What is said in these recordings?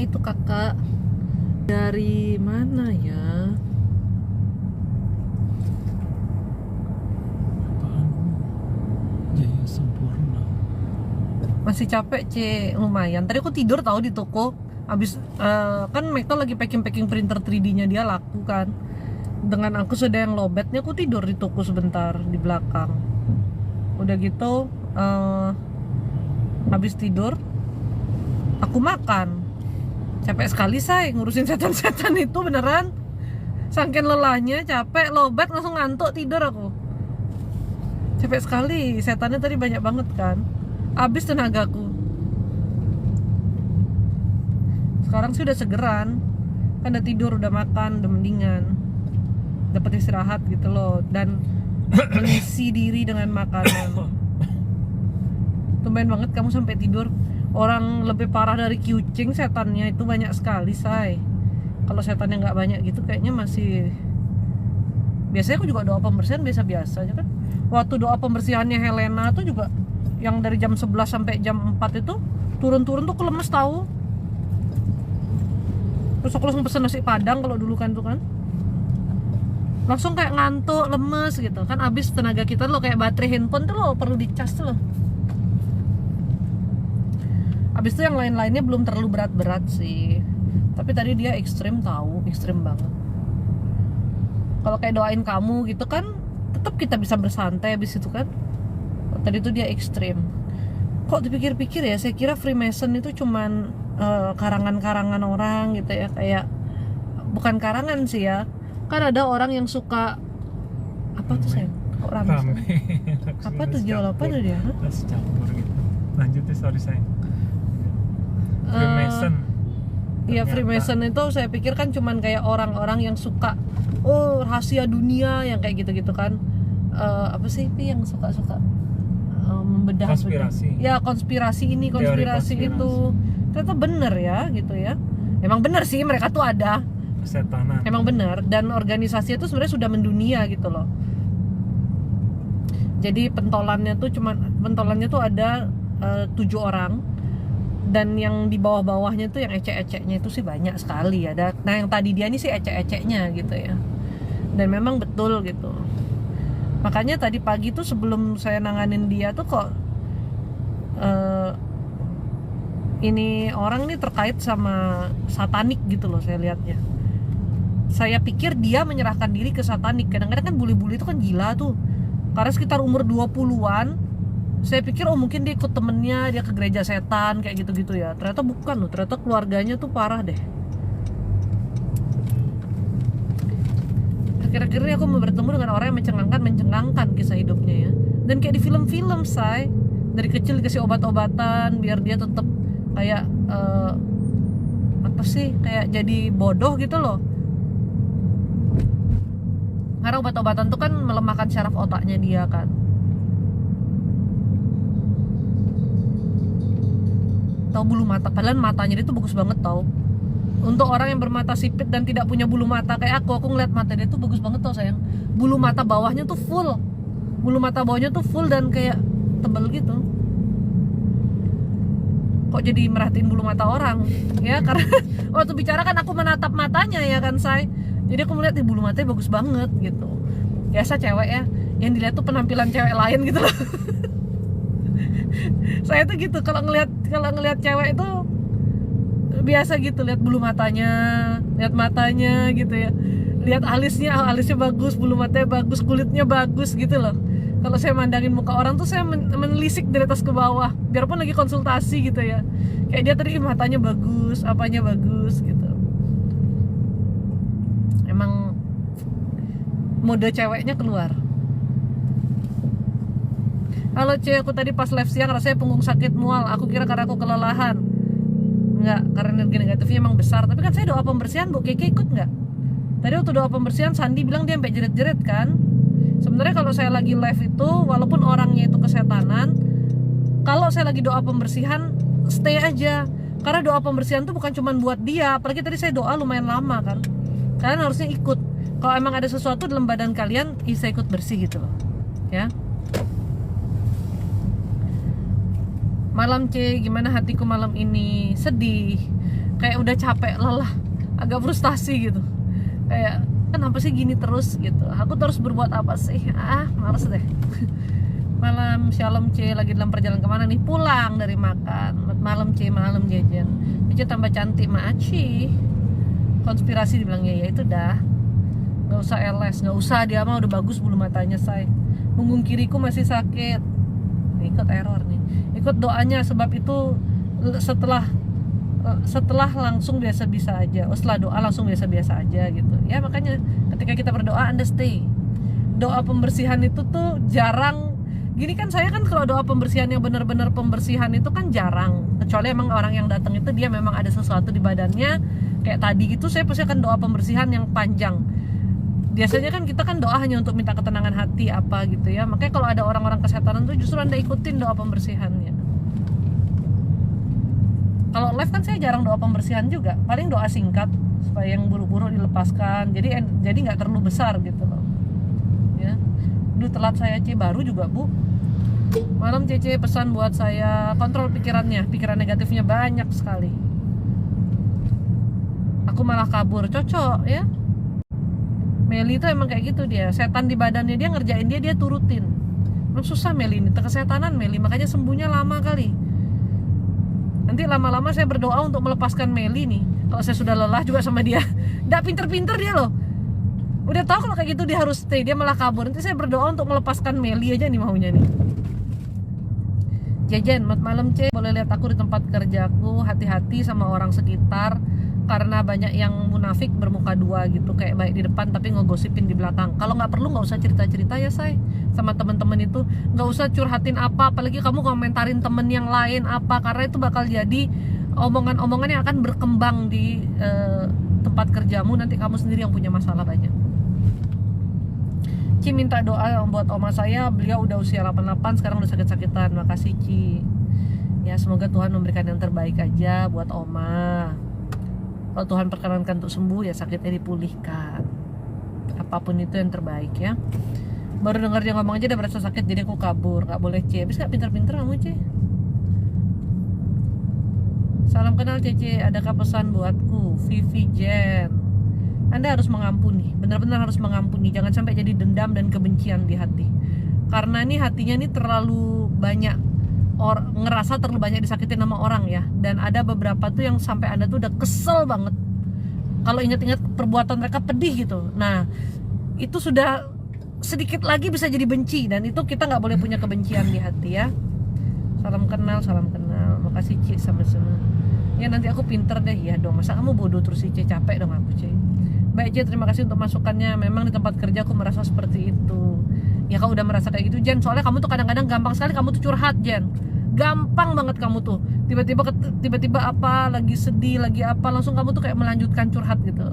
itu kakak dari mana ya? Apaan? Jaya Sempurna. Masih capek lumayan. Tadi aku tidur tahu di toko. Abis kan Michael lagi packing printer 3D-nya dia laku kan. Dengan aku sedang lobetnya, aku tidur di toko sebentar di belakang. Udah gitu habis tidur aku makan. Capek sekali say ngurusin setan-setan itu beneran. Saking lelahnya, capek, lobet, langsung ngantuk, tidur aku. Capek sekali, setannya tadi banyak banget kan. Habis tenagaku. Sekarang sih udah segeran. Kan udah tidur, udah makan, udah mendingan. Dapat istirahat gitu loh. Dan mengisi diri dengan makanan. Tumben banget kamu sampai tidur. Orang lebih parah dari kucing setannya itu banyak sekali say. Kalau setannya nggak banyak gitu kayaknya masih. Biasanya aku juga doa pembersihan biasa-biasa aja kan. Waktu doa pembersihannya Helena tuh juga yang dari jam 11 sampai jam 4 itu turun-turun tuh aku lemes tahu. Terus aku langsung pesen nasi padang kalau dulu kan tuh kan. Langsung kayak ngantuk, lemes gitu kan. Abis tenaga kita loh kayak baterai handphone tuh loh perlu dicas tuh loh. Abis itu yang lain-lainnya belum terlalu berat-berat sih. Tapi tadi dia ekstrim tahu, ekstrim banget. Kalau kayak doain kamu gitu kan, tetap kita bisa bersantai abis itu kan. Tadi tuh dia ekstrim. Kok dipikir-pikir ya, saya kira Freemason itu cuman karangan-karangan orang gitu ya. Kayak, bukan karangan sih ya. Kan ada orang yang suka, apa tuh sayang? Kok rame? Apa tuh jual apa tuh dia? Nasi campur gitu. Lanjut deh, sorry sayang. Freemason. Iya, Freemason itu saya pikir kan cuman kayak orang-orang yang suka rahasia dunia yang kayak gitu-gitu kan. Apa sih Pi yang suka-suka membedah konspirasi. Ya, konspirasi ini, konspirasi itu. Ternyata bener ya gitu ya. Emang bener sih mereka tuh ada. Kesetanan. Emang bener, dan organisasi itu sebenarnya sudah mendunia gitu loh. Jadi pentolannya tuh ada 7 orang. Dan yang di bawah-bawahnya tuh yang ecek-eceknya itu sih banyak sekali ada. Nah yang tadi dia ini sih ecek-eceknya gitu ya. Dan memang betul gitu. Makanya tadi pagi tuh sebelum saya nanganin dia tuh kok ini orang nih terkait sama satanik gitu loh saya lihatnya. Saya pikir dia menyerahkan diri ke satanik. Kadang-kadang kan bule-bule itu kan gila tuh. Karena sekitar umur 20-an. Saya pikir mungkin dia ikut temennya, dia ke gereja setan kayak gitu-gitu ya. Ternyata bukan loh, ternyata keluarganya tuh parah deh. Akhir-akhir aku mau bertemu dengan orang yang mencengangkan kisah hidupnya ya. Dan kayak di film-film say, dari kecil dikasih obat-obatan biar dia tetap kayak apa sih, kayak jadi bodoh gitu loh. Karena obat-obatan tuh kan melemahkan syaraf otaknya dia kan. Tahu bulu mata, padahal matanya dia tuh bagus banget tau. Untuk orang yang bermata sipit dan tidak punya bulu mata kayak aku ngeliat mata dia tuh bagus banget tau sayang. Bulu mata bawahnya tuh full. Bulu mata bawahnya tuh full dan kayak tebel gitu. Kok jadi merhatiin bulu mata orang? Ya karena waktu bicara kan aku menatap matanya ya kan say. Jadi aku melihat bulu matanya bagus banget gitu. Biasa cewek ya, yang dilihat tuh penampilan cewek lain gitu loh. Saya tuh gitu kalau ngelihat cewek itu biasa gitu, lihat bulu matanya, lihat matanya gitu ya, lihat alisnya bagus, bulu matanya bagus, kulitnya bagus gitu loh. Kalau saya mandangin muka orang tuh saya menelisik dari atas ke bawah, biarpun lagi konsultasi gitu ya. Kayak dia tadi matanya bagus, apanya bagus gitu. Emang mode ceweknya keluar. Halo cewek, aku tadi pas live siang rasanya punggung sakit mual. Aku kira karena aku kelelahan. Enggak, karena energi negatifnya emang besar. Tapi kan saya doa pembersihan, Bu Keke ikut nggak? Tadi waktu doa pembersihan Sandi bilang dia sampai jerit-jerit kan. Sebenarnya kalau saya lagi live itu, walaupun orangnya itu kesetanan, kalau saya lagi doa pembersihan, stay aja. Karena doa pembersihan tuh bukan cuma buat dia. Apalagi tadi saya doa lumayan lama kan. Kalian harusnya ikut. Kalau emang ada sesuatu dalam badan kalian, saya ikut bersih gitu loh. Ya. Malam C, gimana hatiku malam ini? Sedih. kayak udah capek, lelah, agak frustasi gitu. Kayak kenapa sih gini terus gitu, aku terus berbuat apa sih, males deh. Malam shalom C, lagi dalam perjalanan kemana nih? Pulang dari makan. Malam C, malam jajan. C tambah cantik Maci. Konspirasi dibilangnya, ya itu dah. Gak usah LS, gak usah, dia mah udah bagus bulu matanya say. Punggung kiriku masih sakit. Nih, ikut error nih. Ikut doanya, sebab itu setelah langsung biasa-biasa aja. Setelah doa langsung biasa-biasa aja gitu. Ya makanya ketika kita berdoa Anda stay. Doa pembersihan itu tuh jarang. Gini kan saya kan kalau doa pembersihan yang benar-benar pembersihan itu kan jarang. Kecuali emang orang yang datang itu dia memang ada sesuatu di badannya. Kayak tadi gitu saya pasti akan doa pembersihan yang panjang. Biasanya kan kita kan doa hanya untuk minta ketenangan hati apa gitu ya. Makanya kalau ada orang-orang kesehatan tuh justru Anda ikutin doa pembersihannya. Kalau live kan saya jarang doa pembersihan juga. Paling doa singkat supaya yang buru-buru dilepaskan. Jadi nggak terlalu besar gitu loh. Ya. Duh telat saya C, baru juga Bu. Malam CC pesan buat saya kontrol pikirannya. Pikiran negatifnya banyak sekali. Aku malah kabur, cocok ya. Meli itu emang kayak gitu dia. Setan di badannya dia ngerjain dia turutin. Emang susah Meli ini, kesehatanan Meli. Makanya sembuhnya lama kali. Nanti lama-lama saya berdoa untuk melepaskan Meli nih. Kalau saya sudah lelah juga sama dia. Nggak pinter-pinter dia loh. Udah tahu kalau kayak gitu dia harus stay, dia malah kabur. Nanti saya berdoa untuk melepaskan Meli aja nih maunya nih. Jajan, malam C, boleh lihat aku di tempat kerjaku. Hati-hati sama orang sekitar. Karena banyak yang munafik bermuka dua gitu. Kayak baik di depan tapi ngegosipin di belakang. Kalau nggak perlu nggak usah cerita-cerita ya say. Sama temen-temen itu nggak usah curhatin apa. Apalagi kamu komentarin temen yang lain apa. Karena itu bakal jadi omongan-omongan yang akan berkembang di tempat kerjamu. Nanti kamu sendiri yang punya masalah banyak. Ci minta doa buat oma saya, beliau udah usia 88, sekarang udah sakit-sakitan. Makasih Ci. Ya semoga Tuhan memberikan yang terbaik aja buat oma. Kalau Tuhan perkenankan untuk sembuh ya sakitnya dipulihkan. Apapun itu yang terbaik ya. Baru dengar dia ngomong aja udah berasa sakit jadi aku kabur. Gak boleh C, habis gak pinter-pinter kamu C. Salam kenal Cece, adakah pesan buatku? Vivi Jen, Anda harus mengampuni, benar-benar harus mengampuni. Jangan sampai jadi dendam dan kebencian di hati. Karena ini hatinya ini terlalu banyak ngerasa terlalu banyak disakitin sama orang ya. Dan ada beberapa tuh yang sampai Anda tuh udah kesel banget. Kalau ingat-ingat perbuatan mereka pedih gitu. Nah, itu sudah sedikit lagi bisa jadi benci. Dan itu kita nggak boleh punya kebencian di hati ya. Salam kenal, salam kenal. Makasih Ci, sama-sama. Ya nanti aku pinter deh ya dong. Masa kamu bodoh terus sih C, capek dong aku C. Baik C, terima kasih untuk masukannya. Memang di tempat kerja aku merasa seperti itu. Ya kau udah merasa kayak gitu Jen. Soalnya kamu tuh kadang-kadang gampang sekali kamu tuh curhat Jen. Gampang banget kamu tuh. Tiba-tiba apa lagi sedih, lagi apa langsung kamu tuh kayak melanjutkan curhat gitu.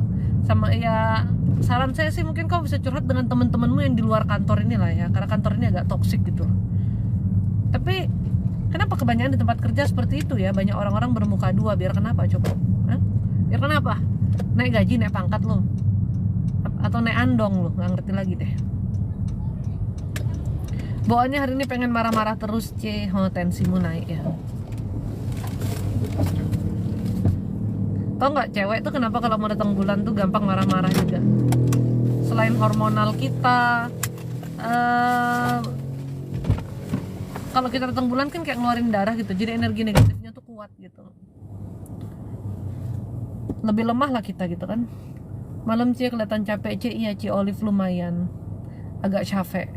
Sama ya saran saya sih mungkin kau bisa curhat dengan teman-temanmu yang di luar kantor ini lah ya. Karena kantor ini agak toksik gitu. Tapi kenapa kebanyakan di tempat kerja seperti itu ya? Banyak orang-orang bermuka dua. Biar kenapa coba? Hah? Biar kenapa? Naik gaji, naik pangkat lo, atau naik andong lo, nggak ngerti lagi deh. Bawaannya hari ini pengen marah-marah terus C. Oh, tensimu naik ya. Tau nggak cewek tuh kenapa kalau mau datang bulan tuh gampang marah-marah juga? Selain hormonal kita, kalau kita datang bulan kan kayak ngeluarin darah gitu, jadi energi negatifnya tuh kuat gitu. Lebih lemah lah kita gitu kan. Malam C kelihatan capek C, iya C, Olive lumayan agak capek.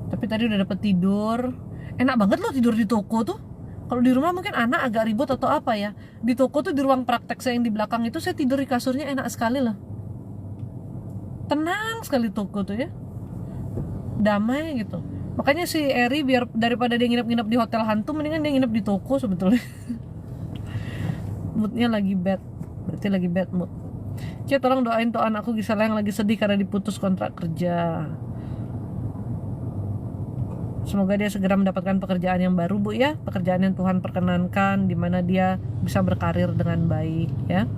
Tapi tadi udah dapet tidur. Enak banget loh tidur di toko tuh. Kalau di rumah mungkin anak agak ribut atau apa ya. Di toko tuh di ruang praktek saya yang di belakang itu saya tidur di kasurnya enak sekali loh. Tenang sekali toko tuh ya. Damai gitu. Makanya si Eri biar daripada dia nginep-nginep di hotel hantu, mendingan dia nginep di toko sebetulnya. Moodnya lagi bad, berarti lagi bad mood. Cie, tolong doain tuh anakku Gisela yang lagi sedih karena diputus kontrak kerja. Semoga dia segera mendapatkan pekerjaan yang baru Bu ya, pekerjaan yang Tuhan perkenankan, di mana dia bisa berkarir dengan baik ya.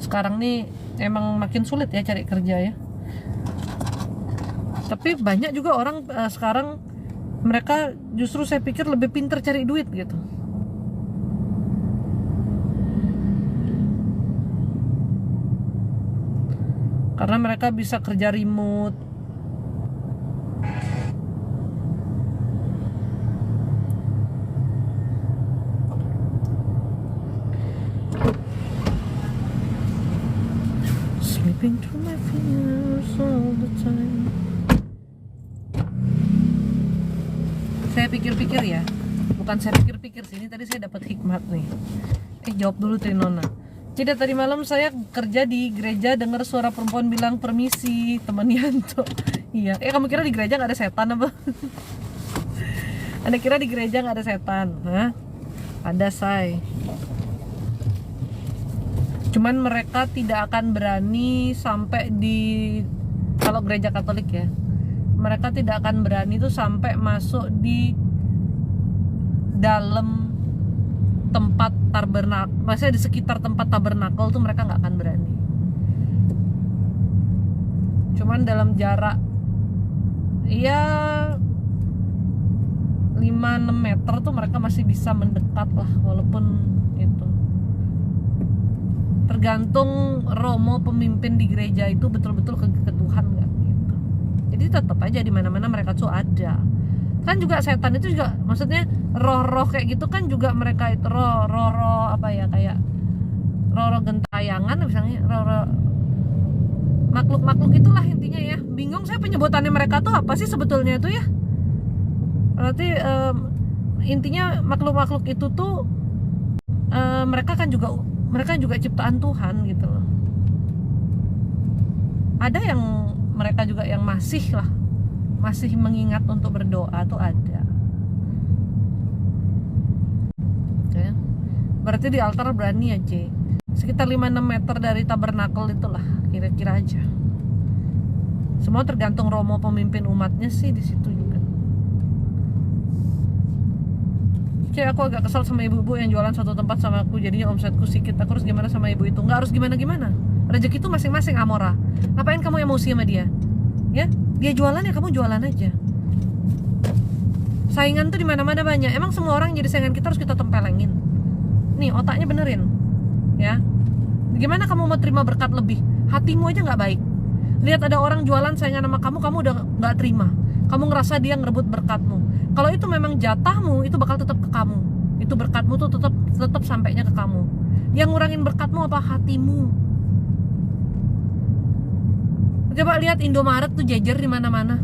Sekarang nih emang makin sulit ya cari kerja ya. Tapi banyak juga orang sekarang mereka justru saya pikir lebih pintar cari duit gitu. Karena mereka bisa kerja remote. Sleeping through my fingers all the time. Saya pikir-pikir ya, bukan saya pikir-pikir sih, ini tadi saya dapat hikmat nih. Jawab dulu Trinona. Jadi tadi malam saya kerja di gereja, dengar suara perempuan bilang permisi teman Yanto. Iya, kamu kira di gereja nggak ada setan apa? Anda kira di gereja nggak ada setan? Hah? Ada, say. Cuman mereka tidak akan berani sampai di, kalau gereja Katolik ya, mereka tidak akan berani tuh sampai masuk di dalam tempat tabernakel, maksudnya di sekitar tempat tabernakel tuh mereka nggak akan berani. Cuman dalam jarak ya 5-6 meter tuh mereka masih bisa mendekat lah, walaupun itu tergantung Romo pemimpin di gereja itu betul-betul ke Tuhan nggak gitu. Jadi tetap aja di mana-mana mereka tuh ada. Kan juga setan itu juga, maksudnya roh-roh kayak gitu kan juga mereka itu roh apa ya, kayak roh gentayangan misalnya, roh makhluk-makhluk itulah intinya ya. Bingung saya penyebutannya mereka tuh apa sih sebetulnya itu ya. Berarti intinya makhluk-makhluk itu tuh mereka juga ciptaan Tuhan gitu loh. Ada yang mereka juga yang masih mengingat untuk berdoa tuh ada. Oke. Berarti di altar berani ya, C. Sekitar 5-6 meter dari tabernakel itulah, kira-kira aja. Semua tergantung Romo pemimpin umatnya sih di situ juga. C, aku agak kesal sama ibu-ibu yang jualan satu tempat sama aku, jadinya omsetku sedikit. Aku harus gimana sama ibu itu? Nggak harus gimana-gimana. Rezeki itu masing-masing, Amora. Ngapain kamu emosi sama dia? Ya, dia jualan ya kamu jualan aja. Saingan tuh di mana-mana banyak. Emang semua orang jadi saingan kita harus kita tempelengin? Nih, otaknya benerin. Ya. Gimana kamu mau terima berkat lebih? Hatimu aja nggak baik. Lihat ada orang jualan saingan sama kamu udah nggak terima. Kamu ngerasa dia ngerebut berkatmu. Kalau itu memang jatahmu, itu bakal tetap ke kamu. Itu berkatmu tuh tetap sampainya ke kamu. Yang ngurangin berkatmu apa? Hatimu. Coba lihat Indomaret tuh jejer di mana-mana.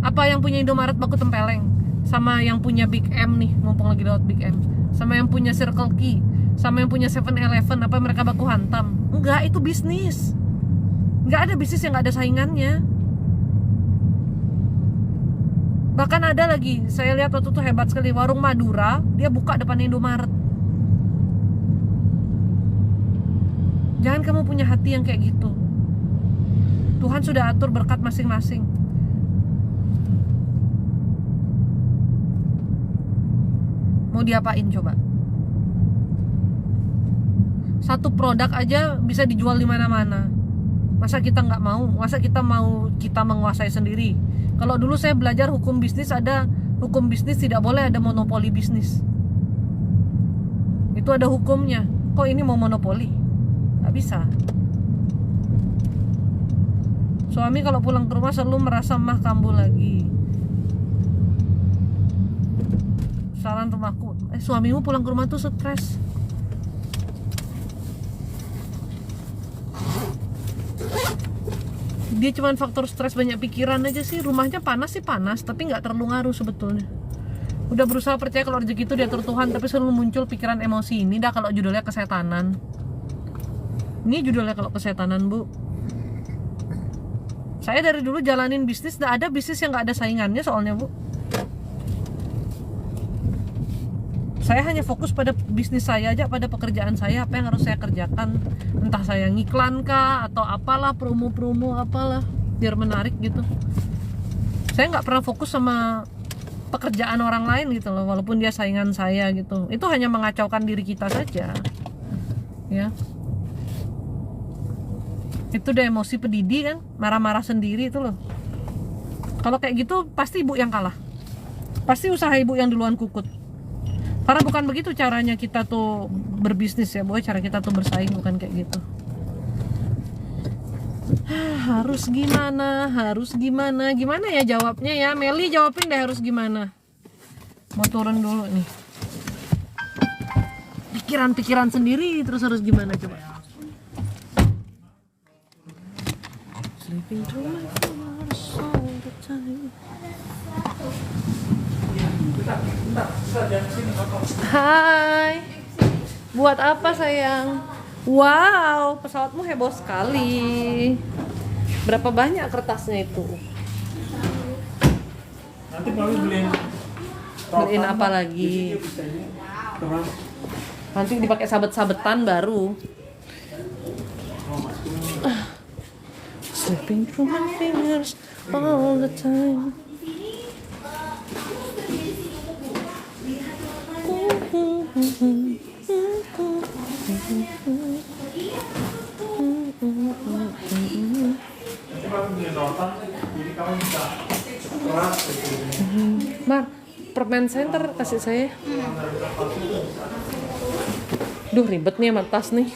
Apa yang punya Indomaret baku tempeleng, sama yang punya Big M nih, mumpung lagi lewat Big M, sama yang punya Circle K, sama yang punya 7-Eleven, apa mereka baku hantam? Enggak, itu bisnis. Enggak ada bisnis yang enggak ada saingannya. Bahkan ada lagi, saya lihat waktu itu hebat sekali, warung Madura, dia buka depan Indomaret. Jangan kamu punya hati yang kayak gitu. Tuhan sudah atur berkat masing-masing. Mau diapain coba? Satu produk aja bisa dijual di mana-mana. Masa kita nggak mau? Masa kita mau kita menguasai sendiri? Kalau dulu saya belajar hukum bisnis, ada hukum bisnis tidak boleh ada monopoli bisnis. Itu ada hukumnya. Kok ini mau monopoli? Nggak bisa. Suami kalau pulang ke rumah selalu merasa mah kambuh lagi. Saran rumahku, suamimu pulang ke rumah tuh stres. Dia cuman faktor stres, banyak pikiran aja sih. Rumahnya panas sih panas, tapi nggak terlalu ngaruh sebetulnya. Udah berusaha percaya kalau rezeki itu diatur Tuhan, tapi selalu muncul pikiran emosi. Ini dah kalau judulnya kesetanan. Ini judulnya kalau kesetanan, Bu. Saya dari dulu jalanin bisnis, nggak ada bisnis yang nggak ada saingannya soalnya, Bu. Saya hanya fokus pada bisnis saya aja, pada pekerjaan saya, apa yang harus saya kerjakan. Entah saya ngiklan kah, atau apalah, promo-promo apalah, biar menarik gitu. Saya nggak pernah fokus sama pekerjaan orang lain gitu loh, walaupun dia saingan saya gitu. Itu hanya mengacaukan diri kita saja. Ya. Itu udah emosi pedidi kan, marah-marah sendiri itu loh. Kalau kayak gitu pasti ibu yang kalah. Pasti usaha ibu yang duluan kukut. Karena bukan begitu caranya kita tuh berbisnis ya, boy. Cara kita tuh bersaing bukan kayak gitu. Harus gimana? Gimana ya jawabnya ya? Meli jawabin deh harus gimana. Mau turun dulu nih. Pikiran sendiri terus harus gimana coba? Sleeping through my fingers all the time. Hai. Buat apa sayang? Wow, pesawatmu heboh sekali. Berapa banyak kertasnya itu? Nanti paling Beliin apa lagi? Nanti dipakai sabet-sabetan baru. Slipping through my fingers all the time. Mar, permen center kasih saya. Duh ribet nih sama tas nih.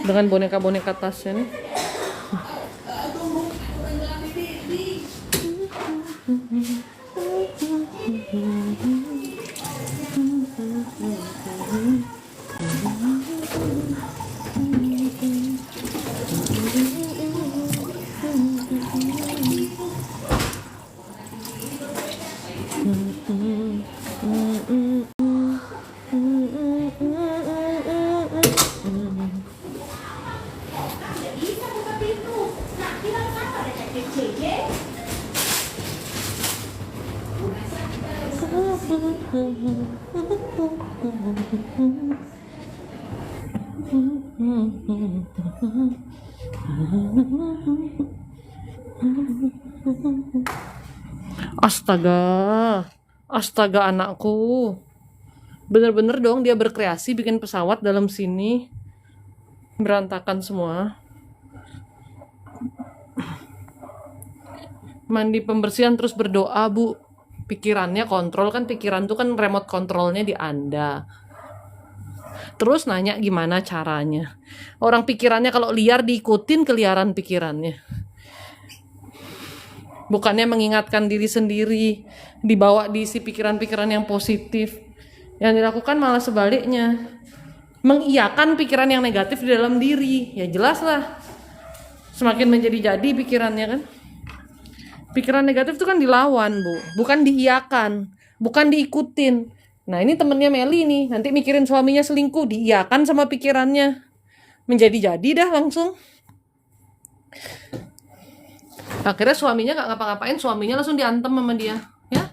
Dengan boneka-boneka tasnya nih. Astaga anakku. Bener-bener dong dia berkreasi bikin pesawat dalam sini. Berantakan semua. Mandi pembersihan terus berdoa, Bu. Pikirannya kontrol kan, pikiran tuh kan remote kontrolnya di Anda. Terus nanya gimana caranya. Orang pikirannya kalau liar diikutin keliaran pikirannya. Bukannya mengingatkan diri sendiri, dibawa diisi pikiran-pikiran yang positif. Yang dilakukan malah sebaliknya. Mengiyakan pikiran yang negatif di dalam diri. Ya jelas lah. Semakin menjadi-jadi pikirannya kan. Pikiran negatif itu kan dilawan, Bu. Bukan diiyakan. Bukan diikutin. Nah ini temennya Meli nih. Nanti mikirin suaminya selingkuh. Diiyakan sama pikirannya. Menjadi-jadi dah langsung. Akhirnya suaminya gak ngapa-ngapain. Suaminya langsung diantem sama dia. Ya,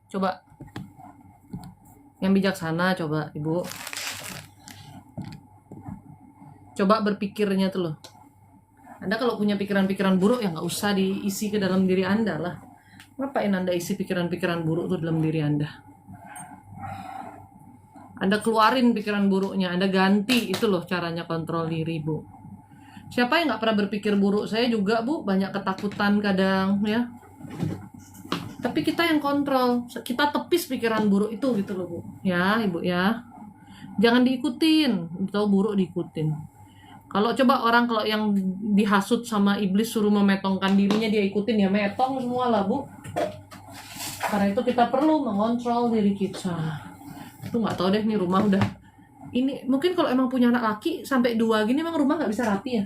coba. Yang bijaksana coba, Ibu. Coba berpikirnya tuh loh. Anda kalau punya pikiran-pikiran buruk ya nggak usah diisi ke dalam diri Anda lah. Ngapain Anda isi pikiran-pikiran buruk tuh dalam diri Anda? Anda keluarin pikiran buruknya, Anda ganti. Itu loh caranya kontrol diri, Bu. Siapa yang nggak pernah berpikir buruk? Saya juga, Bu. Banyak ketakutan kadang, ya. Tapi kita yang kontrol. Kita tepis pikiran buruk itu gitu loh, Bu. Ya, Ibu ya. Jangan diikutin. Tahu buruk diikutin. Kalau coba orang kalau yang dihasut sama iblis suruh memetongkan dirinya dia ikutin ya metong semua lah, Bu. Karena itu kita perlu mengontrol diri kita. Itu nggak tahu deh nih rumah udah. Ini mungkin kalau emang punya anak laki sampai 2 gini emang rumah nggak bisa rapi ya.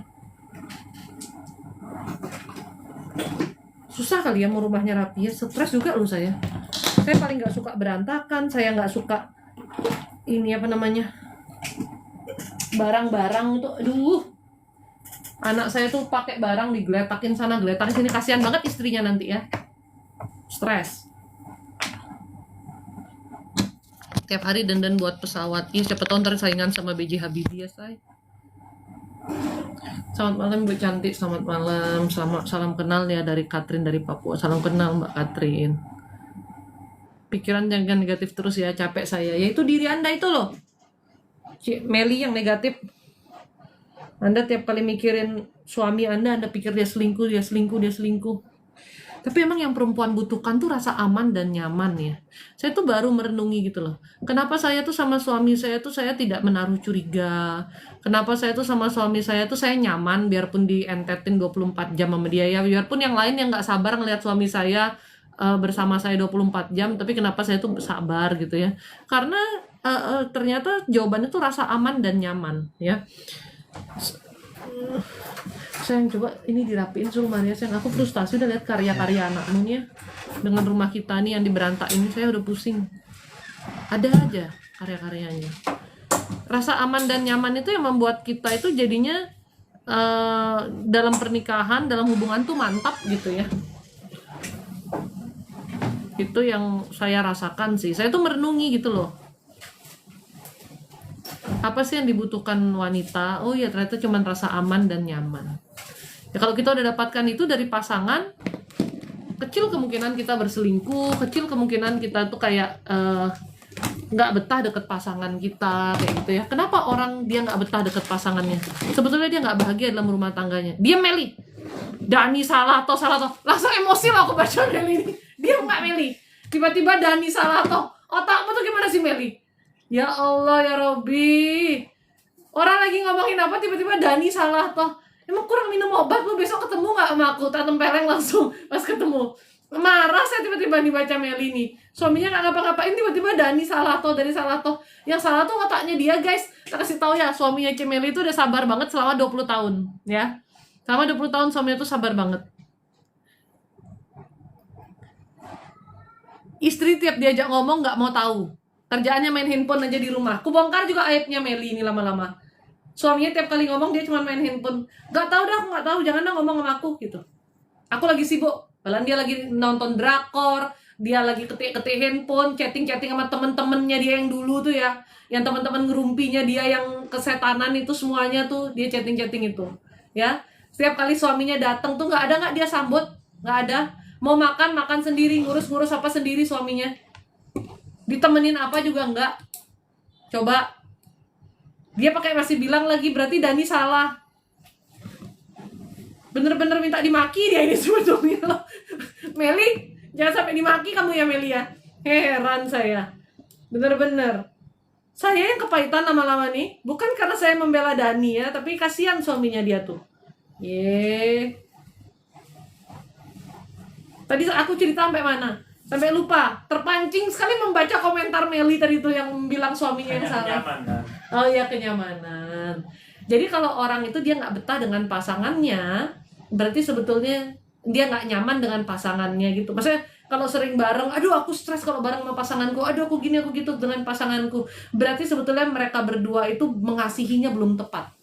Susah kali ya mau rumahnya rapi ya. Stres juga loh saya. Saya paling nggak suka berantakan. Saya nggak suka ini apa namanya. Barang-barang itu aduh. Anak saya tuh pakai barang digeletakin sana geletakin sini, kasihan banget istrinya nanti ya. Stres. Tiap hari dandan buat pesawat. Ih, siapa tahu ntar saingan sama B.J. Habibie ya, say. Selamat malam Bu cantik, selamat malam. Salam kenal ya dari Katrin dari Papua. Salam kenal Mbak Katrin. Pikiran jangan negatif terus ya, capek saya. Ya itu diri Anda itu loh. Meli yang negatif. Anda tiap kali mikirin suami Anda pikir dia selingkuh. Tapi emang yang perempuan butuhkan tuh rasa aman dan nyaman ya. Saya tuh baru merenungi gitu loh. Kenapa saya tuh sama suami saya tuh saya tidak menaruh curiga. Kenapa saya tuh sama suami saya tuh saya nyaman biarpun dientetin 24 jam sama dia ya. Biarpun yang lain yang nggak sabar ngelihat suami saya bersama saya 24 jam. Tapi kenapa saya tuh sabar gitu ya. Karena ternyata jawabannya tuh rasa aman dan nyaman ya. Sayang, coba ini dirapiin suruh Maria. Sayang, aku frustasi udah lihat karya-karya anakmu nih ya. Dengan rumah kita nih yang diberantak ini, saya udah pusing. Ada aja karya-karyanya. Rasa aman dan nyaman itu yang membuat kita itu jadinya dalam pernikahan, dalam hubungan tuh mantap gitu ya. Itu yang saya rasakan sih. Saya tuh merenungi gitu loh. Apa sih yang dibutuhkan wanita? Oh ya, ternyata cuma rasa aman dan nyaman. Ya kalau kita udah dapatkan itu dari pasangan, kecil kemungkinan kita berselingkuh, kecil kemungkinan kita tuh kayak nggak betah deket pasangan kita kayak gitu ya. Kenapa orang dia nggak betah deket pasangannya? Sebetulnya dia nggak bahagia dalam rumah tangganya. Dia Meli, Dani salah toh, langsung emosi lah aku baca Meli ini. Dia nggak Meli, tiba-tiba Dani salah toh. Otakmu tuh gimana sih Meli? Ya Allah ya Robi, orang lagi ngomongin apa tiba-tiba Dani salah toh. Emang kurang minum obat lu, besok ketemu nggak sama aku? Tak tempeleng langsung pas ketemu. Marah saya tiba-tiba dibaca Meli nih. Suaminya nggak ngapa-ngapain, tiba-tiba Dani salah toh. Yang salah tuh otaknya dia guys. Kita kasih tahu ya, suaminya Meli itu udah sabar banget selama 20 tahun ya. Selama 20 tahun suaminya tuh sabar banget. Istri tiap diajak ngomong nggak mau tahu. Kerjaannya main handphone aja di rumah. Kubongkar juga aibnya Meli ini lama-lama. Suaminya tiap kali ngomong dia cuma main handphone. Gak tahu dah, aku gak tahu. Jangan dah ngomong sama aku gitu. Aku lagi sibuk. Padahal dia lagi nonton drakor, dia lagi ketik-ketik handphone, chatting-chatting sama temen-temennya dia yang dulu tuh ya. Yang teman-teman ngerumpinya dia yang kesetanan itu semuanya tuh dia chatting-chatting itu. Ya. Setiap kali suaminya datang tuh nggak dia sambut, nggak ada. Mau makan sendiri, ngurus apa sendiri suaminya. Ditemenin apa juga enggak. Coba. Dia pakai masih bilang lagi, berarti Dani salah. Bener-bener minta dimaki dia ini sebetulnya loh. Meli, jangan sampai dimaki kamu ya Meli ya. Heran saya. Bener-bener. Saya yang kepahitan lama-lama nih. Bukan karena saya membela Dani ya, tapi kasihan suaminya dia tuh. Tadi aku cerita sampai mana? Sampai lupa. Terpancing sekali membaca komentar Meli tadi tuh yang bilang suaminya yang salah. Kenyamanan. Oh iya, kenyamanan. Jadi kalau orang itu dia nggak betah dengan pasangannya, berarti sebetulnya dia nggak nyaman dengan pasangannya gitu. Maksudnya kalau sering bareng, aduh aku stres kalau bareng sama pasanganku, aduh aku gini aku gitu dengan pasanganku. Berarti sebetulnya mereka berdua itu mengasihinya belum tepat.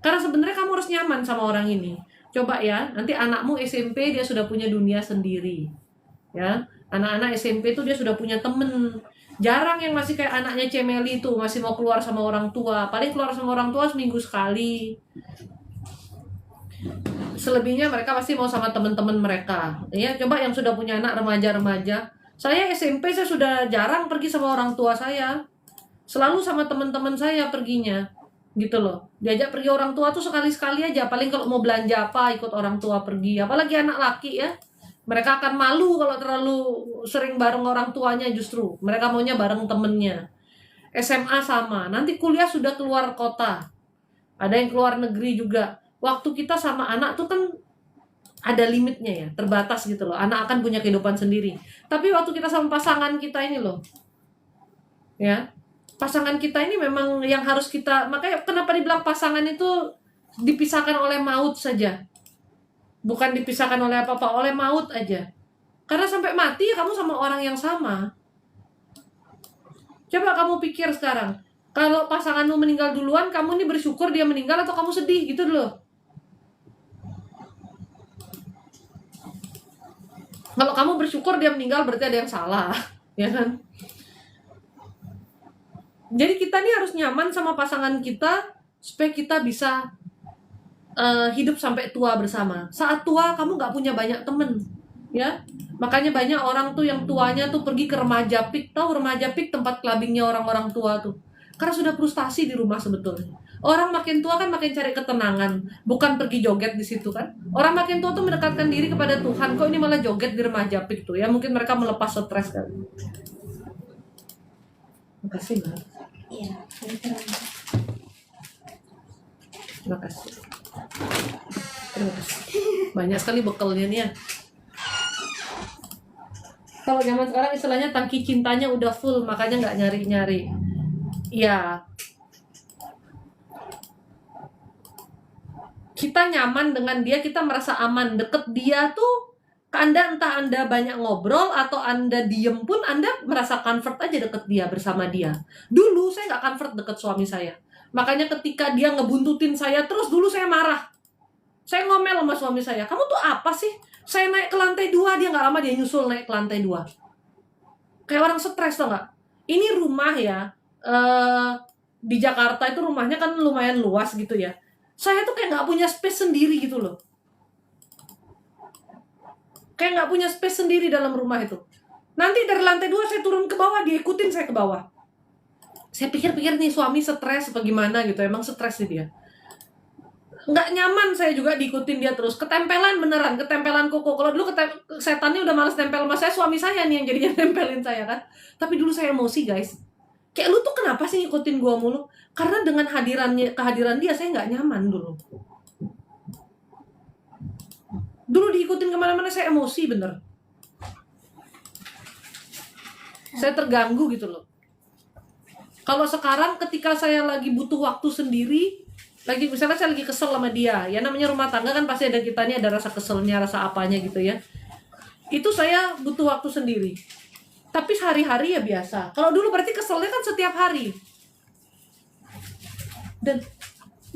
Karena sebenarnya kamu harus nyaman sama orang ini. Coba ya, nanti anakmu SMP dia sudah punya dunia sendiri. Ya, anak-anak SMP itu dia sudah punya temen. Jarang yang masih kayak anaknya Cemeli itu masih mau keluar sama orang tua. Paling keluar sama orang tua seminggu sekali. Selebihnya mereka pasti mau sama teman-teman mereka. Ya, coba yang sudah punya anak remaja-remaja. Saya SMP saya sudah jarang pergi sama orang tua saya. Selalu sama teman-teman saya perginya. Gitu loh. Diajak pergi orang tua tuh sekali-sekali aja. Paling kalau mau belanja apa ikut orang tua pergi. Apalagi anak laki ya. Mereka akan malu kalau terlalu sering bareng orang tuanya justru. Mereka maunya bareng temennya. SMA sama. Nanti kuliah sudah keluar kota. Ada yang keluar negeri juga. Waktu kita sama anak tuh kan ada limitnya ya. Terbatas gitu loh. Anak akan punya kehidupan sendiri. Tapi waktu kita sama pasangan kita ini loh. Ya. Pasangan kita ini memang yang harus kita... Makanya kenapa dibilang pasangan itu dipisahkan oleh maut saja. Bukan dipisahkan oleh apa-apa, oleh maut aja. Karena sampai mati kamu sama orang yang sama. Coba kamu pikir sekarang. Kalau pasanganmu meninggal duluan, kamu ini bersyukur dia meninggal atau kamu sedih gitu loh. Kalau kamu bersyukur dia meninggal berarti ada yang salah, ya kan? Jadi kita nih harus nyaman sama pasangan kita supaya kita bisa hidup sampai tua bersama. Saat tua kamu nggak punya banyak temen, ya. Makanya banyak orang tuh yang tuanya tuh pergi ke remaja pik. Tahu remaja pik tempat clubbingnya orang-orang tua tuh. Karena sudah frustasi di rumah sebetulnya. Orang makin tua kan makin cari ketenangan, bukan pergi joget di situ kan. Orang makin tua tuh mendekatkan diri kepada Tuhan. Kok ini malah joget di remaja pik tuh ya? Mungkin mereka melepas stres kan. Makasih Mbak. Iya, Terima kasih. Terima kasih. Banyak sekali bekalnya nih ya. Kalau zaman sekarang istilahnya tangki cintanya udah full, makanya nggak nyari-nyari. Iya. Kita nyaman dengan dia, kita merasa aman. Deket dia tuh, entah Anda banyak ngobrol atau Anda diem pun, Anda merasa comfort aja deket dia, bersama dia. Dulu saya nggak comfort deket suami saya. Makanya ketika dia ngebuntutin saya terus, dulu saya marah. Saya ngomel sama suami saya, kamu tuh apa sih? Saya naik ke lantai 2, dia nggak lama dia nyusul naik ke lantai 2. Kayak orang stres tau nggak? Ini rumah ya, di Jakarta itu rumahnya kan lumayan luas gitu ya. Saya tuh kayak nggak punya space sendiri gitu loh. Kayak nggak punya space sendiri dalam rumah itu. Nanti dari lantai 2 saya turun ke bawah, dia ikutin saya ke bawah. Saya pikir-pikir nih suami stres apa gimana gitu, emang stres sih dia. Nggak nyaman saya juga diikutin dia terus. Ketempelan beneran, ketempelan koko. Kalau dulu setannya udah males tempel sama saya, suami saya nih yang jadinya tempelin saya kan. Tapi dulu saya emosi guys. Kayak lu tuh kenapa sih ngikutin gua mulu? Karena dengan kehadiran dia saya nggak nyaman dulu. Dulu diikutin kemana-mana saya emosi bener. Saya terganggu gitu loh. Kalau sekarang ketika saya lagi butuh waktu sendiri, misalnya saya lagi kesel sama dia, ya namanya rumah tangga kan pasti ada kitanya, ada rasa keselnya, rasa apanya gitu ya. Itu saya butuh waktu sendiri. Tapi sehari-hari ya biasa. Kalau dulu berarti keselnya kan setiap hari. Dan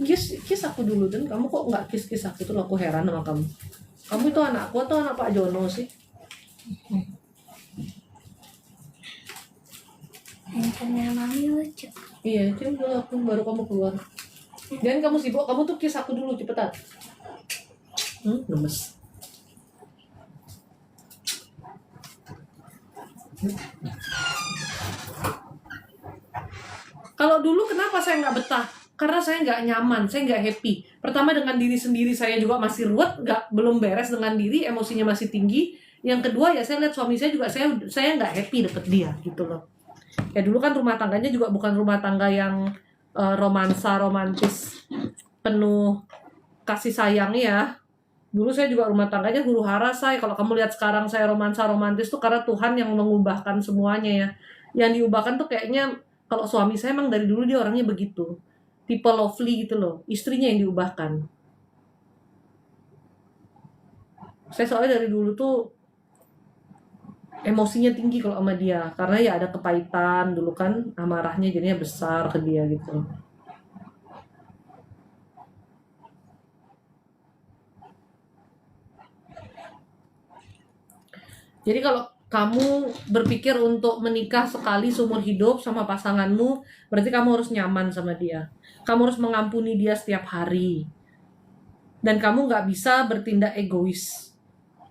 kiss aku dulu, dan kamu kok nggak kiss aku tuh, aku heran sama kamu. Kamu itu anakku atau anak Pak Jono sih? handphonenya mami lucu. Iya, coba aku baru kamu keluar. Dan kamu sibuk, kamu tuh kiss aku dulu cepetan. Gemes. Kalau dulu kenapa saya nggak betah? Karena saya nggak nyaman, saya nggak happy. Pertama dengan diri sendiri saya juga masih ruwet, belum beres dengan diri, emosinya masih tinggi. Yang kedua ya saya lihat suami saya juga, saya nggak happy deket dia gitu loh. Ya dulu kan rumah tangganya juga bukan rumah tangga yang romantis, penuh kasih sayang ya. Dulu saya juga rumah tangganya huru hara saya. Kalau kamu lihat sekarang saya romantis tuh karena Tuhan yang mengubahkan semuanya ya. Yang diubahkan tuh kayaknya kalau suami saya emang dari dulu dia orangnya begitu. Tipe lovely gitu loh. Istrinya yang diubahkan. Saya soalnya dari dulu tuh emosinya tinggi kalau sama dia. Karena ya ada kepahitan dulu kan, amarahnya jadinya besar ke dia gitu. Jadi kalau kamu berpikir untuk menikah sekali seumur hidup sama pasanganmu, berarti kamu harus nyaman sama dia. Kamu harus mengampuni dia setiap hari. Dan kamu nggak bisa bertindak egois.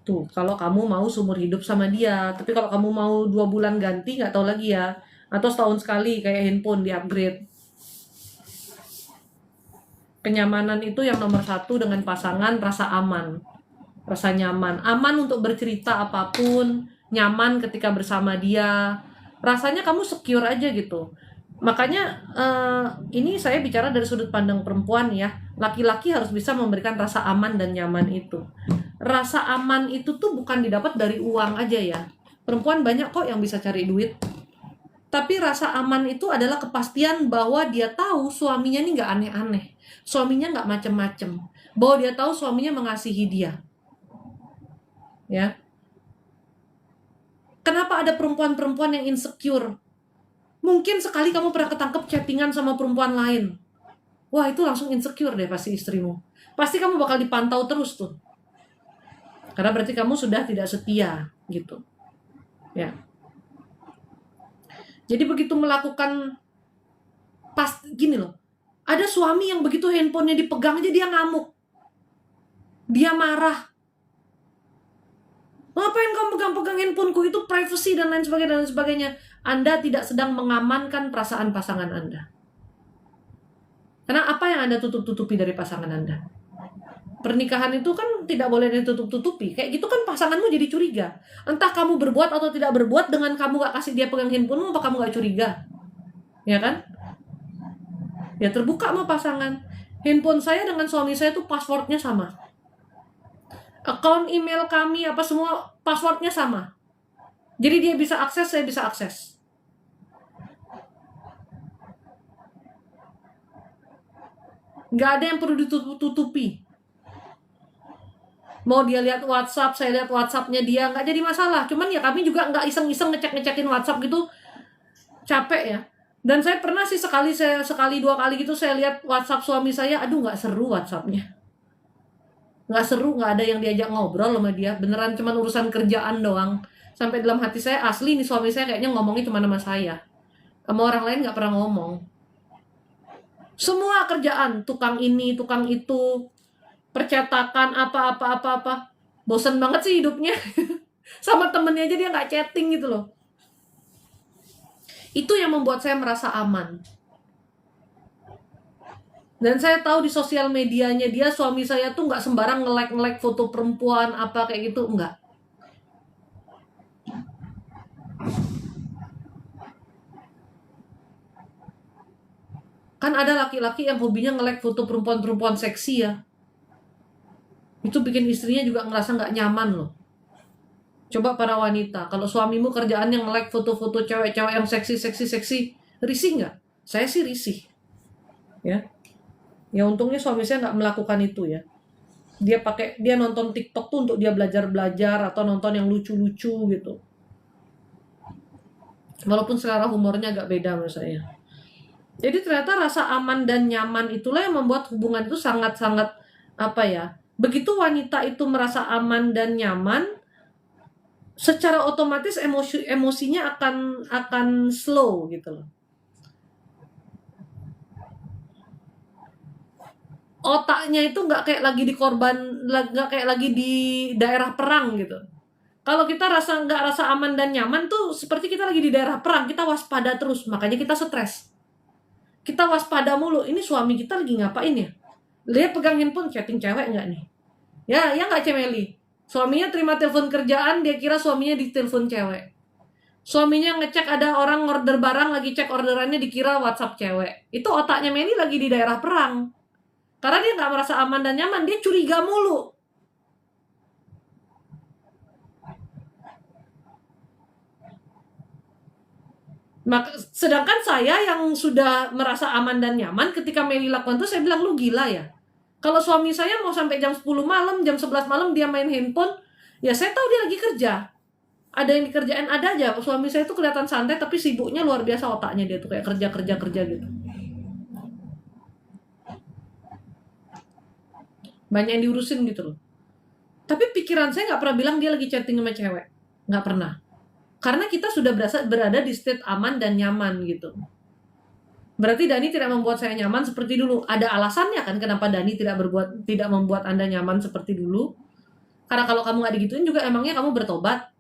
Tuh, kalau kamu mau seumur hidup sama dia. Tapi kalau kamu mau 2 bulan ganti, nggak tahu lagi ya. Atau setahun sekali kayak handphone di-upgrade. Kenyamanan itu yang nomor 1 dengan pasangan, rasa aman. Rasa nyaman. Aman untuk bercerita apapun. Nyaman ketika bersama dia. Rasanya kamu secure aja gitu. Makanya ini saya bicara dari sudut pandang perempuan ya. Laki-laki harus bisa memberikan rasa aman dan nyaman itu. Rasa aman itu tuh bukan didapat dari uang aja ya. Perempuan banyak kok yang bisa cari duit. Tapi rasa aman itu adalah kepastian bahwa dia tahu suaminya ini nggak aneh-aneh. Suaminya nggak macem-macem. Bahwa dia tahu suaminya mengasihi dia. Ya. Kenapa ada perempuan-perempuan yang insecure? Mungkin sekali kamu pernah ketangkep chattingan sama perempuan lain. Wah, itu langsung insecure deh pasti istrimu. Pasti kamu bakal dipantau terus tuh. Karena berarti kamu sudah tidak setia gitu. Ya. Jadi begitu melakukan gini loh. Ada suami yang begitu handphonenya dipegang aja dia ngamuk. Dia marah. Ngapain kamu pegang-pegang handphoneku? Itu privacy dan lain sebagainya. Anda tidak sedang mengamankan perasaan pasangan Anda. Karena apa yang Anda tutup-tutupi dari pasangan Anda? Pernikahan itu kan tidak boleh ditutup-tutupi. Kayak gitu kan pasanganmu jadi curiga. Entah kamu berbuat atau tidak berbuat, dengan kamu gak kasih dia pegang handphonemu, apa kamu gak curiga? Ya kan? Ya terbuka sama pasangan. Handphone saya dengan suami saya tuh passwordnya sama. Account email kami, apa semua passwordnya sama. Jadi dia bisa akses, saya bisa akses. Nggak ada yang perlu ditutupi. Mau dia lihat WhatsApp, saya lihat WhatsAppnya dia, nggak jadi masalah. Cuman ya kami juga nggak iseng-iseng ngecek-ngecekin WhatsApp gitu, capek ya. Dan saya pernah sih sekali dua kali gitu saya lihat WhatsApp suami saya, aduh nggak seru WhatsAppnya. Nggak seru, nggak ada yang diajak ngobrol sama dia. Beneran cuman urusan kerjaan doang. Sampai dalam hati saya, asli nih suami saya kayaknya ngomongnya cuma sama saya. Sama orang lain nggak pernah ngomong. Semua kerjaan, tukang ini, tukang itu, percetakan, apa. Bosen banget sih hidupnya. Sama temennya aja dia nggak chatting gitu loh. Itu yang membuat saya merasa aman. Dan saya tahu di sosial medianya dia, suami saya tuh nggak sembarang nge-like foto perempuan, apa kayak gitu, enggak. Kan ada laki-laki yang hobinya nge-like foto perempuan-perempuan seksi ya. Itu bikin istrinya juga ngerasa nggak nyaman loh. Coba para wanita, kalau suamimu kerjaannya nge-like foto-foto cewek-cewek yang seksi, risih nggak? Saya sih risih. Ya. Ya untungnya suami saya nggak melakukan itu ya. Dia nonton TikTok tuh untuk dia belajar-belajar atau nonton yang lucu-lucu gitu. Walaupun selera humornya agak beda menurut saya. Jadi ternyata rasa aman dan nyaman itulah yang membuat hubungan itu sangat-sangat begitu wanita itu merasa aman dan nyaman, secara otomatis emosinya akan slow gitu loh. Otaknya itu nggak kayak lagi di daerah perang gitu. Kalau kita nggak rasa aman dan nyaman tuh seperti kita lagi di daerah perang, kita waspada terus, makanya kita stres. Kita waspada mulu, ini suami kita lagi ngapain ya? Dia pegang handphone, chatting cewek nggak nih? Ya nggak Cemeli. Suaminya terima telepon kerjaan, dia kira suaminya ditelepon cewek. Suaminya ngecek ada orang order barang, lagi cek orderannya dikira WhatsApp cewek. Itu otaknya Meli lagi di daerah perang. Karena dia nggak merasa aman dan nyaman, dia curiga mulu. Sedangkan saya yang sudah merasa aman dan nyaman, ketika Meli lakukan itu, saya bilang, lu gila ya? Kalau suami saya mau sampai jam 10 malam, jam 11 malam dia main handphone, ya saya tahu dia lagi kerja. Ada yang dikerjain, ada aja. Suami saya tuh kelihatan santai, tapi sibuknya luar biasa otaknya dia tuh, kayak kerja gitu. Banyak yang diurusin gitu loh. Tapi pikiran saya nggak pernah bilang dia lagi chatting sama cewek. Nggak pernah. Karena kita sudah berada di state aman dan nyaman gitu. Berarti Dani tidak membuat saya nyaman seperti dulu. Ada alasannya kan kenapa Dani tidak membuat Anda nyaman seperti dulu. Karena kalau kamu nggak digituin juga emangnya kamu bertobat.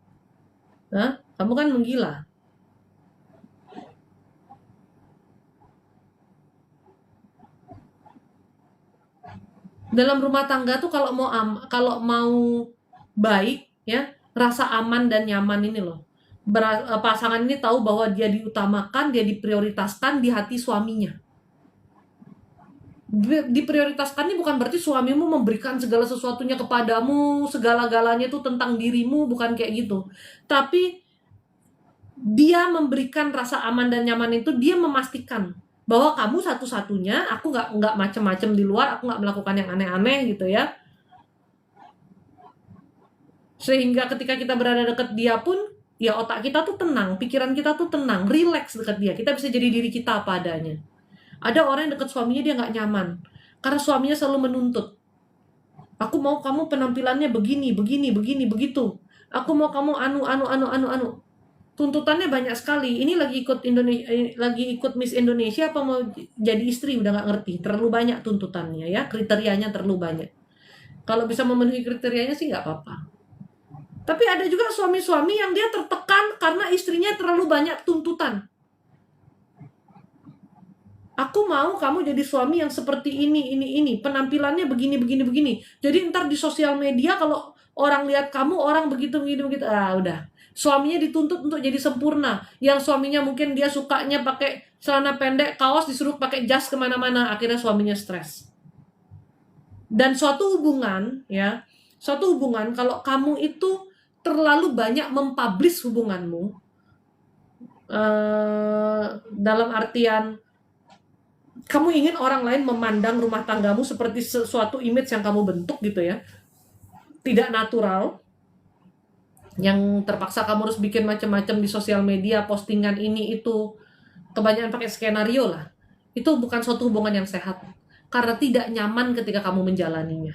Hah? Kamu kan menggila. Dalam rumah tangga tuh kalau mau baik ya, rasa aman dan nyaman ini loh. Pasangan ini tahu bahwa dia diutamakan, dia diprioritaskan di hati suaminya. Diprioritaskan ini bukan berarti suamimu memberikan segala sesuatunya kepadamu, segala-galanya itu tentang dirimu, bukan kayak gitu. Tapi dia memberikan rasa aman dan nyaman itu, dia memastikan bahwa kamu satu-satunya, aku nggak macem-macem di luar, aku nggak melakukan yang aneh-aneh gitu ya. Sehingga ketika kita berada dekat dia pun, ya otak kita tuh tenang, pikiran kita tuh tenang, relax dekat dia. Kita bisa jadi diri kita apa adanya. Ada orang yang dekat suaminya dia nggak nyaman, karena suaminya selalu menuntut. Aku mau kamu penampilannya begini, begitu. Aku mau kamu anu. Tuntutannya banyak sekali. Ini lagi ikut Miss Indonesia apa mau jadi istri, udah nggak ngerti. Terlalu banyak tuntutannya ya, kriterianya terlalu banyak. Kalau bisa memenuhi kriterianya sih nggak apa-apa. Tapi ada juga suami-suami yang dia tertekan karena istrinya terlalu banyak tuntutan. Aku mau kamu jadi suami yang seperti ini, penampilannya begini, begini, begini. Jadi ntar di sosial media kalau orang lihat kamu, orang begitu, begitu, begitu. Ah, udah. Suaminya dituntut untuk jadi sempurna. Yang suaminya mungkin dia sukanya pakai celana pendek, kaos disuruh pakai jas kemana-mana. Akhirnya suaminya stres. Dan suatu hubungan, ya, suatu hubungan kalau kamu itu terlalu banyak mempublish hubunganmu, dalam artian kamu ingin orang lain memandang rumah tanggamu seperti sesuatu image yang kamu bentuk gitu ya, tidak natural, yang terpaksa kamu harus bikin macam-macam di sosial media, postingan ini itu, kebanyakan pakai skenario lah. Itu bukan suatu hubungan yang sehat, karena tidak nyaman ketika kamu menjalaninya.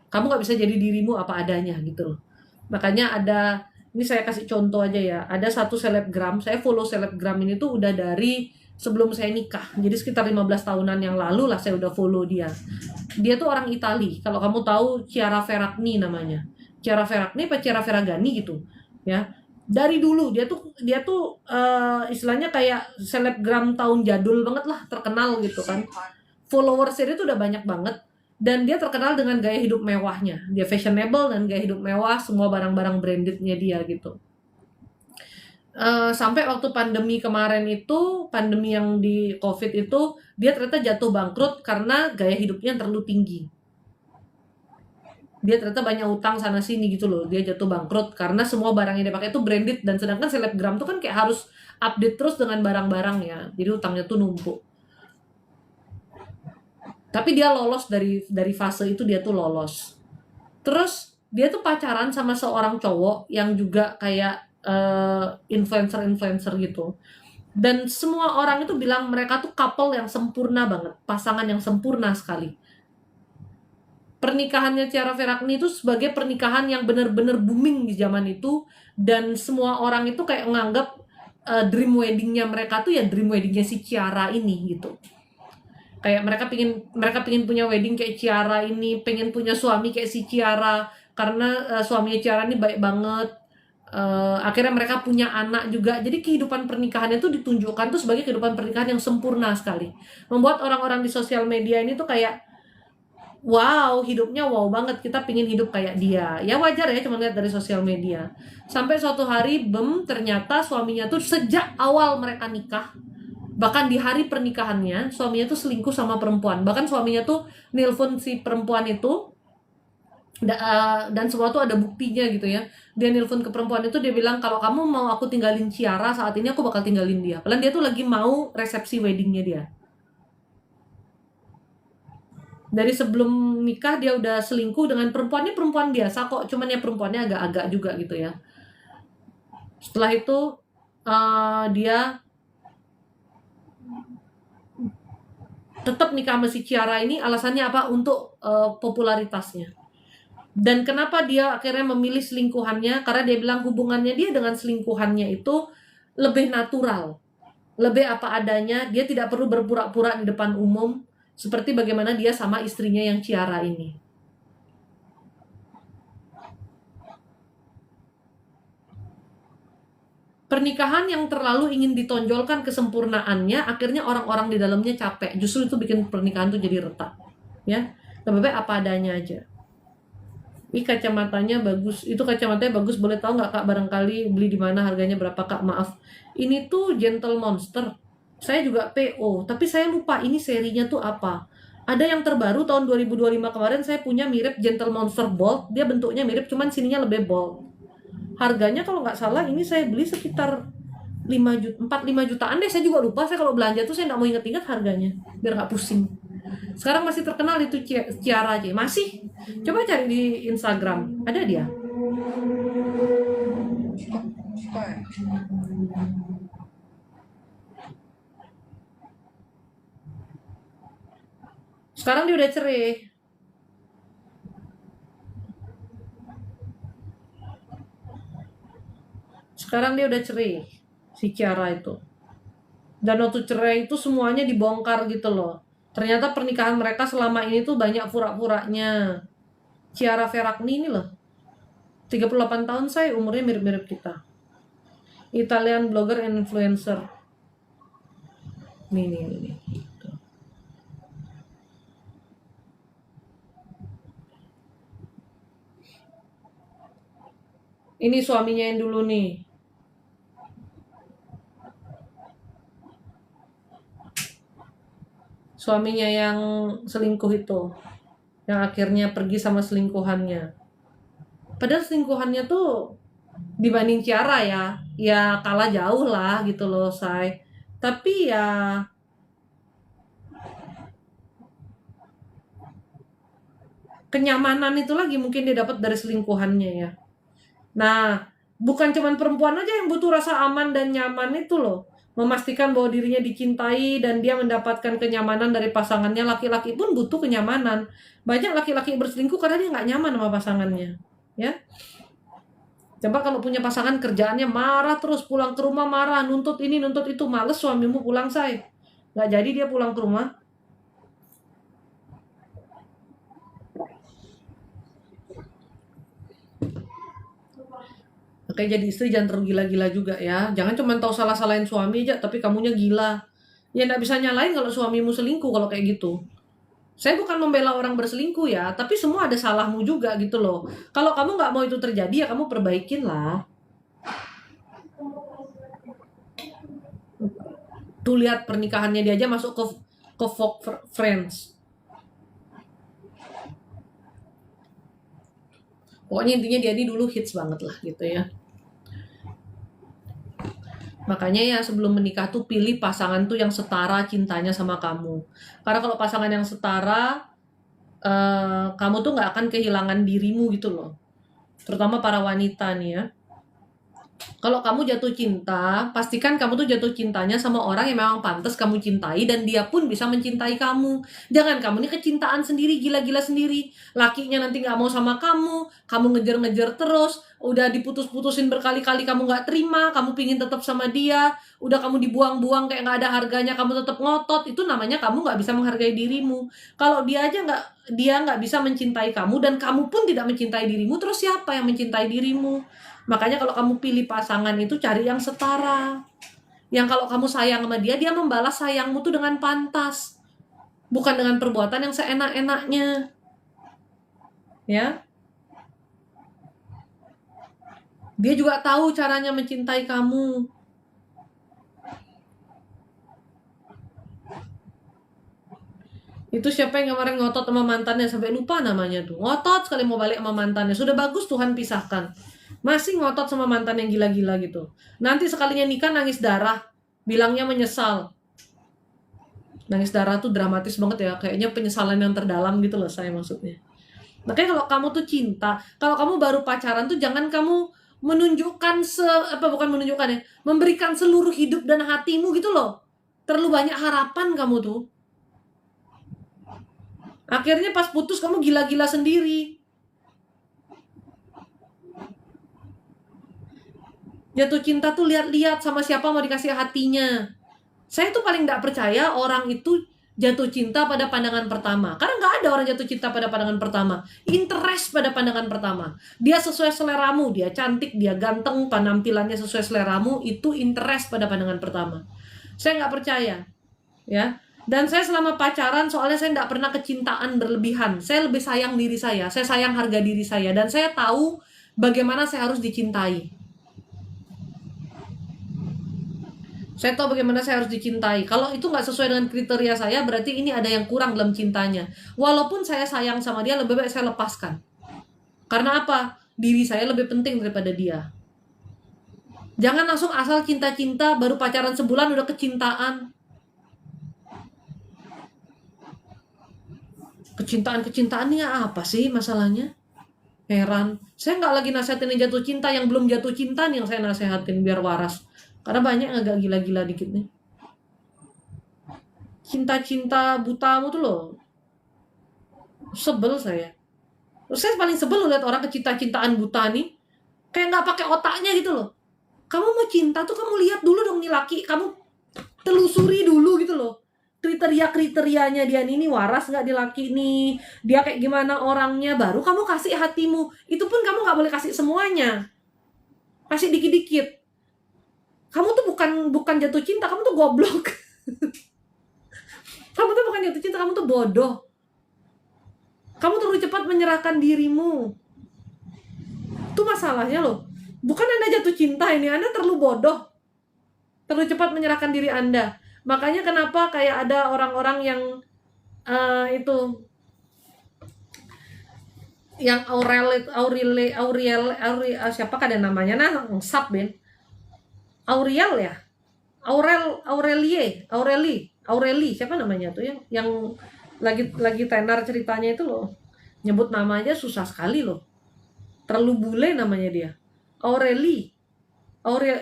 Kamu nggak bisa jadi dirimu apa adanya gitu loh. Makanya ada, ini saya kasih contoh aja ya, ada satu selebgram, saya follow selebgram ini tuh udah dari sebelum saya nikah, jadi sekitar 15 tahunan yang lalu lah saya udah follow dia. Dia tuh orang Itali, kalau kamu tahu Chiara Ferragni namanya, Chiara Ferragni apa Chiara Ferragani gitu ya. Dari dulu dia tuh istilahnya kayak selebgram tahun jadul banget lah, terkenal gitu kan, followersnya dia tuh udah banyak banget. Dan dia terkenal dengan gaya hidup mewahnya. Dia fashionable dan gaya hidup mewah, semua barang-barang brandednya dia gitu. Sampai waktu pandemi kemarin itu, pandemi yang di COVID itu, dia ternyata jatuh bangkrut karena gaya hidupnya terlalu tinggi. Dia ternyata banyak utang sana sini gitu loh. Dia jatuh bangkrut karena semua barang yang dia pakai itu branded, dan sedangkan selebgram tuh kan kayak harus update terus dengan barang-barang ya. Jadi utangnya tuh numpuk. Tapi dia lolos dari fase itu, dia tuh lolos. Terus dia tuh pacaran sama seorang cowok yang juga kayak influencer gitu. Dan semua orang itu bilang mereka tuh couple yang sempurna banget, pasangan yang sempurna sekali. Pernikahannya Chiara Ferragni itu sebagai pernikahan yang benar-benar booming di zaman itu, dan semua orang itu kayak menganggap dream weddingnya mereka tuh ya dream weddingnya si Chiara ini gitu. Kayak mereka pingin punya wedding kayak Chiara ini, pengen punya suami kayak si Chiara, karena suaminya Chiara ini baik banget. Akhirnya mereka punya anak juga. Jadi kehidupan pernikahannya tuh ditunjukkan tuh sebagai kehidupan pernikahan yang sempurna sekali. Membuat orang-orang di sosial media ini tuh kayak, wow, hidupnya wow banget, kita pingin hidup kayak dia. Ya wajar ya, cuma lihat dari sosial media. Sampai suatu hari, ternyata suaminya tuh sejak awal mereka nikah, bahkan di hari pernikahannya, suaminya tuh selingkuh sama perempuan. Bahkan suaminya tuh nelpon si perempuan itu, dan semua tuh ada buktinya gitu ya. Dia nelpon ke perempuan itu, dia bilang, kalau kamu mau aku tinggalin Chiara saat ini, aku bakal tinggalin dia. Padahal dia tuh lagi mau resepsi weddingnya dia. Dari sebelum nikah dia udah selingkuh dengan perempuannya, perempuan biasa kok, cuman ya perempuannya agak-agak juga gitu ya. Setelah itu dia tetap nikah sama si Chiara ini, alasannya apa? Untuk popularitasnya. Dan kenapa dia akhirnya memilih selingkuhannya? Karena dia bilang hubungannya dia dengan selingkuhannya itu lebih natural, lebih apa adanya. Dia tidak perlu berpura-pura di depan umum seperti bagaimana dia sama istrinya yang Chiara ini. Pernikahan yang terlalu ingin ditonjolkan kesempurnaannya, akhirnya orang-orang di dalamnya capek. Justru itu bikin pernikahan tuh jadi retak. Ya, lebih baik apa adanya aja. Ini kacamatanya bagus. Itu kacamatanya bagus. Boleh tahu nggak Kak? Barangkali beli di mana, harganya berapa Kak? Maaf. Ini tuh Gentle Monster. Saya juga PO, tapi saya lupa ini serinya tuh apa. Ada yang terbaru tahun 2025 kemarin, saya punya mirip Gentle Monster Bold. Dia bentuknya mirip, cuman sininya lebih bold. Harganya kalau nggak salah ini saya beli sekitar 4-5 jutaan deh. Saya juga lupa, saya kalau belanja tuh saya nggak mau inget-inget harganya biar nggak pusing. Sekarang masih terkenal itu Chiara aja. Masih. Coba cari di Instagram, ada dia. Sekarang dia udah cerai. Sekarang dia udah cerai, si Chiara itu. Dan waktu cerai itu semuanya dibongkar gitu loh. Ternyata pernikahan mereka selama ini tuh banyak pura-puranya. Chiara Ferragni ini loh, 38 tahun saya, umurnya mirip-mirip kita. Italian blogger and influencer. Nih. Tuh. Ini suaminya yang dulu nih. Suaminya yang selingkuh itu. Yang akhirnya pergi sama selingkuhannya. Padahal selingkuhannya tuh dibanding Ciara ya kalah jauh lah gitu loh, Say. Tapi ya kenyamanan itu lagi mungkin dia dapat dari selingkuhannya ya. Nah, bukan cuman perempuan aja yang butuh rasa aman dan nyaman itu loh. Memastikan bahwa dirinya dicintai dan dia mendapatkan kenyamanan dari pasangannya. Laki-laki pun butuh kenyamanan. Banyak laki-laki berselingkuh karena dia nggak nyaman sama pasangannya. Ya. Coba kalau punya pasangan kerjaannya marah terus, pulang ke rumah marah, nuntut ini, nuntut itu. Males suamimu pulang, Say. Nggak jadi dia pulang ke rumah. Makanya jadi istri jangan terlalu gila-gila juga ya. Jangan cuma tahu salah-salahin suami aja, tapi kamunya gila. Ya nggak bisa nyalain kalau suamimu selingkuh kalau kayak gitu. Saya bukan membela orang berselingkuh ya, tapi semua ada salahmu juga gitu loh. Kalau kamu nggak mau itu terjadi ya kamu perbaikin lah. Tuh lihat pernikahannya dia aja masuk ke Vogue Friends. Pokoknya intinya dia ini dulu hits banget lah gitu ya. Makanya ya sebelum menikah tuh pilih pasangan tuh yang setara cintanya sama kamu. Karena kalau pasangan yang setara, kamu tuh nggak akan kehilangan dirimu gitu loh. Terutama para wanita nih ya. Kalau kamu jatuh cinta, pastikan kamu tuh jatuh cintanya sama orang yang memang pantas kamu cintai dan dia pun bisa mencintai kamu. Jangan kamu nih kecintaan sendiri, gila-gila sendiri. Lakinya nanti nggak mau sama kamu ngejar-ngejar terus, udah diputus-putusin berkali-kali kamu nggak terima, kamu pingin tetap sama dia, udah kamu dibuang-buang kayak nggak ada harganya, kamu tetap ngotot, itu namanya kamu nggak bisa menghargai dirimu. Kalau dia nggak bisa mencintai kamu dan kamu pun tidak mencintai dirimu, terus siapa yang mencintai dirimu? Makanya kalau kamu pilih pasangan itu cari yang setara. Yang kalau kamu sayang sama dia, dia membalas sayangmu tuh dengan pantas. Bukan dengan perbuatan yang seenak-enaknya. Ya. Dia juga tahu caranya mencintai kamu. Itu siapa yang kemarin ngotot sama mantannya sampai lupa namanya tuh. Ngotot sekali mau balik sama mantannya. Sudah bagus Tuhan pisahkan. Masih ngotot sama mantan yang gila-gila gitu. Nanti sekalinya nikah nangis darah, bilangnya menyesal. Nangis darah tuh dramatis banget ya, kayaknya penyesalan yang terdalam gitu loh saya maksudnya. Makanya kalau kamu tuh cinta, kalau kamu baru pacaran tuh jangan kamu menunjukkan memberikan seluruh hidup dan hatimu gitu loh. Terlalu banyak harapan kamu tuh. Akhirnya pas putus kamu gila-gila sendiri. Jatuh cinta tuh lihat-lihat sama siapa mau dikasih hatinya. Saya tuh paling gak percaya orang itu jatuh cinta pada pandangan pertama. Karena gak ada orang jatuh cinta pada pandangan pertama. Interest pada pandangan pertama. Dia sesuai seleramu, dia cantik, dia ganteng, penampilannya sesuai seleramu, itu interest pada pandangan pertama. Saya gak percaya. Ya. Dan saya selama pacaran, soalnya saya gak pernah kecintaan berlebihan. Saya lebih sayang diri saya sayang harga diri saya. Dan saya tahu bagaimana saya harus dicintai. Saya tahu bagaimana saya harus dicintai. Kalau itu nggak sesuai dengan kriteria saya, berarti ini ada yang kurang dalam cintanya. Walaupun saya sayang sama dia, lebih baik saya lepaskan. Karena apa? Diri saya lebih penting daripada dia. Jangan langsung asal cinta-cinta, baru pacaran sebulan udah kecintaan. Kecintaan ini apa sih masalahnya? Heran. Saya nggak lagi nasihatin yang jatuh cinta, yang belum jatuh cinta nih yang saya nasihatin biar waras. Karena banyak yang agak gila-gila dikit nih. Cinta-cinta butamu tuh loh. Sebel saya. Saya paling sebel lihat orang kecinta-cintaan buta nih. Kayak nggak pakai otaknya gitu loh. Kamu mau cinta tuh kamu lihat dulu dong nih laki. Kamu telusuri dulu gitu loh. Kriteria-kriterianya dia ini waras nggak di laki nih. Dia kayak gimana orangnya. Baru kamu kasih hatimu. Itu pun kamu nggak boleh kasih semuanya. Kasih dikit-dikit. Kamu tuh bukan jatuh cinta, kamu tuh goblok. Kamu tuh bukan jatuh cinta, kamu tuh bodoh. Kamu terlalu cepat menyerahkan dirimu. Itu masalahnya loh. Bukan Anda jatuh cinta ini, Anda terlalu bodoh. Terlalu cepat menyerahkan diri Anda. Makanya kenapa kayak ada orang-orang yang yang Aurel siapa ada namanya, nah sub Ben Aurel ya, Aureli siapa namanya tuh yang lagi tenar ceritanya itu loh, nyebut nama aja susah sekali loh, terlalu bule namanya dia,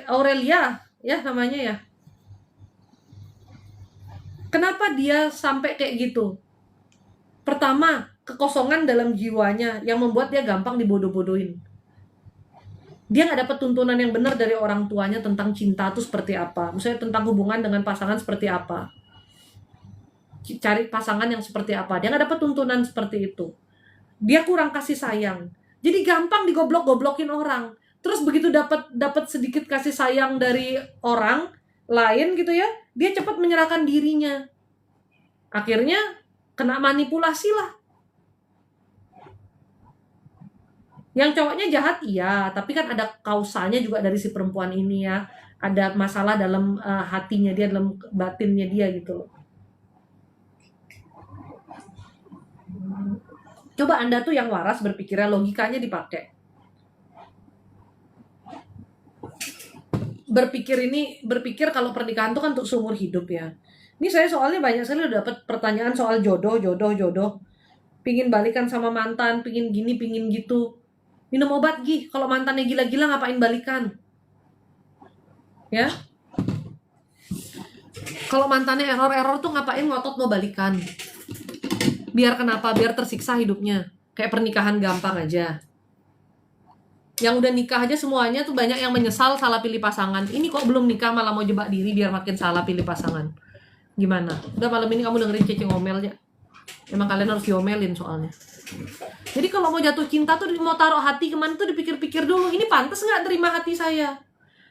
Aurelia ya namanya ya. Kenapa dia sampai kayak gitu? Pertama, kekosongan dalam jiwanya yang membuat dia gampang dibodoh-bodohin. Dia nggak dapat tuntunan yang benar dari orang tuanya tentang cinta itu seperti apa. Misalnya tentang hubungan dengan pasangan seperti apa. Cari pasangan yang seperti apa. Dia nggak dapat tuntunan seperti itu. Dia kurang kasih sayang. Jadi gampang digoblok-goblokin orang. Terus begitu dapat sedikit kasih sayang dari orang lain gitu ya, dia cepat menyerahkan dirinya. Akhirnya kena manipulasi lah. Yang cowoknya jahat iya, tapi kan ada kausanya juga dari si perempuan ini ya. Ada masalah dalam hatinya dia, dalam batinnya dia gitu loh. Coba Anda tuh yang waras berpikirnya, logikanya dipakai. Berpikir kalau pernikahan itu kan untuk seumur hidup ya. Ini saya soalnya banyak sekali udah dapat pertanyaan soal jodoh. Pingin balikan sama mantan, pingin gini, pingin gitu. Minum obat Gi, kalau mantannya gila-gila ngapain balikan? Ya. Kalau mantannya error tuh ngapain ngotot mau balikan? Biar kenapa? Biar tersiksa hidupnya. Kayak pernikahan gampang aja. Yang udah nikah aja semuanya tuh banyak yang menyesal salah pilih pasangan. Ini kok belum nikah malah mau jebak diri biar makin salah pilih pasangan. Gimana? Udah malam ini kamu dengerin Cece ngomel aja. Emang kalian harus diomelin soalnya. Jadi kalau mau jatuh cinta tuh mau taruh hati kemana tuh dipikir-pikir dulu. Ini pantas nggak terima hati saya?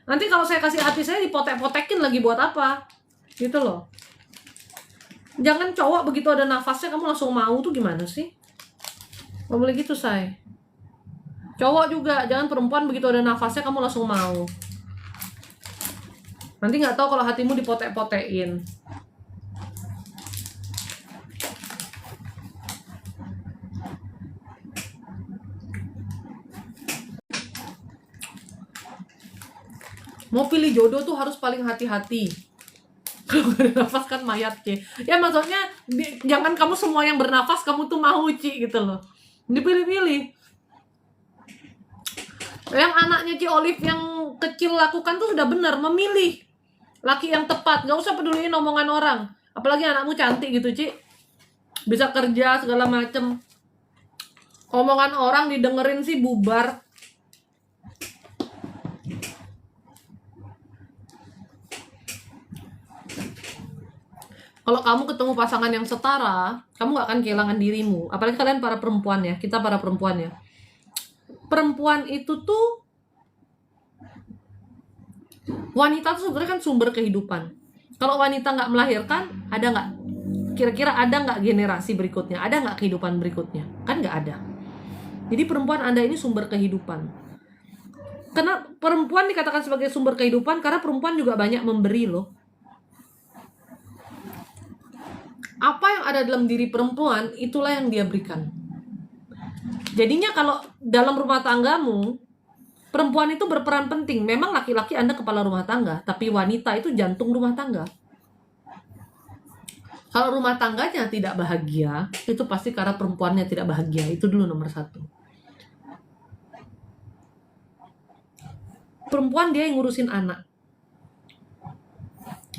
Nanti kalau saya kasih hati saya dipotek-potekin lagi buat apa? Gitu loh. Jangan cowok begitu ada nafasnya kamu langsung mau tuh gimana sih? Gak boleh gitu say. Cowok juga, jangan perempuan begitu ada nafasnya kamu langsung mau. Nanti nggak tahu kalau hatimu dipotek-potekin. Mau pilih jodoh tuh harus paling hati-hati. Kalau gak ada nafas kan mayat Ci. Ya maksudnya jangan kamu semua yang bernafas kamu tuh mau Ci gitu loh. Dipilih-pilih. Yang anaknya Ci Olive yang kecil lakukan tuh sudah benar, memilih laki yang tepat, nggak usah peduliin omongan orang. Apalagi anakmu cantik gitu Ci, bisa kerja segala macem. Omongan orang didengerin sih bubar. Kalau kamu ketemu pasangan yang setara, kamu gak akan kehilangan dirimu. Apalagi kalian para perempuan ya, kita para perempuan ya. Perempuan itu tuh, wanita tuh sebenarnya kan sumber kehidupan. Kalau wanita gak melahirkan, ada gak? Kira-kira ada gak generasi berikutnya? Ada gak kehidupan berikutnya? Kan gak ada. Jadi perempuan Anda ini sumber kehidupan. Karena perempuan dikatakan sebagai sumber kehidupan, karena perempuan juga banyak memberi loh. Apa yang ada dalam diri perempuan, itulah yang dia berikan. Jadinya kalau dalam rumah tanggamu, perempuan itu berperan penting. Memang laki-laki Anda kepala rumah tangga, tapi wanita itu jantung rumah tangga. Kalau rumah tangganya tidak bahagia, itu pasti karena perempuannya tidak bahagia. Itu dulu nomor 1. Perempuan dia yang ngurusin anak.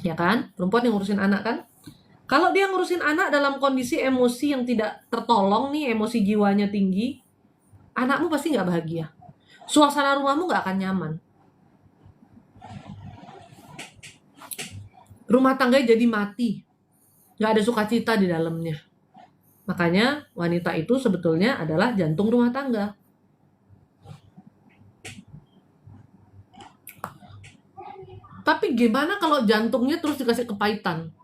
Ya kan? Perempuan yang ngurusin anak kan? Kalau dia ngurusin anak dalam kondisi emosi yang tidak tertolong nih, emosi jiwanya tinggi, anakmu pasti nggak bahagia. Suasana rumahmu nggak akan nyaman. Rumah tangganya jadi mati. Nggak ada sukacita di dalamnya. Makanya wanita itu sebetulnya adalah jantung rumah tangga. Tapi gimana kalau jantungnya terus dikasih kepahitan?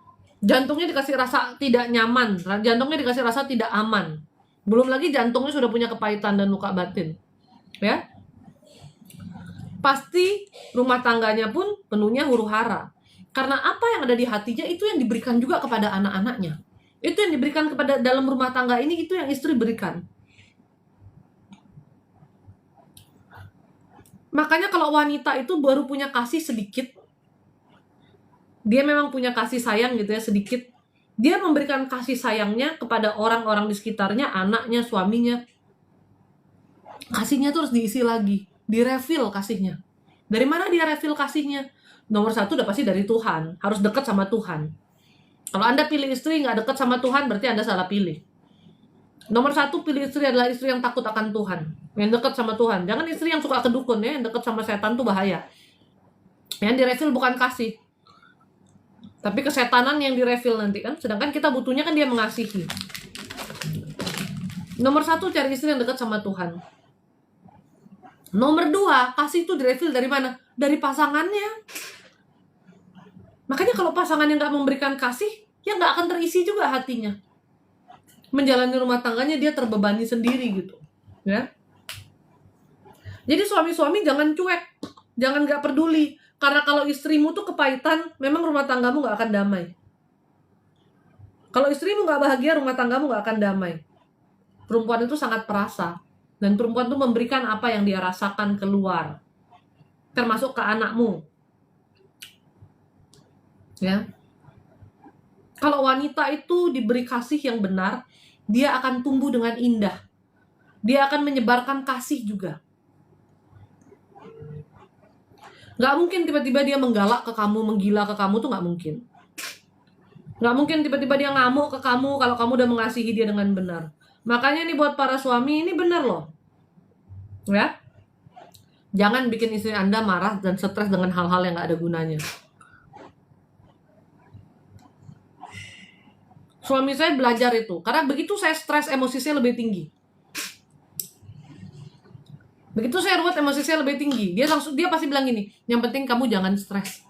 Jantungnya dikasih rasa tidak nyaman, jantungnya dikasih rasa tidak aman. Belum lagi jantungnya sudah punya kepahitan dan luka batin. Ya. Pasti rumah tangganya pun penuhnya huru-hara. Karena apa yang ada di hatinya itu yang diberikan juga kepada anak-anaknya. Itu yang diberikan kepada dalam rumah tangga ini, itu yang istri berikan. Makanya kalau wanita itu baru punya kasih sedikit, dia memang punya kasih sayang gitu ya sedikit, dia memberikan kasih sayangnya kepada orang-orang di sekitarnya, anaknya, suaminya. Kasihnya tuh harus diisi lagi, direfill kasihnya. Dari mana dia refill kasihnya? Nomor satu udah pasti dari Tuhan, harus dekat sama Tuhan. Kalau Anda pilih istri nggak dekat sama Tuhan, berarti Anda salah pilih. Nomor satu, pilih istri adalah istri yang takut akan Tuhan, yang dekat sama Tuhan. Jangan istri yang suka kedukun ya, yang dekat sama setan tuh bahaya. Yang direfill bukan kasih, tapi kesetanan yang direfill nanti kan. Sedangkan kita butuhnya kan dia mengasihi. Nomor satu, cari istri yang dekat sama Tuhan. Nomor dua, kasih itu direfill dari mana? Dari pasangannya. Makanya kalau pasangannya nggak memberikan kasih, ya nggak akan terisi juga hatinya. Menjalani rumah tangganya dia terbebani sendiri gitu, ya. Jadi suami-suami jangan cuek, jangan nggak peduli. Karena kalau istrimu tuh kepahitan, memang rumah tanggamu nggak akan damai. Kalau istrimu nggak bahagia, rumah tanggamu nggak akan damai. Perempuan itu sangat perasa, dan perempuan itu memberikan apa yang dia rasakan keluar, termasuk ke anakmu. Ya. Kalau wanita itu diberi kasih yang benar, dia akan tumbuh dengan indah. Dia akan menyebarkan kasih juga. Gak mungkin tiba-tiba dia menggalak ke kamu, menggila ke kamu, tuh gak mungkin. Gak mungkin tiba-tiba dia ngamuk ke kamu kalau kamu udah mengasihi dia dengan benar. Makanya nih buat para suami, ini benar loh. Ya. Jangan bikin istri Anda marah dan stres dengan hal-hal yang gak ada gunanya. Suami saya belajar itu, karena begitu saya stres, emosi saya lebih tinggi. Begitu saya ruwet, emosi saya lebih tinggi. Dia pasti bilang gini, yang penting kamu jangan stres.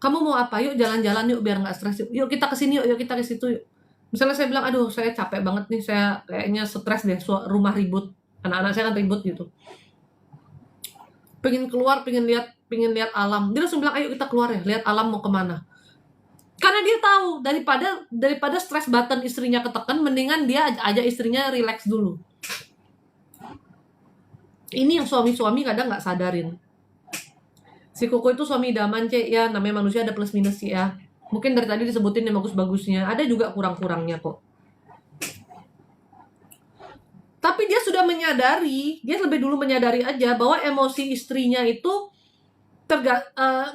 Kamu mau apa? Yuk jalan-jalan yuk biar nggak stres. Yuk kita kesini yuk kita ke situ yuk. Misalnya saya bilang, aduh saya capek banget nih, saya kayaknya stres deh, rumah ribut, anak-anak saya kan ribut gitu. Pengen keluar, pengen lihat alam. Dia langsung bilang, ayo kita keluar ya, lihat alam mau kemana. Karena dia tahu daripada stres button istrinya ketekan, mendingan dia ajak istrinya relax dulu. Ini yang suami-suami kadang nggak sadarin. Si Koko itu suami idaman, Cek, ya namanya manusia ada plus minus sih ya. Mungkin dari tadi disebutin yang bagus-bagusnya, ada juga kurang-kurangnya kok. Tapi dia sudah menyadari, dia lebih dulu menyadari aja bahwa emosi istrinya itu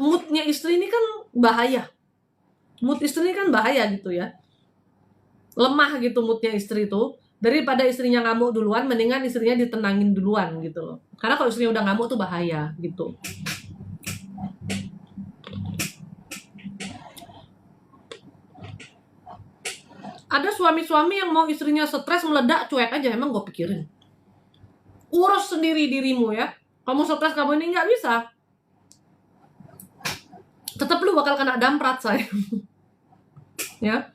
moodnya istri ini kan bahaya. Mood istri ini kan bahaya gitu ya. Lemah gitu moodnya istri itu. Daripada istrinya ngamuk duluan, mendingan istrinya ditenangin duluan gitu loh. Karena kalau istrinya udah ngamuk tuh bahaya gitu. Ada suami-suami yang mau istrinya stres meledak, cuek aja, emang gue pikirin. Urus sendiri dirimu ya. Kamu stres, kamu ini nggak bisa. Tetap lu bakal kena damprat, say. Ya.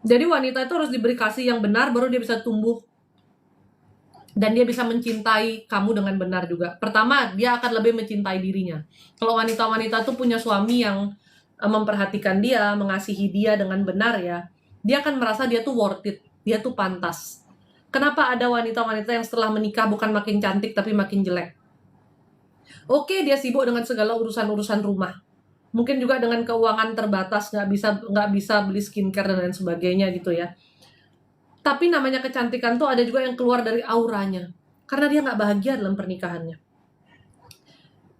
Jadi wanita itu harus diberi kasih yang benar, baru dia bisa tumbuh. Dan dia bisa mencintai kamu dengan benar juga. Pertama, dia akan lebih mencintai dirinya. Kalau wanita-wanita tuh punya suami yang memperhatikan dia, mengasihi dia dengan benar ya, dia akan merasa dia tuh worth it, dia tuh pantas. Kenapa ada wanita-wanita yang setelah menikah bukan makin cantik tapi makin jelek? Oke, dia sibuk dengan segala urusan-urusan rumah. Mungkin juga dengan keuangan terbatas, nggak bisa beli skincare dan lain sebagainya gitu ya. Tapi namanya kecantikan tuh ada juga yang keluar dari auranya, karena dia nggak bahagia dalam pernikahannya.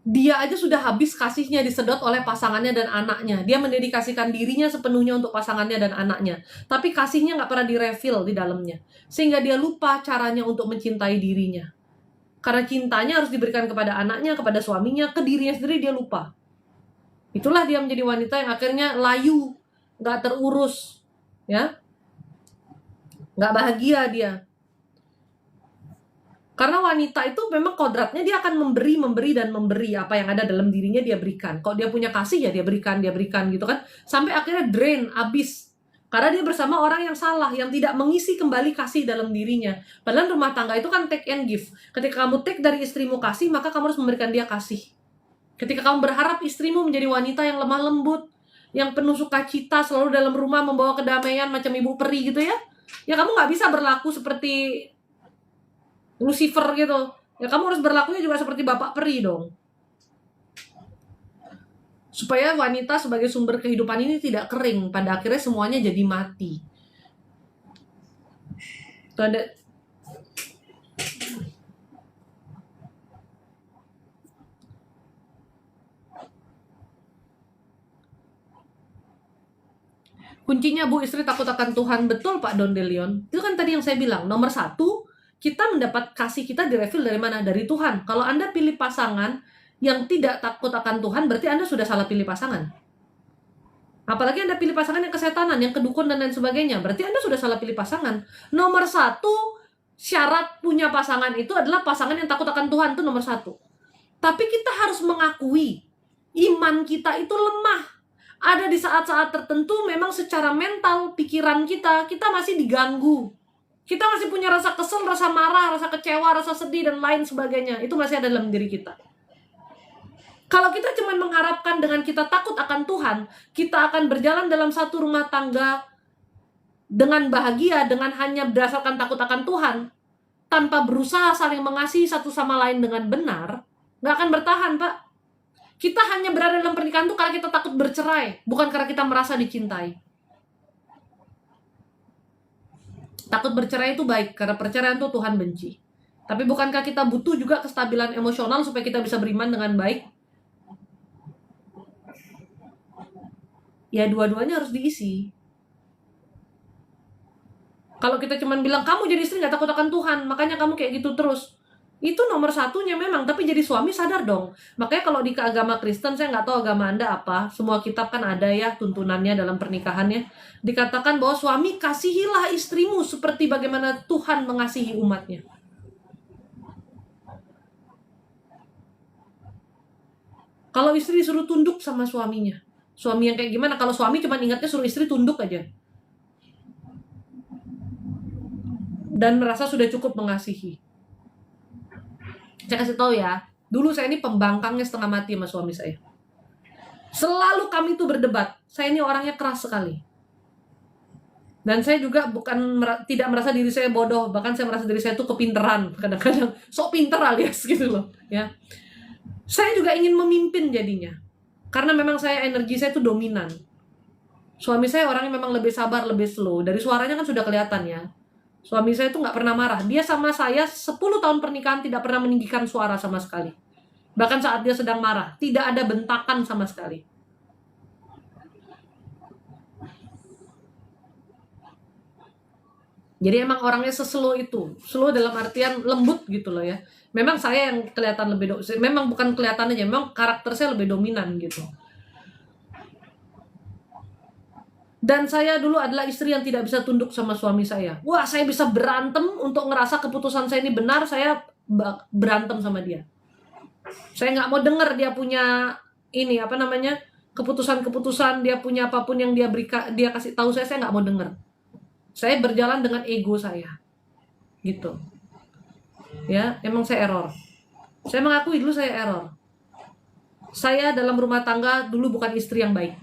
Dia aja sudah habis kasihnya disedot oleh pasangannya dan anaknya. Dia mendedikasikan dirinya sepenuhnya untuk pasangannya dan anaknya. Tapi kasihnya nggak pernah direfill di dalamnya. Sehingga dia lupa caranya untuk mencintai dirinya. Karena cintanya harus diberikan kepada anaknya, kepada suaminya, ke dirinya sendiri dia lupa. Itulah dia menjadi wanita yang akhirnya layu, nggak terurus, ya, nggak bahagia dia. Karena wanita itu memang kodratnya dia akan memberi apa yang ada dalam dirinya dia berikan. Kalau dia punya kasih ya dia berikan gitu kan. Sampai akhirnya drain, habis. Karena dia bersama orang yang salah, yang tidak mengisi kembali kasih dalam dirinya. Padahal rumah tangga itu kan take and give. Ketika kamu take dari istrimu kasih, maka kamu harus memberikan dia kasih. Ketika kamu berharap istrimu menjadi wanita yang lemah lembut, yang penuh sukacita, selalu dalam rumah membawa kedamaian macam ibu peri gitu ya. Ya kamu nggak bisa berlaku seperti Lucifer gitu. Ya kamu harus berlakunya juga seperti bapak peri dong. Supaya wanita sebagai sumber kehidupan ini tidak kering. Pada akhirnya semuanya jadi mati. Itu ada. Kuncinya Bu, istri takut akan Tuhan. Betul Pak Don Delion. Itu kan tadi yang saya bilang. Nomor 1, kita mendapat kasih kita direfill dari mana? Dari Tuhan. Kalau Anda pilih pasangan yang tidak takut akan Tuhan, berarti Anda sudah salah pilih pasangan. Apalagi Anda pilih pasangan yang kesetanan, yang kedukun dan lain sebagainya, berarti Anda sudah salah pilih pasangan. Nomor 1, syarat punya pasangan itu adalah pasangan yang takut akan Tuhan, itu nomor 1. Tapi kita harus mengakui iman kita itu lemah. Ada di saat-saat tertentu memang secara mental, pikiran kita masih diganggu. Kita masih punya rasa kesel, rasa marah, rasa kecewa, rasa sedih, dan lain sebagainya. Itu masih ada dalam diri kita. Kalau kita cuma mengharapkan dengan kita takut akan Tuhan, kita akan berjalan dalam satu rumah tangga dengan bahagia, dengan hanya berdasarkan takut akan Tuhan, tanpa berusaha saling mengasihi satu sama lain dengan benar, nggak akan bertahan, Pak. Kita hanya berada dalam pernikahan itu karena kita takut bercerai, bukan karena kita merasa dicintai. Takut bercerai itu baik, karena perceraian itu Tuhan benci. Tapi bukankah kita butuh juga kestabilan emosional supaya kita bisa beriman dengan baik? Ya dua-duanya harus diisi. Kalau kita cuma bilang, kamu jadi istri gak takut akan Tuhan, makanya kamu kayak gitu terus. Itu nomor 1-nya memang, tapi jadi suami sadar dong. Makanya kalau di agama Kristen, saya nggak tahu agama Anda apa, semua kitab kan ada ya tuntunannya dalam pernikahannya. Dikatakan bahwa suami kasihilah istrimu seperti bagaimana Tuhan mengasihi umatnya. Kalau istri disuruh tunduk sama suaminya, suami yang kayak gimana? Kalau suami cuma ingatnya suruh istri tunduk aja, dan merasa sudah cukup mengasihi. Saya kasih tahu ya, dulu saya ini pembangkangnya setengah mati sama suami saya. Selalu kami itu berdebat. Saya ini orangnya keras sekali. Dan saya juga tidak merasa diri saya bodoh, bahkan saya merasa diri saya itu kepinteran. Kadang-kadang sok pinter alias gitu loh, ya. Saya juga ingin memimpin jadinya. Karena memang energi saya itu dominan. Suami saya orangnya memang lebih sabar, lebih slow. Dari suaranya kan sudah kelihatan ya. Suami saya itu nggak pernah marah. Dia sama saya 10 tahun pernikahan tidak pernah meninggikan suara sama sekali. Bahkan saat dia sedang marah, tidak ada bentakan sama sekali. Jadi emang orangnya seslow itu. Slow dalam artian lembut gitu loh ya. Memang saya yang kelihatan lebih memang bukan kelihatan aja, memang karakter saya lebih dominan gitu. Dan saya dulu adalah istri yang tidak bisa tunduk sama suami saya. Wah, saya bisa berantem untuk ngerasa keputusan saya ini benar, saya berantem sama dia. Saya nggak mau dengar dia punya keputusan-keputusan, dia punya apapun yang dia kasih tahu saya nggak mau dengar. Saya berjalan dengan ego saya. Gitu. Ya, emang saya error. Saya mengakui dulu saya error. Saya dalam rumah tangga dulu bukan istri yang baik.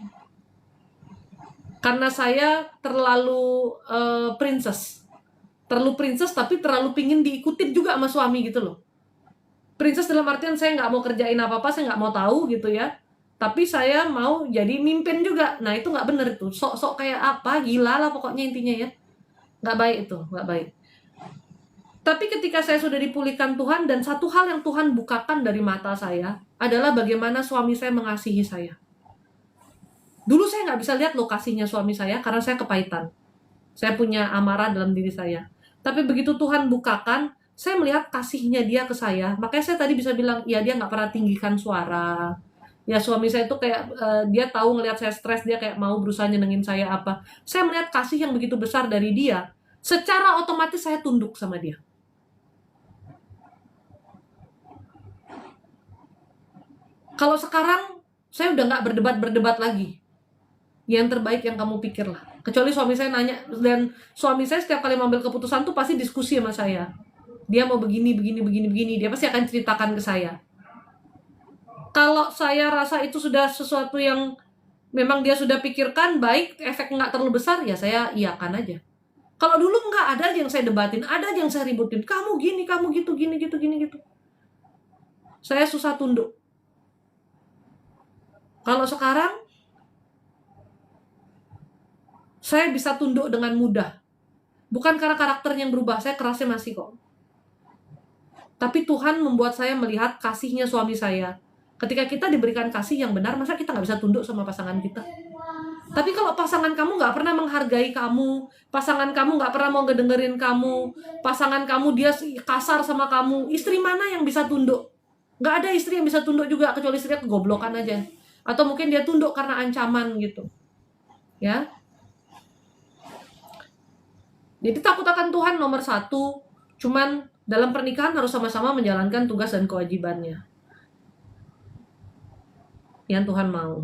Karena saya terlalu princess. Terlalu princess tapi terlalu pingin diikutin juga sama suami gitu loh. Princess dalam artian saya nggak mau kerjain apa-apa, saya nggak mau tahu gitu ya. Tapi saya mau jadi mimpin juga. Nah itu nggak bener itu. Sok-sok kayak apa, gila lah pokoknya intinya ya. Nggak baik itu, nggak baik. Tapi ketika saya sudah dipulihkan Tuhan, dan satu hal yang Tuhan bukakan dari mata saya adalah bagaimana suami saya mengasihi saya. Dulu saya nggak bisa lihat lokasinya suami saya karena saya kepahitan. Saya punya amarah dalam diri saya. Tapi begitu Tuhan bukakan, saya melihat kasihnya dia ke saya. Makanya saya tadi bisa bilang, ya dia nggak pernah tinggikan suara. Ya suami saya itu kayak, dia tahu ngelihat saya stres, dia kayak mau berusaha nyenengin saya apa. Saya melihat kasih yang begitu besar dari dia. Secara otomatis saya tunduk sama dia. Kalau sekarang saya udah nggak berdebat lagi. Yang terbaik yang kamu pikirlah. Kecuali suami saya nanya, dan suami saya setiap kali mengambil keputusan tuh pasti diskusi sama saya. Dia mau begini, dia pasti akan ceritakan ke saya. Kalau saya rasa itu sudah sesuatu yang memang dia sudah pikirkan baik, efek nggak terlalu besar, ya saya iyakan aja. Kalau dulu nggak, ada aja yang saya debatin, ada aja yang saya ributin. Kamu gini, kamu gitu. Saya susah tunduk. Kalau sekarang saya bisa tunduk dengan mudah. Bukan karena karakternya yang berubah, saya kerasnya masih kok. Tapi Tuhan membuat saya melihat kasihnya suami saya. Ketika kita diberikan kasih yang benar, masa kita nggak bisa tunduk sama pasangan kita? Tapi kalau pasangan kamu nggak pernah menghargai kamu, pasangan kamu nggak pernah mau ngedengerin kamu, pasangan kamu dia kasar sama kamu, istri mana yang bisa tunduk? Nggak ada istri yang bisa tunduk juga, kecuali istrinya kegoblokan aja. Atau mungkin dia tunduk karena ancaman gitu. Ya. Jadi takut akan Tuhan nomor 1, cuman dalam pernikahan harus sama-sama menjalankan tugas dan kewajibannya yang Tuhan mau.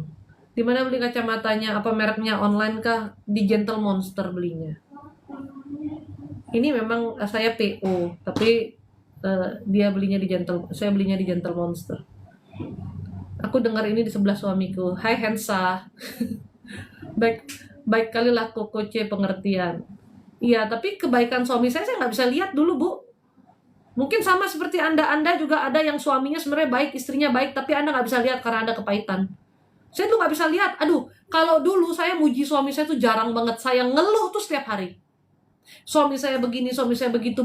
Di mana beli kacamatanya? Apa mereknya, online kah? Di Gentle Monster belinya. Ini memang saya PO, tapi dia belinya di saya belinya di Gentle Monster. Aku dengar ini di sebelah suamiku. Hai Hensa. baik kali lah Koko C pengertian. Iya, tapi kebaikan suami saya nggak bisa lihat dulu, Bu. Mungkin sama seperti Anda juga ada yang suaminya sebenarnya baik, istrinya baik, tapi Anda nggak bisa lihat karena ada kepahitan. Saya tuh nggak bisa lihat. Aduh, kalau dulu saya muji suami saya tuh jarang banget. Saya ngeluh tuh setiap hari. Suami saya begini, suami saya begitu.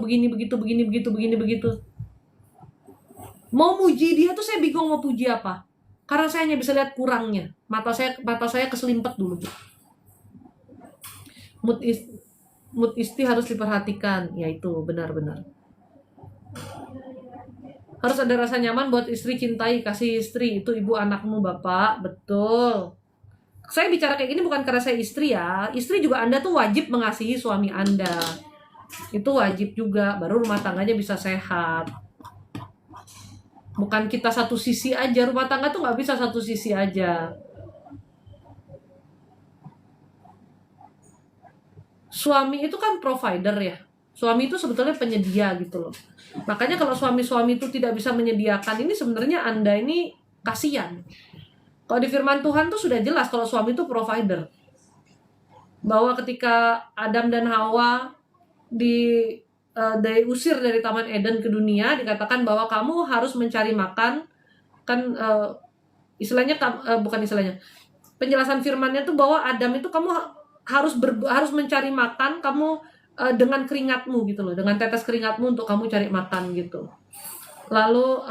Mau muji dia tuh saya bingung mau puji apa. Karena saya hanya bisa lihat kurangnya. Mata saya keselimpet dulu, Bu. Mood istri harus diperhatikan. Ya itu, benar-benar. Harus ada rasa nyaman buat istri, cintai, kasih istri. Itu ibu anakmu, Bapak. Betul. Saya bicara kayak gini bukan karena saya istri ya. Istri juga Anda tuh wajib mengasihi suami Anda. Itu wajib juga. Baru rumah tangganya bisa sehat. Bukan kita satu sisi aja. Rumah tangga tuh nggak bisa satu sisi aja. Suami itu kan provider ya. Suami itu sebetulnya penyedia gitu loh. Makanya kalau suami-suami itu tidak bisa menyediakan, ini sebenarnya Anda ini kasihan. Kalau di firman Tuhan tuh sudah jelas kalau suami itu provider. Bahwa ketika Adam dan Hawa diusir dari Taman Eden ke dunia, dikatakan bahwa kamu harus mencari makan. Kan bukan istilahnya. Penjelasan firmannya tuh bahwa Adam itu kamu harus mencari makan, kamu dengan keringatmu gitu loh, dengan tetes keringatmu untuk kamu cari makan gitu. Lalu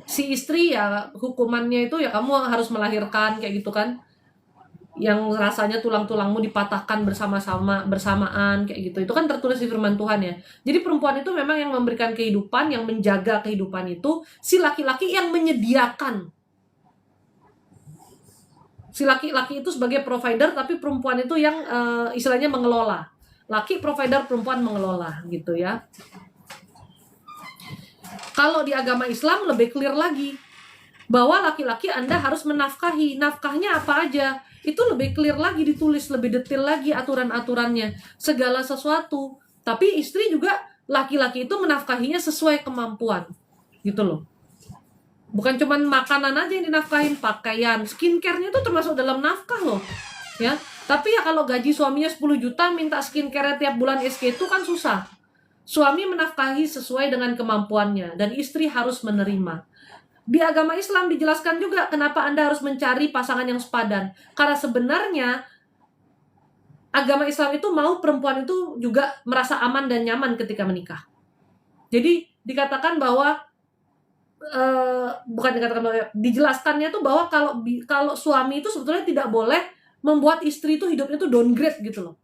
si istri ya hukumannya itu ya kamu harus melahirkan kayak gitu kan, yang rasanya tulang-tulangmu dipatahkan bersamaan kayak gitu. Itu kan tertulis di firman Tuhan ya. Jadi perempuan itu memang yang memberikan kehidupan, yang menjaga kehidupan itu, si laki-laki yang menyediakan. Si laki-laki itu sebagai provider, tapi perempuan itu yang istilahnya mengelola. Laki provider, perempuan mengelola gitu ya. Kalau di agama Islam lebih clear lagi, bahwa laki-laki Anda harus menafkahi. Nafkahnya apa aja? Itu lebih clear lagi, ditulis lebih detail lagi aturan-aturannya. Segala sesuatu. Tapi istri juga, laki-laki itu menafkahinya sesuai kemampuan. Gitu loh. Bukan cuma makanan aja yang dinafkahin, pakaian, skincare-nya itu termasuk dalam nafkah loh. Ya. Tapi ya kalau gaji suaminya 10 juta, minta skincare tiap bulan SK itu kan susah. Suami menafkahi sesuai dengan kemampuannya, dan istri harus menerima. Di agama Islam dijelaskan juga kenapa Anda harus mencari pasangan yang sepadan. Karena sebenarnya agama Islam itu mau perempuan itu juga merasa aman dan nyaman ketika menikah. Jadi dikatakan bahwa dijelaskannya tuh bahwa kalau suami itu sebetulnya tidak boleh membuat istri itu hidupnya tuh downgrade gitu loh.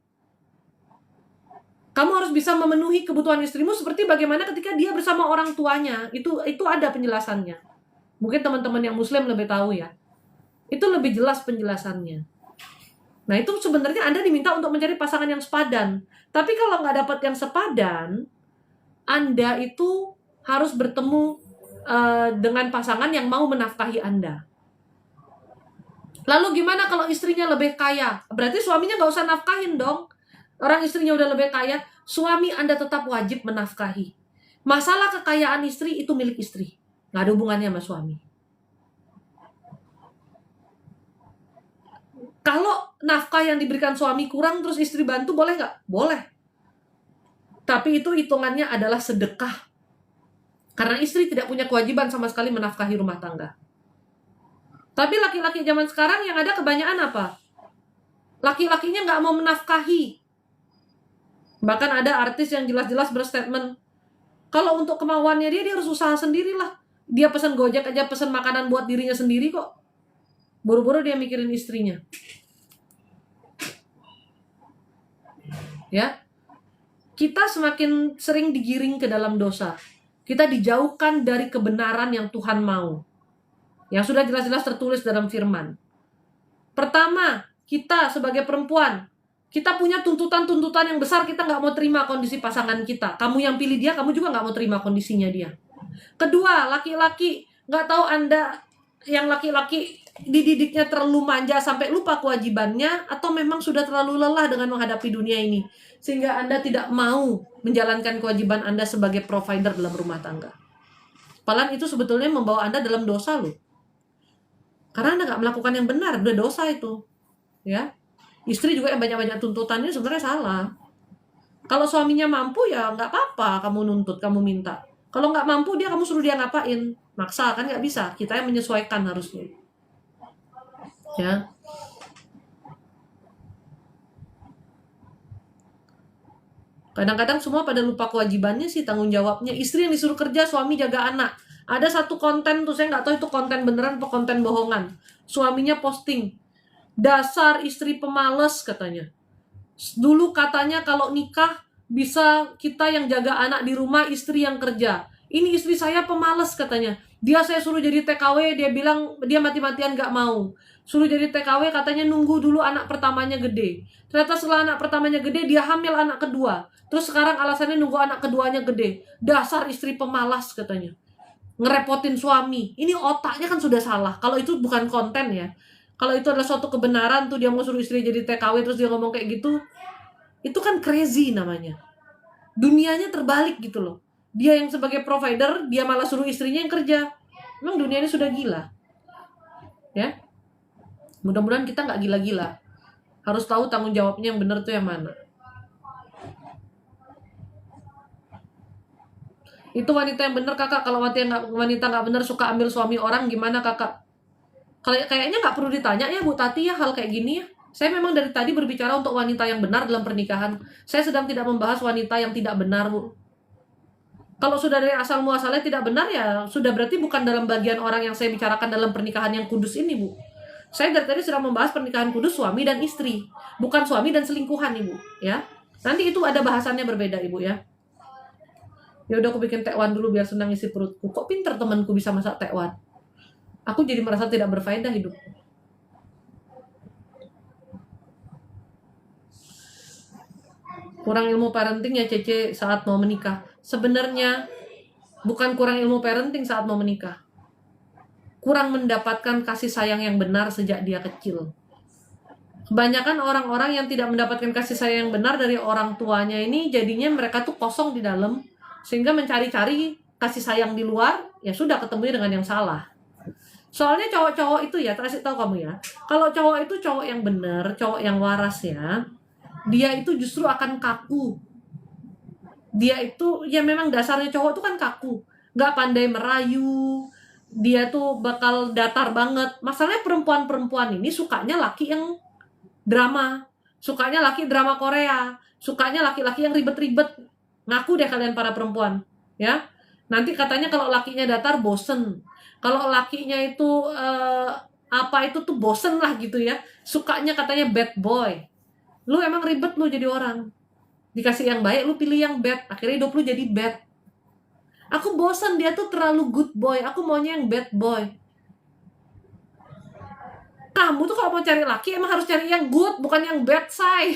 Kamu harus bisa memenuhi kebutuhan istrimu seperti bagaimana ketika dia bersama orang tuanya. Itu ada penjelasannya. Mungkin teman-teman yang muslim lebih tahu ya. Itu lebih jelas penjelasannya. Nah itu sebenarnya Anda diminta untuk mencari pasangan yang sepadan. Tapi kalau nggak dapat yang sepadan, Anda itu harus bertemu dengan pasangan yang mau menafkahi Anda. Lalu gimana kalau istrinya lebih kaya? Berarti suaminya nggak usah nafkahin dong. Orang istrinya udah lebih kaya, suami Anda tetap wajib menafkahi. Masalah kekayaan istri itu milik istri, nggak ada hubungannya sama suami. Kalau nafkah yang diberikan suami kurang terus istri bantu, boleh nggak? Boleh. Tapi itu hitungannya adalah sedekah. Karena istri tidak punya kewajiban sama sekali menafkahi rumah tangga. Tapi laki-laki zaman sekarang yang ada kebanyakan apa? Laki-lakinya nggak mau menafkahi. Bahkan ada artis yang jelas-jelas berstatement, kalau untuk kemauannya dia harus usaha sendirilah. Dia pesan Gojek aja, pesan makanan buat dirinya sendiri kok. Buru-buru dia mikirin istrinya. Ya, kita semakin sering digiring ke dalam dosa. Kita dijauhkan dari kebenaran yang Tuhan mau. Yang sudah jelas-jelas tertulis dalam firman. Pertama, kita sebagai perempuan, kita punya tuntutan-tuntutan yang besar. Kita nggak mau terima kondisi pasangan kita. Kamu yang pilih dia, kamu juga nggak mau terima kondisinya dia. Kedua, laki-laki, nggak tahu Anda yang laki-laki dididiknya terlalu manja sampai lupa kewajibannya, atau memang sudah terlalu lelah dengan menghadapi dunia ini, sehingga Anda tidak mau menjalankan kewajiban Anda sebagai provider dalam rumah tangga. Padahal itu sebetulnya membawa Anda dalam dosa loh. Karena Anda nggak melakukan yang benar, udah dosa itu. Ya, istri juga yang banyak-banyak tuntutannya sebenarnya salah. Kalau suaminya mampu ya nggak apa-apa, kamu nuntut, kamu minta. Kalau nggak mampu dia, kamu suruh dia ngapain? Maksa kan nggak bisa. Kita yang menyesuaikan harusnya. Ya. Kadang-kadang semua pada lupa kewajibannya sih, tanggung jawabnya. Istri yang disuruh kerja, suami jaga anak. Ada satu konten tuh, saya nggak tahu itu konten beneran atau konten bohongan. Suaminya posting, dasar istri pemalas katanya. Dulu katanya kalau nikah bisa kita yang jaga anak di rumah, istri yang kerja. Ini istri saya pemalas katanya. Dia saya suruh jadi TKW, dia bilang dia mati-matian nggak mau. Suruh jadi TKW katanya nunggu dulu anak pertamanya gede. Ternyata setelah anak pertamanya gede, dia hamil anak kedua. Terus sekarang alasannya nunggu anak keduanya gede. Dasar istri pemalas katanya. Ngerepotin suami. Ini otaknya kan sudah salah. Kalau itu bukan konten ya. Kalau itu adalah suatu kebenaran tuh, dia mau suruh istri jadi TKW terus dia ngomong kayak gitu, itu kan crazy namanya. Dunianya terbalik gitu loh. Dia yang sebagai provider, dia malah suruh istrinya yang kerja. Memang dunia ini sudah gila. Ya. Mudah-mudahan kita nggak gila-gila. Harus tahu tanggung jawabnya yang benar tuh yang mana. Itu wanita yang benar kakak. Kalau wanita nggak benar suka ambil suami orang, gimana kakak? Kayaknya nggak perlu ditanya ya Bu Tati ya hal kayak gini ya. Saya memang dari tadi berbicara untuk wanita yang benar dalam pernikahan. Saya sedang tidak membahas wanita yang tidak benar Bu. Kalau sudah dari asal muasalnya tidak benar ya sudah berarti bukan dalam bagian orang yang saya bicarakan dalam pernikahan yang kudus ini Bu. Saya dari tadi sedang membahas pernikahan kudus suami dan istri, bukan suami dan selingkuhan Ibu ya. Nanti itu ada bahasannya berbeda Ibu ya. Ya udah aku bikin tekwan dulu biar senang isi perutku. Kok pinter temanku bisa masak tekwan? Aku jadi merasa tidak berfaedah hidup. Kurang ilmu parenting ya Cece saat mau menikah. Sebenarnya bukan kurang ilmu parenting saat mau menikah. Kurang mendapatkan kasih sayang yang benar sejak dia kecil. Kebanyakan orang-orang yang tidak mendapatkan kasih sayang yang benar dari orang tuanya ini jadinya mereka tuh kosong di dalam. Sehingga mencari-cari kasih sayang di luar, ya sudah ketemu dengan yang salah. Soalnya cowok-cowok itu ya, kasih tahu kamu ya, kalau cowok itu cowok yang benar, cowok yang waras ya, dia itu justru akan kaku. Dia itu, ya memang dasarnya cowok itu kan kaku, nggak pandai merayu, dia tuh bakal datar banget. Masalahnya perempuan-perempuan ini sukanya laki yang drama, sukanya laki drama Korea, sukanya laki-laki yang ribet-ribet. Ngaku deh kalian para perempuan, ya. Nanti katanya kalau lakinya datar bosen, kalau lakinya itu apa itu tuh bosen lah gitu ya. Sukanya katanya bad boy. Lu emang ribet lu jadi orang. Dikasih yang baik, lu pilih yang bad. Akhirnya hidup lu jadi bad. Aku bosen, dia tuh terlalu good boy. Aku maunya yang bad boy. Kamu tuh kalau mau cari laki emang harus cari yang good, bukan yang bad say.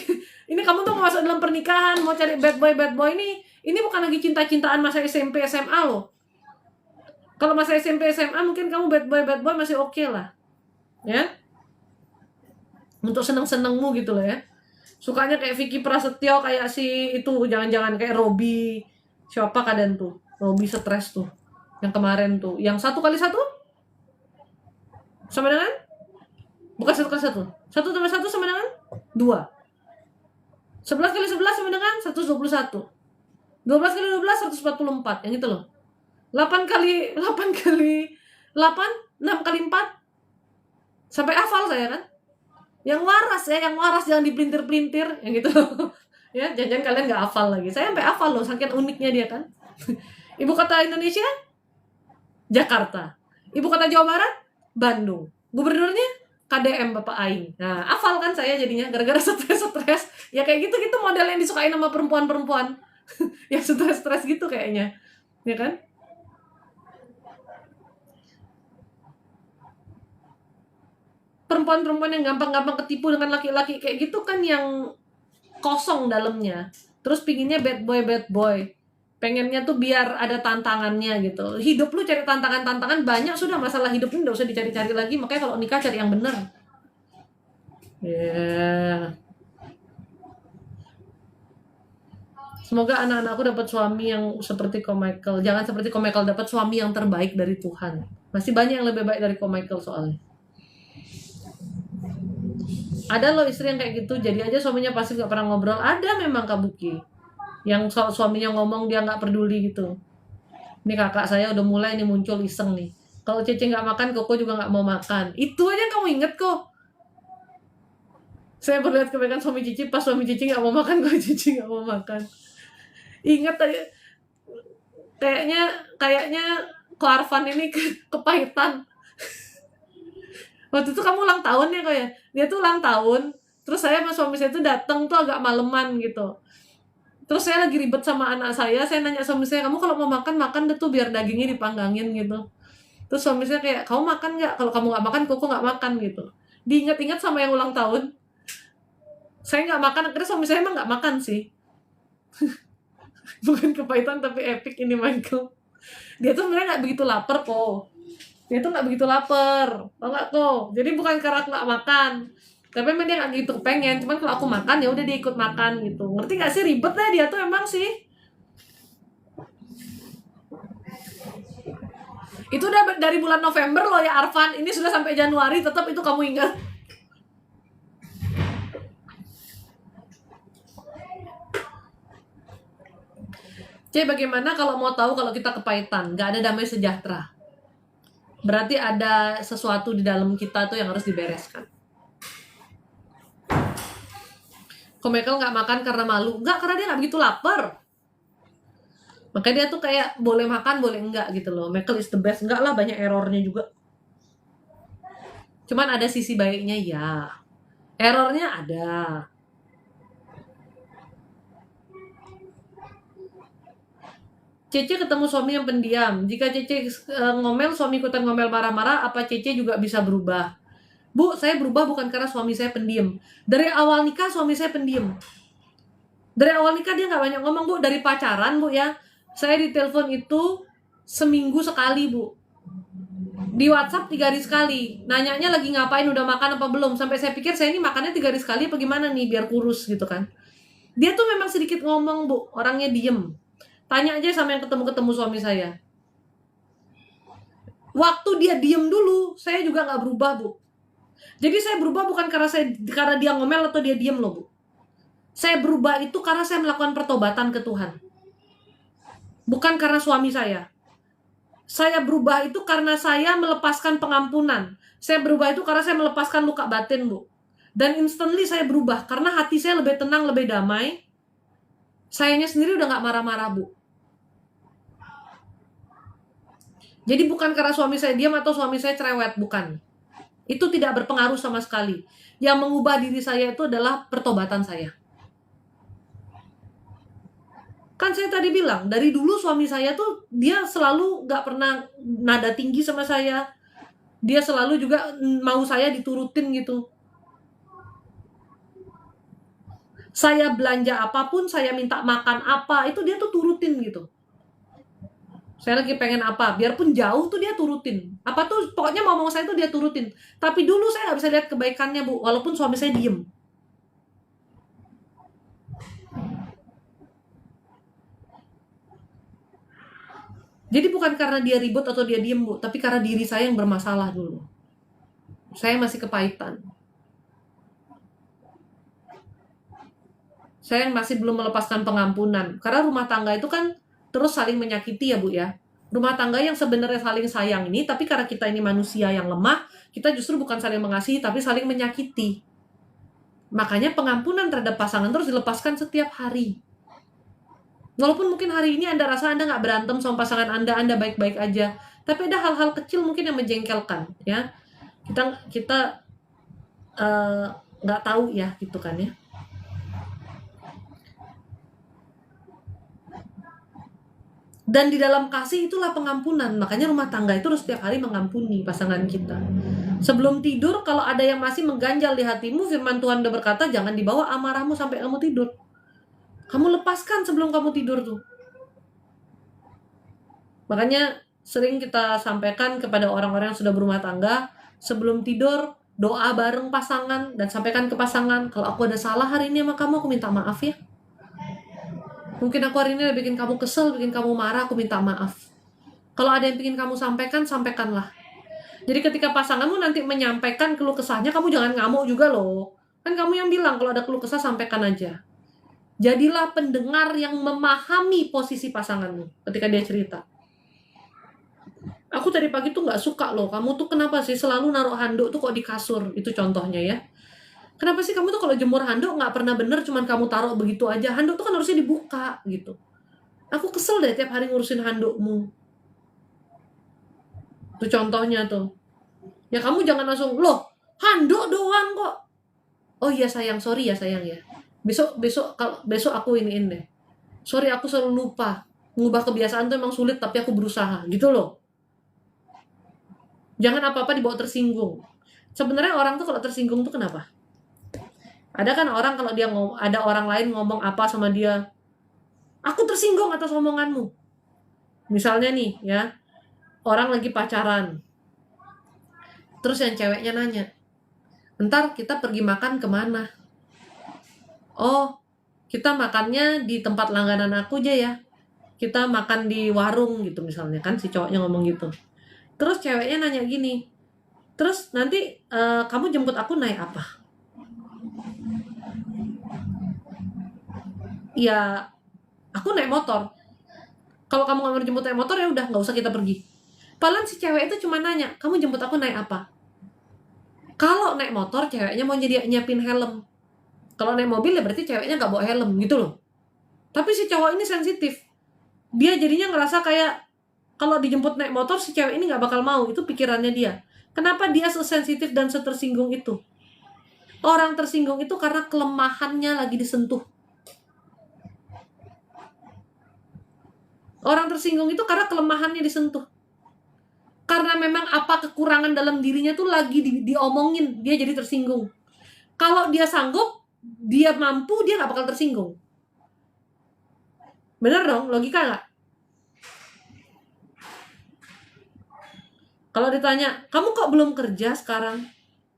Ini kamu tuh mau masuk dalam pernikahan, mau cari bad boy ini bukan lagi cinta-cintaan masa SMP SMA loh. Kalau masa SMP SMA mungkin kamu bad boy masih oke lah, ya. Untuk seneng-senengmu gitu loh ya. Sukanya kayak Vicky Prasetyo, kayak si itu, jangan-jangan kayak Robby. Siapa kadang tuh? Robby stres tuh. Yang kemarin tuh, yang 1x1 sama dengan, bukan 1x1. 1+1 sama dengan 2. 11x11 sama dengan 121. 12x12 144, yang itu loh. 8x8 6x4 sampai hafal saya kan. Yang waras ya, yang waras, jangan dipelintir-pelintir, yang gitu loh. Ya, jangan kalian nggak hafal lagi. Saya sampai hafal loh, saking uniknya dia kan. Ibu kota Indonesia Jakarta. Ibu kota Jawa Barat Bandung. Gubernurnya KDM Bapak Aing. Nah, hafal kan saya jadinya gara-gara stres. Ya kayak gitu-gitu model yang disukain sama perempuan-perempuan. Yang stres-stres gitu kayaknya. Ya kan? Perempuan-perempuan yang gampang-gampang ketipu dengan laki-laki kayak gitu kan yang kosong dalamnya. Terus pinginnya bad boy. Pengennya tuh biar ada tantangannya gitu. Hidup lu cari tantangan-tantangan banyak, sudah masalah hidup lu nggak usah dicari-cari lagi. Makanya kalau nikah cari yang bener. Ya. Semoga anak-anakku dapat suami yang seperti Ko Michael. Jangan seperti Ko Michael, dapat suami yang terbaik dari Tuhan. Masih banyak yang lebih baik dari Ko Michael soalnya. Ada loh istri yang kayak gitu, jadi aja suaminya pasti nggak pernah ngobrol. Ada memang Kak Buki, yang suaminya ngomong dia nggak peduli gitu. Ini kakak saya udah mulai nih muncul iseng nih. Kalau Cece nggak makan, Koko juga nggak mau makan. Itu aja kamu inget kok. Saya berlihat kebaikan suami Cici, pas suami Cici nggak mau makan, kok Cici nggak mau makan. Ingat aja. Kayaknya Ko Arfan ini kepahitan. Waktu itu kamu ulang tahun ya kok ya? Dia tuh ulang tahun, terus saya sama suami saya tuh datang tuh agak maleman gitu. Terus saya lagi ribet sama anak saya nanya suami saya, kamu kalau mau makan deh tuh biar dagingnya dipanggangin gitu. Terus suami saya kayak, kamu makan nggak? Kalau kamu nggak makan, Koko nggak makan gitu. Diingat-ingat sama yang ulang tahun. Saya nggak makan, akhirnya suami saya emang nggak makan sih. Bukan kepahitan tapi epic ini Michael. Dia tuh sebenarnya nggak begitu lapar kok. Dia tuh nggak begitu lapar, tau nggak kok? Jadi bukan karena aku nggak makan, tapi memang dia nggak gitu pengen. Cuman kalau aku makan ya udah dia ikut makan gitu. Ngerti nggak sih, ribet lah dia tuh emang sih. Itu udah dari bulan November loh ya Arfan. Ini sudah sampai Januari, tetap itu kamu ingat. C, bagaimana kalau mau tahu kalau kita kepahitan, nggak ada damai sejahtera? Berarti ada sesuatu di dalam kita tuh yang harus dibereskan. Ko Michael nggak makan karena malu. Nggak, karena dia nggak begitu lapar. Makanya dia tuh kayak boleh makan, boleh enggak gitu loh. Michael is the best. Enggak lah, banyak errornya juga. Cuman ada sisi baiknya ya. Errornya ada. Cece ketemu suami yang pendiam. Jika Cece ngomel, suami ikutan ngomel marah-marah, apa Cece juga bisa berubah? Bu, saya berubah bukan karena suami saya pendiam. Dari awal nikah suami saya pendiam. Dari awal nikah dia nggak banyak ngomong, Bu. Dari pacaran, Bu ya. Saya ditelepon itu seminggu sekali, Bu. Di WhatsApp 3 hari sekali. Nanyanya lagi ngapain, udah makan apa belum. Sampai saya pikir saya ini makannya 3 hari sekali apa gimana nih biar kurus gitu kan. Dia tuh memang sedikit ngomong, Bu. Orangnya diem. Tanya aja sama yang ketemu suami saya. Waktu dia diem dulu, saya juga nggak berubah, Bu. Jadi saya berubah bukan karena dia ngomel atau dia diem loh, Bu. Saya berubah itu karena saya melakukan pertobatan ke Tuhan. Bukan karena suami saya. Saya berubah itu karena saya melepaskan pengampunan. Saya berubah itu karena saya melepaskan luka batin, Bu. Dan instantly saya berubah karena hati saya lebih tenang, lebih damai. Sayanya sendiri udah nggak marah-marah, Bu. Jadi bukan karena suami saya diam atau suami saya cerewet, bukan. Itu tidak berpengaruh sama sekali. Yang mengubah diri saya itu adalah pertobatan saya. Kan saya tadi bilang, dari dulu suami saya tuh dia selalu gak pernah nada tinggi sama saya. Dia selalu juga mau saya diturutin gitu. Saya belanja apapun, saya minta makan apa, itu dia tuh turutin gitu. Saya lagi pengen apa, biarpun jauh tuh dia turutin. Apa tuh, pokoknya mau saya tuh dia turutin. Tapi dulu saya nggak bisa lihat kebaikannya, Bu, walaupun suami saya diem. Jadi bukan karena dia ribut atau dia diem, Bu, tapi karena diri saya yang bermasalah dulu. Saya masih kepahitan. Saya masih belum melepaskan pengampunan. Karena rumah tangga itu kan terus saling menyakiti ya, Bu ya. Rumah tangga yang sebenarnya saling sayang ini, tapi karena kita ini manusia yang lemah, kita justru bukan saling mengasihi, tapi saling menyakiti. Makanya pengampunan terhadap pasangan terus dilepaskan setiap hari. Walaupun mungkin hari ini Anda rasa Anda nggak berantem sama pasangan Anda baik-baik aja. Tapi ada hal-hal kecil mungkin yang menjengkelkan, ya. Kita nggak tahu ya, gitu kan ya. Dan di dalam kasih itulah pengampunan. Makanya rumah tangga itu harus setiap hari mengampuni pasangan kita. Sebelum tidur, kalau ada yang masih mengganjal di hatimu, firman Tuhan udah berkata, jangan dibawa amarahmu sampai kamu tidur. Kamu lepaskan sebelum kamu tidur tuh. Makanya sering kita sampaikan kepada orang-orang yang sudah berumah tangga, sebelum tidur, doa bareng pasangan, dan sampaikan ke pasangan, kalau aku ada salah hari ini sama kamu, aku minta maaf ya. Mungkin aku hari ini udah bikin kamu kesel, bikin kamu marah, aku minta maaf. Kalau ada yang bikin kamu sampaikan, sampaikanlah. Jadi ketika pasanganmu nanti menyampaikan keluh kesahnya, kamu jangan ngamuk juga loh. Kan kamu yang bilang kalau ada keluh kesah, sampaikan aja. Jadilah pendengar yang memahami posisi pasanganmu ketika dia cerita. Aku tadi pagi tuh gak suka loh, kamu tuh kenapa sih selalu naruh handuk tuh kok di kasur? Itu contohnya ya. Kenapa sih kamu tuh kalau jemur handuk nggak pernah bener, cuman kamu taruh begitu aja? Handuk tuh kan harusnya dibuka gitu. Aku kesel deh tiap hari ngurusin handukmu. Itu contohnya tuh. Ya kamu jangan langsung, loh handuk doang kok. Oh iya sayang, sorry ya sayang ya. Besok aku iniin deh. Sorry aku selalu lupa. Mengubah kebiasaan tuh emang sulit, tapi aku berusaha gitu loh. Jangan apa-apa dibawa tersinggung. Sebenarnya orang tuh kalau tersinggung tuh kenapa? Ada kan orang kalau dia ada orang lain ngomong apa sama dia, aku tersinggung atas omonganmu. Misalnya nih ya, orang lagi pacaran, terus yang ceweknya nanya, ntar kita pergi makan kemana? Oh, kita makannya di tempat langganan aku aja ya. Kita makan di warung gitu misalnya, kan si cowoknya ngomong gitu. Terus ceweknya nanya gini, terus nanti kamu jemput aku naik apa? Ya aku naik motor. Kalau kamu nggak mau jemput naik motor, ya udah nggak usah kita pergi. Padahal si cewek itu cuma nanya, kamu jemput aku naik apa? Kalau naik motor, ceweknya mau nyiapin helm. Kalau naik mobil ya berarti ceweknya nggak bawa helm gitu loh. Tapi si cowok ini sensitif. Dia jadinya ngerasa kayak kalau dijemput naik motor si cewek ini nggak bakal mau. Itu pikirannya dia. Kenapa dia sesensitif dan setersinggung itu? Orang tersinggung itu karena kelemahannya lagi disentuh. Orang tersinggung itu karena kelemahannya disentuh. Karena memang apa kekurangan dalam dirinya tuh lagi diomongin, dia jadi tersinggung. Kalau dia sanggup, dia mampu, dia gak bakal tersinggung. Bener dong, logika gak? Kalau ditanya, kamu kok belum kerja sekarang?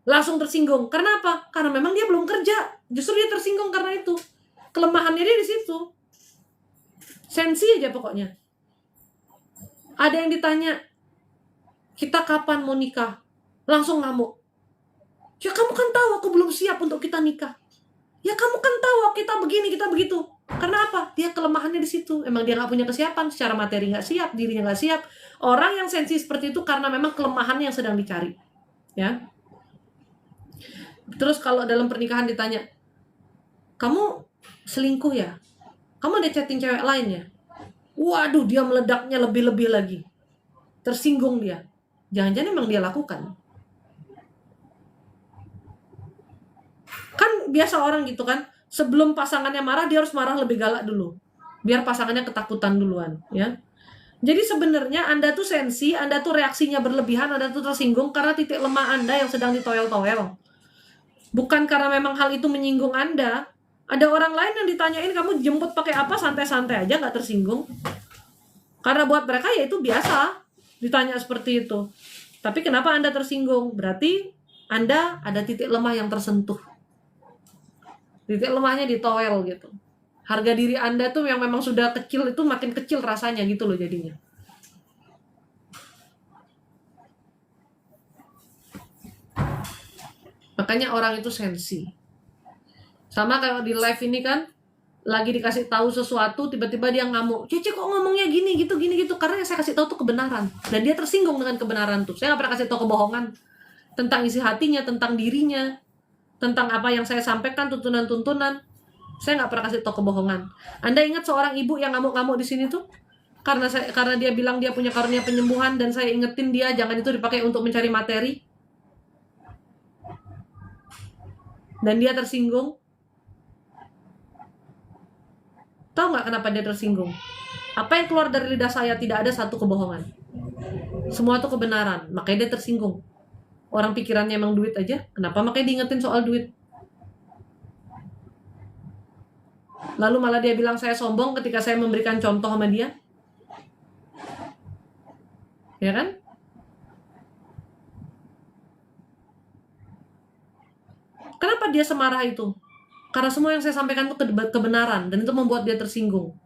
Langsung tersinggung. Karena apa? Karena memang dia belum kerja. Justru dia tersinggung karena itu. Kelemahannya dia di situ. Sensi aja pokoknya. Ada yang ditanya, kita kapan mau nikah? Langsung ngamuk. Ya kamu kan tahu aku belum siap untuk kita nikah. Ya kamu kan tahu kita begini, kita begitu. Karena apa? Dia kelemahannya di situ. Emang dia nggak punya kesiapan, secara materi nggak siap, dirinya nggak siap. Orang yang sensi seperti itu karena memang kelemahannya yang sedang dicari. Ya. Terus kalau dalam pernikahan ditanya, kamu selingkuh ya? Kamu ada chatting cewek lain ya? Waduh, dia meledaknya lebih-lebih lagi. Tersinggung dia. Jangan-jangan emang dia lakukan. Kan biasa orang gitu kan, sebelum pasangannya marah, dia harus marah lebih galak dulu. Biar pasangannya ketakutan duluan. Ya. Jadi sebenarnya Anda tuh sensi, Anda tuh reaksinya berlebihan, Anda tuh tersinggung karena titik lemah Anda yang sedang ditoel-toel. Bukan karena memang hal itu menyinggung Anda. Ada orang lain yang ditanyain kamu jemput pakai apa, santai-santai aja, nggak tersinggung. Karena buat mereka ya itu biasa ditanya seperti itu. Tapi kenapa Anda tersinggung? Berarti Anda ada titik lemah yang tersentuh. Titik lemahnya ditoel gitu. Harga diri Anda tuh yang memang sudah kecil itu makin kecil rasanya gitu loh jadinya. Makanya orang itu sensi. Sama kayak di live ini kan, lagi dikasih tahu sesuatu, tiba-tiba dia ngamuk. Cici kok ngomongnya gini gitu. Karena yang saya kasih tahu tuh kebenaran. Dan dia tersinggung dengan kebenaran tuh. Saya nggak pernah kasih tahu kebohongan. Tentang isi hatinya, tentang dirinya. Tentang apa yang saya sampaikan, tuntunan-tuntunan. Saya nggak pernah kasih tahu kebohongan. Anda ingat seorang ibu yang ngamuk-ngamuk di sini tuh? Karena dia bilang dia punya karunia penyembuhan. Dan saya ingetin dia, jangan itu dipakai untuk mencari materi. Dan dia tersinggung. Tahu nggak kenapa dia tersinggung? Apa yang keluar dari lidah saya tidak ada satu kebohongan. Semua itu kebenaran. Makanya dia tersinggung. Orang pikirannya emang duit aja. Kenapa makanya diingetin soal duit? Lalu malah dia bilang saya sombong ketika saya memberikan contoh sama dia. Ya kan? Kenapa dia semarah itu? Karena semua yang saya sampaikan itu kebenaran. Dan itu membuat dia tersinggung.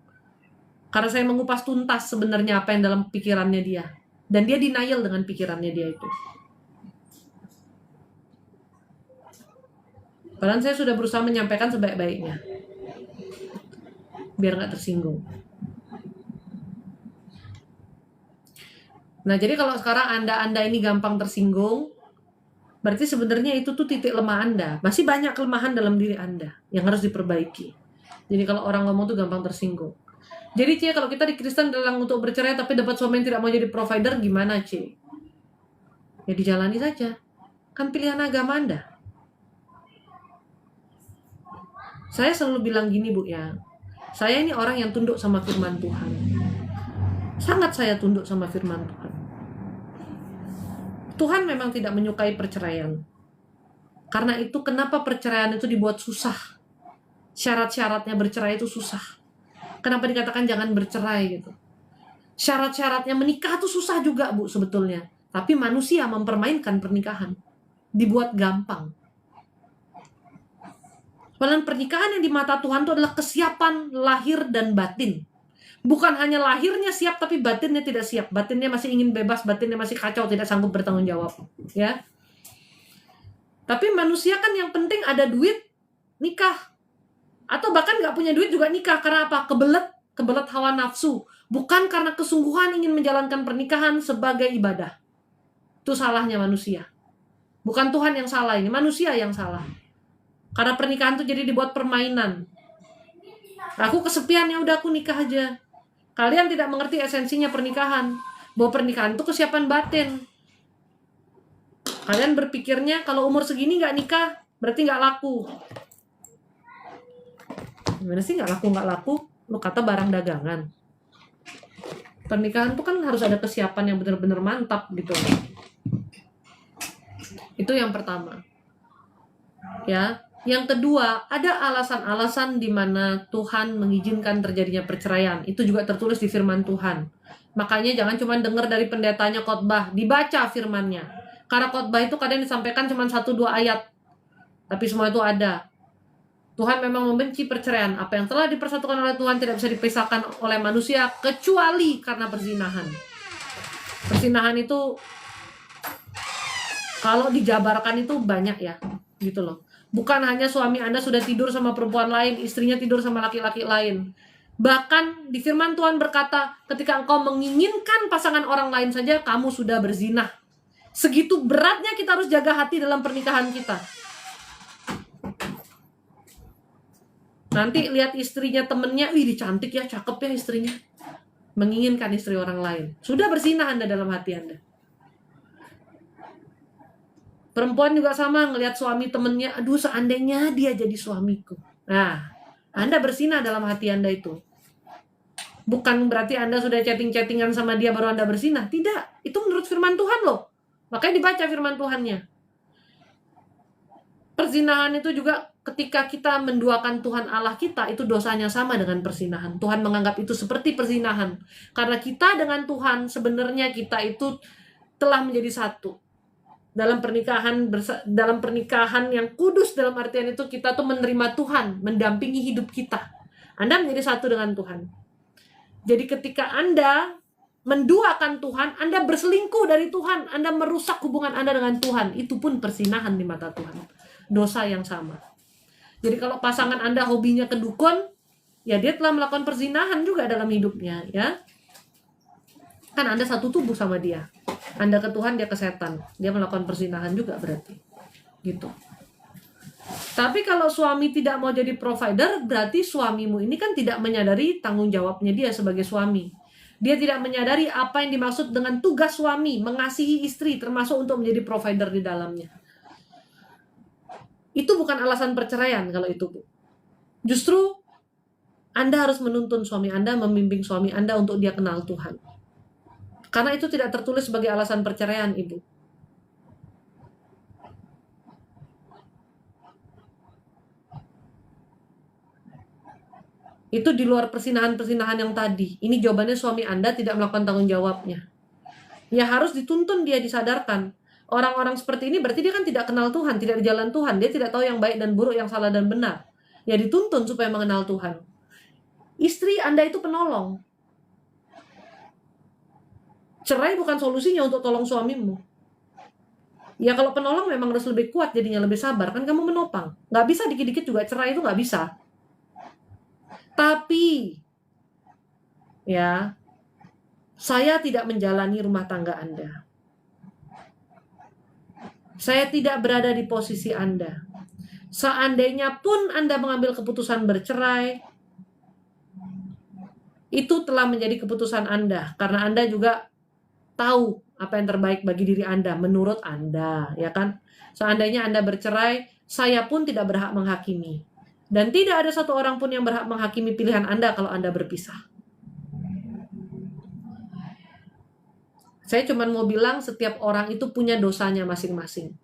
Karena saya mengupas tuntas sebenarnya apa yang dalam pikirannya dia. Dan dia denial dengan pikirannya dia itu. Padahal saya sudah berusaha menyampaikan sebaik-baiknya. Biar gak tersinggung. Nah, jadi kalau sekarang Anda ini gampang tersinggung, berarti sebenarnya itu tuh titik lemah Anda. Masih banyak kelemahan dalam diri Anda yang harus diperbaiki. Jadi kalau orang ngomong tuh gampang tersinggung. Jadi Cie, kalau kita di Kristen dalam untuk bercerai tapi dapat suami yang tidak mau jadi provider, gimana Cie? Ya dijalani saja. Kan pilihan agama Anda. Saya selalu bilang gini Bu ya. Saya ini orang yang tunduk sama firman Tuhan. Sangat saya tunduk sama firman Tuhan. Tuhan memang tidak menyukai perceraian. Karena itu kenapa perceraian itu dibuat susah. Syarat-syaratnya bercerai itu susah. Kenapa dikatakan jangan bercerai gitu. Syarat-syaratnya menikah itu susah juga Bu sebetulnya. Tapi manusia mempermainkan pernikahan. Dibuat gampang. Padahal pernikahan yang di mata Tuhan itu adalah kesiapan lahir dan batin. Bukan hanya lahirnya siap tapi batinnya tidak siap. Batinnya masih ingin bebas, batinnya masih kacau, tidak sanggup bertanggung jawab, ya. Tapi manusia kan yang penting ada duit, nikah. Atau bahkan nggak punya duit juga nikah. Karena apa? Kebelet hawa nafsu. Bukan karena kesungguhan ingin menjalankan pernikahan sebagai ibadah. Itu salahnya manusia. Bukan Tuhan yang salah ini, manusia yang salah. Karena pernikahan itu jadi dibuat permainan. Aku kesepian, ya udah aku nikah aja. Kalian tidak mengerti esensinya pernikahan. Bahwa pernikahan itu kesiapan batin. Kalian berpikirnya kalau umur segini gak nikah, berarti gak laku. Gimana sih gak laku? Lu kata barang dagangan. Pernikahan itu kan harus ada kesiapan yang benar-benar mantap gitu. Itu yang pertama. Ya. Yang kedua, ada alasan-alasan di mana Tuhan mengizinkan terjadinya perceraian. Itu juga tertulis di firman Tuhan. Makanya jangan cuma dengar dari pendetanya khotbah, dibaca firmannya. Karena khotbah itu kadang disampaikan cuma 1-2 ayat. Tapi semua itu ada. Tuhan memang membenci perceraian. Apa yang telah dipersatukan oleh Tuhan tidak bisa dipisahkan oleh manusia kecuali karena perzinahan. Perzinahan itu kalau dijabarkan itu banyak ya, gitu loh. Bukan hanya suami Anda sudah tidur sama perempuan lain, istrinya tidur sama laki-laki lain. Bahkan di firman Tuhan berkata, ketika engkau menginginkan pasangan orang lain saja, kamu sudah berzina. Segitu beratnya kita harus jaga hati dalam pernikahan kita. Nanti lihat istrinya temennya, wih cantik ya, cakep ya istrinya. Menginginkan istri orang lain. Sudah berzina Anda dalam hati Anda. Perempuan juga sama, ngelihat suami temennya, aduh seandainya dia jadi suamiku. Nah, Anda bersinah dalam hati Anda itu. Bukan berarti Anda sudah chatting-chattingan sama dia baru Anda bersinah. Tidak, itu menurut firman Tuhan loh. Makanya dibaca firman Tuhannya. Perzinahan itu juga ketika kita menduakan Tuhan Allah kita, itu dosanya sama dengan perzinahan. Tuhan menganggap itu seperti perzinahan. Karena kita dengan Tuhan, sebenarnya kita itu telah menjadi satu. Dalam pernikahan yang kudus, dalam artian itu kita tuh menerima Tuhan, mendampingi hidup kita. Anda menjadi satu dengan Tuhan. Jadi ketika Anda menduakan Tuhan, Anda berselingkuh dari Tuhan, Anda merusak hubungan Anda dengan Tuhan. Itu pun perzinahan di mata Tuhan. Dosa yang sama. Jadi kalau pasangan Anda hobinya ke dukun, ya dia telah melakukan perzinahan juga dalam hidupnya, ya. Kan Anda satu tubuh sama dia. Anda ke Tuhan, dia ke setan. Dia melakukan perzinahan juga berarti. Gitu. Tapi kalau suami tidak mau jadi provider, berarti suamimu ini kan tidak menyadari tanggung jawabnya dia sebagai suami. Dia tidak menyadari apa yang dimaksud dengan tugas suami, mengasihi istri, termasuk untuk menjadi provider di dalamnya. Itu bukan alasan perceraian kalau itu, Bu. Justru Anda harus menuntun suami Anda, membimbing suami Anda untuk dia kenal Tuhan. Karena itu tidak tertulis sebagai alasan perceraian, Ibu. Itu di luar persinahan-persinahan yang tadi. Ini jawabannya suami Anda tidak melakukan tanggung jawabnya. Ya harus dituntun dia, disadarkan. Orang-orang seperti ini berarti dia kan tidak kenal Tuhan, tidak di jalan Tuhan. Dia tidak tahu yang baik dan buruk, yang salah dan benar. Ya dituntun supaya mengenal Tuhan. Istri Anda itu penolong. Cerai bukan solusinya untuk tolong suamimu. Ya kalau penolong memang harus lebih kuat, jadinya lebih sabar. Kan kamu menopang. Nggak bisa dikit-dikit juga cerai, itu nggak bisa. Tapi, ya, saya tidak menjalani rumah tangga Anda. Saya tidak berada di posisi Anda. Seandainya pun Anda mengambil keputusan bercerai, itu telah menjadi keputusan Anda. Karena Anda juga tahu apa yang terbaik bagi diri Anda, menurut Anda, ya kan? Seandainya Anda bercerai, saya pun tidak berhak menghakimi. Dan tidak ada satu orang pun yang berhak menghakimi pilihan Anda kalau Anda berpisah. Saya cuma mau bilang setiap orang itu punya dosanya masing-masing.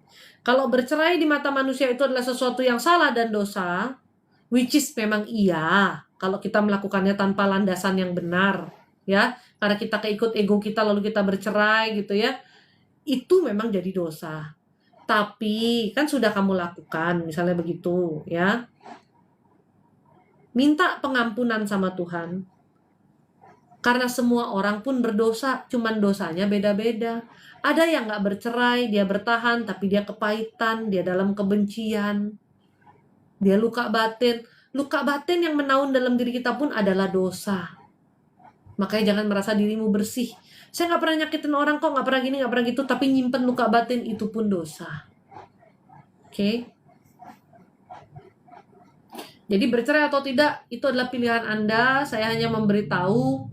Kalau bercerai di mata manusia itu adalah sesuatu yang salah dan dosa, which is memang iya, kalau kita melakukannya tanpa landasan yang benar, ya, karena kita keikut ego kita lalu kita bercerai gitu ya, itu memang jadi dosa. Tapi kan sudah kamu lakukan, misalnya begitu, ya, minta pengampunan sama Tuhan. Karena semua orang pun berdosa, cuman dosanya beda-beda. Ada yang gak bercerai, dia bertahan, tapi dia kepahitan, dia dalam kebencian, dia luka batin. Luka batin yang menaun dalam diri kita pun adalah dosa. Makanya jangan merasa dirimu bersih. Saya gak pernah nyakitin orang kok, gak pernah gini, gak pernah gitu, tapi nyimpen luka batin itu pun dosa. Oke? Jadi bercerai atau tidak, itu adalah pilihan Anda. Saya hanya memberitahu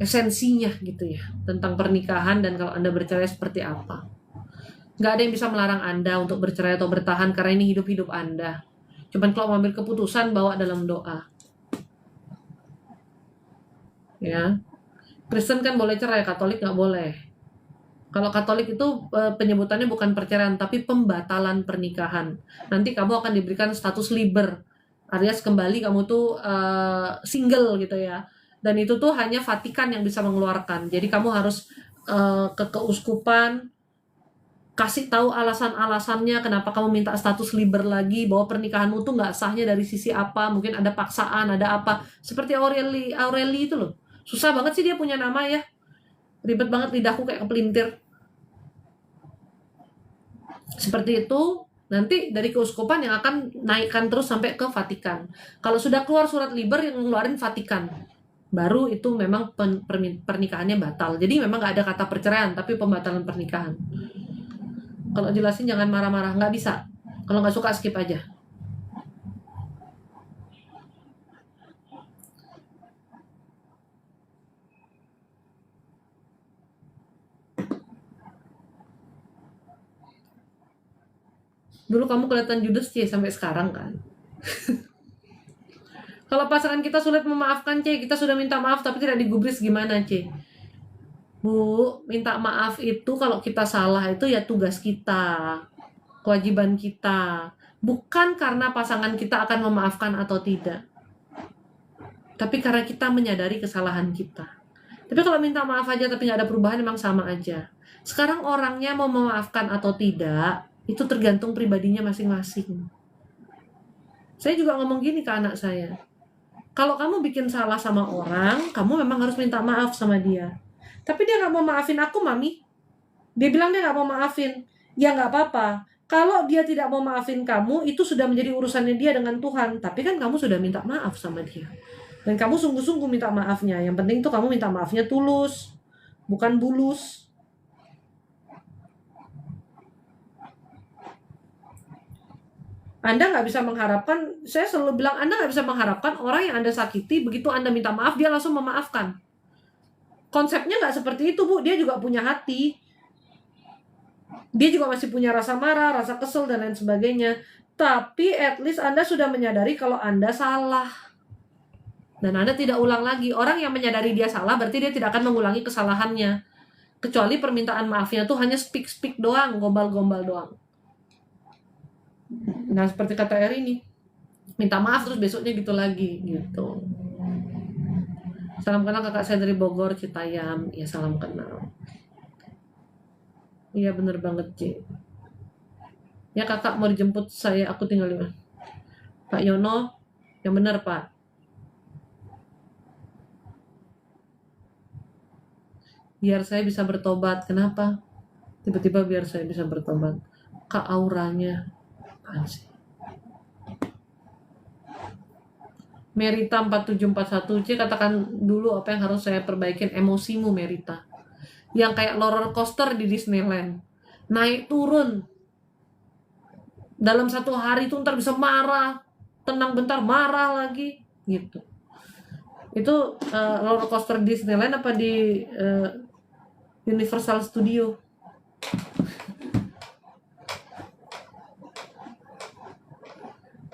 esensinya gitu ya, tentang pernikahan dan kalau Anda bercerai seperti apa. Gak ada yang bisa melarang Anda untuk bercerai atau bertahan karena ini hidup-hidup Anda. Cuman kalau mengambil keputusan, bawa dalam doa. Ya, Kristen kan boleh cerai, Katolik gak boleh. Kalau Katolik itu penyebutannya bukan perceraian, tapi pembatalan pernikahan. Nanti kamu akan diberikan status liber, alias kembali kamu tuh single gitu ya. Dan itu tuh hanya Vatikan yang bisa mengeluarkan. Jadi kamu harus ke keuskupan, kasih tahu alasan-alasannya kenapa kamu minta status liber lagi, bahwa pernikahanmu tuh nggak sahnya dari sisi apa, mungkin ada paksaan, ada apa. Seperti Aureli itu loh. Susah banget sih dia punya nama ya. Ribet banget, lidahku kayak kepelintir. Seperti itu, nanti dari keuskupan yang akan naikkan terus sampai ke Vatikan. Kalau sudah keluar surat liber yang ngeluarin Vatikan, baru itu memang pernikahannya batal. Jadi memang nggak ada kata perceraian, tapi pembatalan pernikahan. Kalau jelasin jangan marah-marah, nggak bisa. Kalau nggak suka skip aja. Dulu kamu kelihatan judes C sampai sekarang kan. Kalau pasangan kita sulit memaafkan C, kita sudah minta maaf tapi tidak digubris, gimana C? Bu, minta maaf itu kalau kita salah itu ya tugas kita. kewajiban kita. Bukan karena pasangan kita akan memaafkan atau tidak, tapi karena kita menyadari kesalahan kita. Tapi kalau minta maaf aja tapi nggak ada perubahan, memang sama aja. Sekarang orangnya mau memaafkan atau tidak, itu tergantung pribadinya masing-masing. Saya juga ngomong gini ke anak saya, kalau kamu bikin salah sama orang, kamu memang harus minta maaf sama dia. Tapi dia nggak mau maafin aku, Mami. Dia bilang dia nggak mau maafin. Ya nggak apa-apa. Kalau dia tidak mau maafin kamu, itu sudah menjadi urusannya dia dengan Tuhan. Tapi kan kamu sudah minta maaf sama dia. Dan kamu sungguh-sungguh minta maafnya. Yang penting tuh kamu minta maafnya tulus, bukan bulus. Anda nggak bisa mengharapkan, saya selalu bilang, Anda nggak bisa mengharapkan orang yang Anda sakiti, begitu Anda minta maaf, dia langsung memaafkan. Konsepnya nggak seperti itu, Bu. Dia juga punya hati. Dia juga masih punya rasa marah, rasa kesel, dan lain sebagainya. Tapi at least Anda sudah menyadari kalau Anda salah. Dan Anda tidak ulang lagi. Orang yang menyadari dia salah, berarti dia tidak akan mengulangi kesalahannya. Kecuali permintaan maafnya tuh hanya speak doang, gombal-gombal doang. Nah, seperti kata Eri, minta maaf terus besoknya gitu lagi, gitu. Salam kenal kakak saya dari Bogor, Citayam. Ya, salam kenal. Iya, bener banget, C. Ya, kakak mau dijemput saya, aku tinggal di mana? Pak Yono, yang benar, Pak. Biar saya bisa bertobat. Kenapa? Tiba-tiba biar saya bisa bertobat. Kak, auranya. Apaan sih? Merita 4741C, katakan dulu apa yang harus saya perbaikin. Emosimu, Merita. Yang kayak roller coaster di Disneyland, naik turun dalam satu hari itu, ntar bisa marah, tenang bentar, marah lagi, gitu. Itu roller coaster di Disneyland apa di Universal Studio?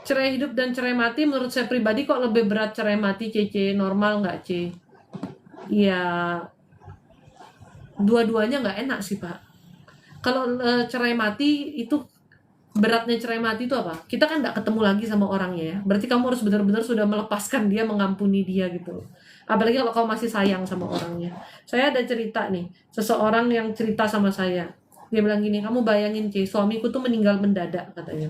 Cerai hidup dan cerai mati, menurut saya pribadi kok lebih berat cerai mati, C. Normal nggak, C? Ya, dua-duanya nggak enak sih, Pak. Kalau cerai mati itu, beratnya cerai mati itu apa? Kita kan nggak ketemu lagi sama orangnya ya. Berarti kamu harus benar-benar sudah melepaskan dia, mengampuni dia gitu. Apalagi kalau kamu masih sayang sama orangnya. Saya ada cerita nih, seseorang yang cerita sama saya. Dia bilang gini, kamu bayangin, C, suamiku tuh meninggal mendadak katanya.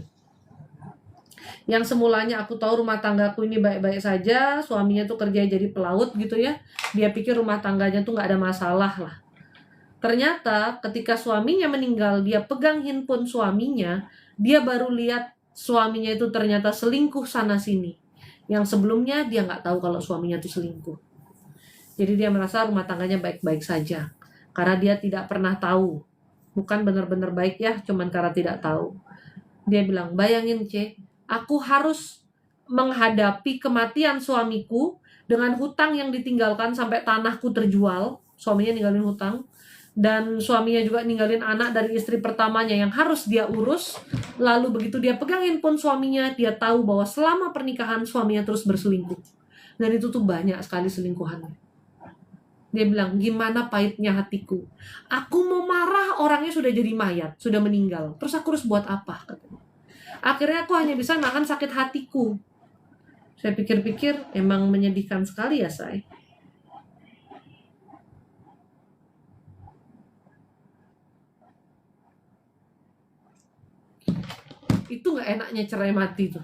Yang semulanya aku tahu rumah tanggaku ini baik-baik saja, suaminya tuh kerja jadi pelaut gitu ya. Dia pikir rumah tangganya tuh nggak ada masalah lah. Ternyata ketika suaminya meninggal, dia pegang handphone suaminya, dia baru lihat suaminya itu ternyata selingkuh sana-sini. Yang sebelumnya dia nggak tahu kalau suaminya itu selingkuh. Jadi dia merasa rumah tangganya baik-baik saja. Karena dia tidak pernah tahu. Bukan benar-benar baik ya, cuman karena tidak tahu. Dia bilang, bayangin, C, aku harus menghadapi kematian suamiku dengan hutang yang ditinggalkan sampai tanahku terjual. Suaminya ninggalin hutang. Dan suaminya juga ninggalin anak dari istri pertamanya yang harus dia urus. Lalu begitu dia pegang handphone suaminya, dia tahu bahwa selama pernikahan suaminya terus berselingkuh. Dan itu tuh banyak sekali selingkuhannya. Dia bilang, gimana pahitnya hatiku. Aku mau marah, orangnya sudah jadi mayat, sudah meninggal. Terus aku harus buat apa? Katanya. Akhirnya aku hanya bisa nahan sakit hatiku. Saya pikir-pikir, emang menyedihkan sekali ya, say. Itu gak enaknya cerai mati tuh.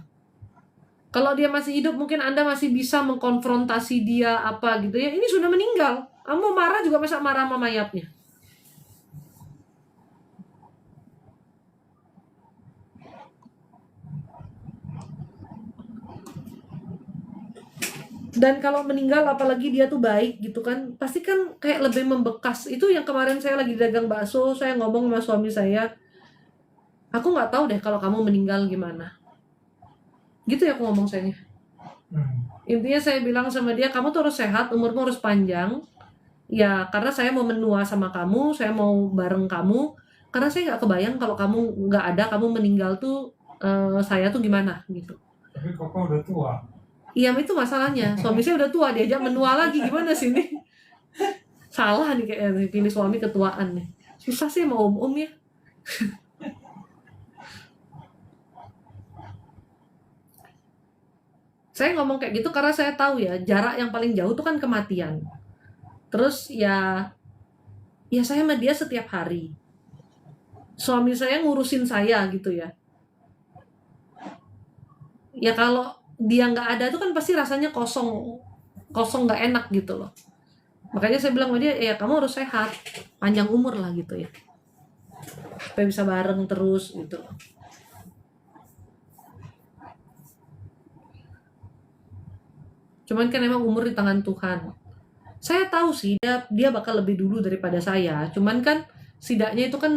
Kalau dia masih hidup, mungkin Anda masih bisa mengkonfrontasi dia apa gitu ya. Ini sudah meninggal. Kamu marah juga masa marah sama mayatnya. Dan kalau meninggal apalagi dia tuh baik gitu kan, pasti kan kayak lebih membekas. Itu yang kemarin saya lagi dagang bakso, saya ngomong sama suami saya, aku nggak tahu deh kalau kamu meninggal gimana. Gitu ya aku ngomong saya. Intinya saya bilang sama dia, kamu tuh harus sehat, umurmu harus panjang. Ya karena saya mau menua sama kamu, saya mau bareng kamu. Karena saya nggak kebayang kalau kamu nggak ada, kamu meninggal tuh saya tuh gimana gitu. Tapi Koko udah tua. Iya, itu masalahnya. Suami saya udah tua, diajak menua lagi, gimana sih nih? Salah nih kayaknya, pilih suami ketuaan nih. Susah sih mau om-om ya. Saya ngomong kayak gitu karena saya tahu ya, jarak yang paling jauh itu kan kematian. Terus ya saya sama dia setiap hari. Suami saya ngurusin saya gitu ya. Ya kalau dia nggak ada itu kan pasti rasanya kosong nggak enak gitu loh. Makanya saya bilang sama dia, ya kamu harus sehat, panjang umur lah gitu ya, supaya bisa bareng terus gitu loh. Cuman kan emang umur di tangan Tuhan. Saya tahu sih dia bakal lebih dulu daripada saya. Cuman kan setidaknya itu kan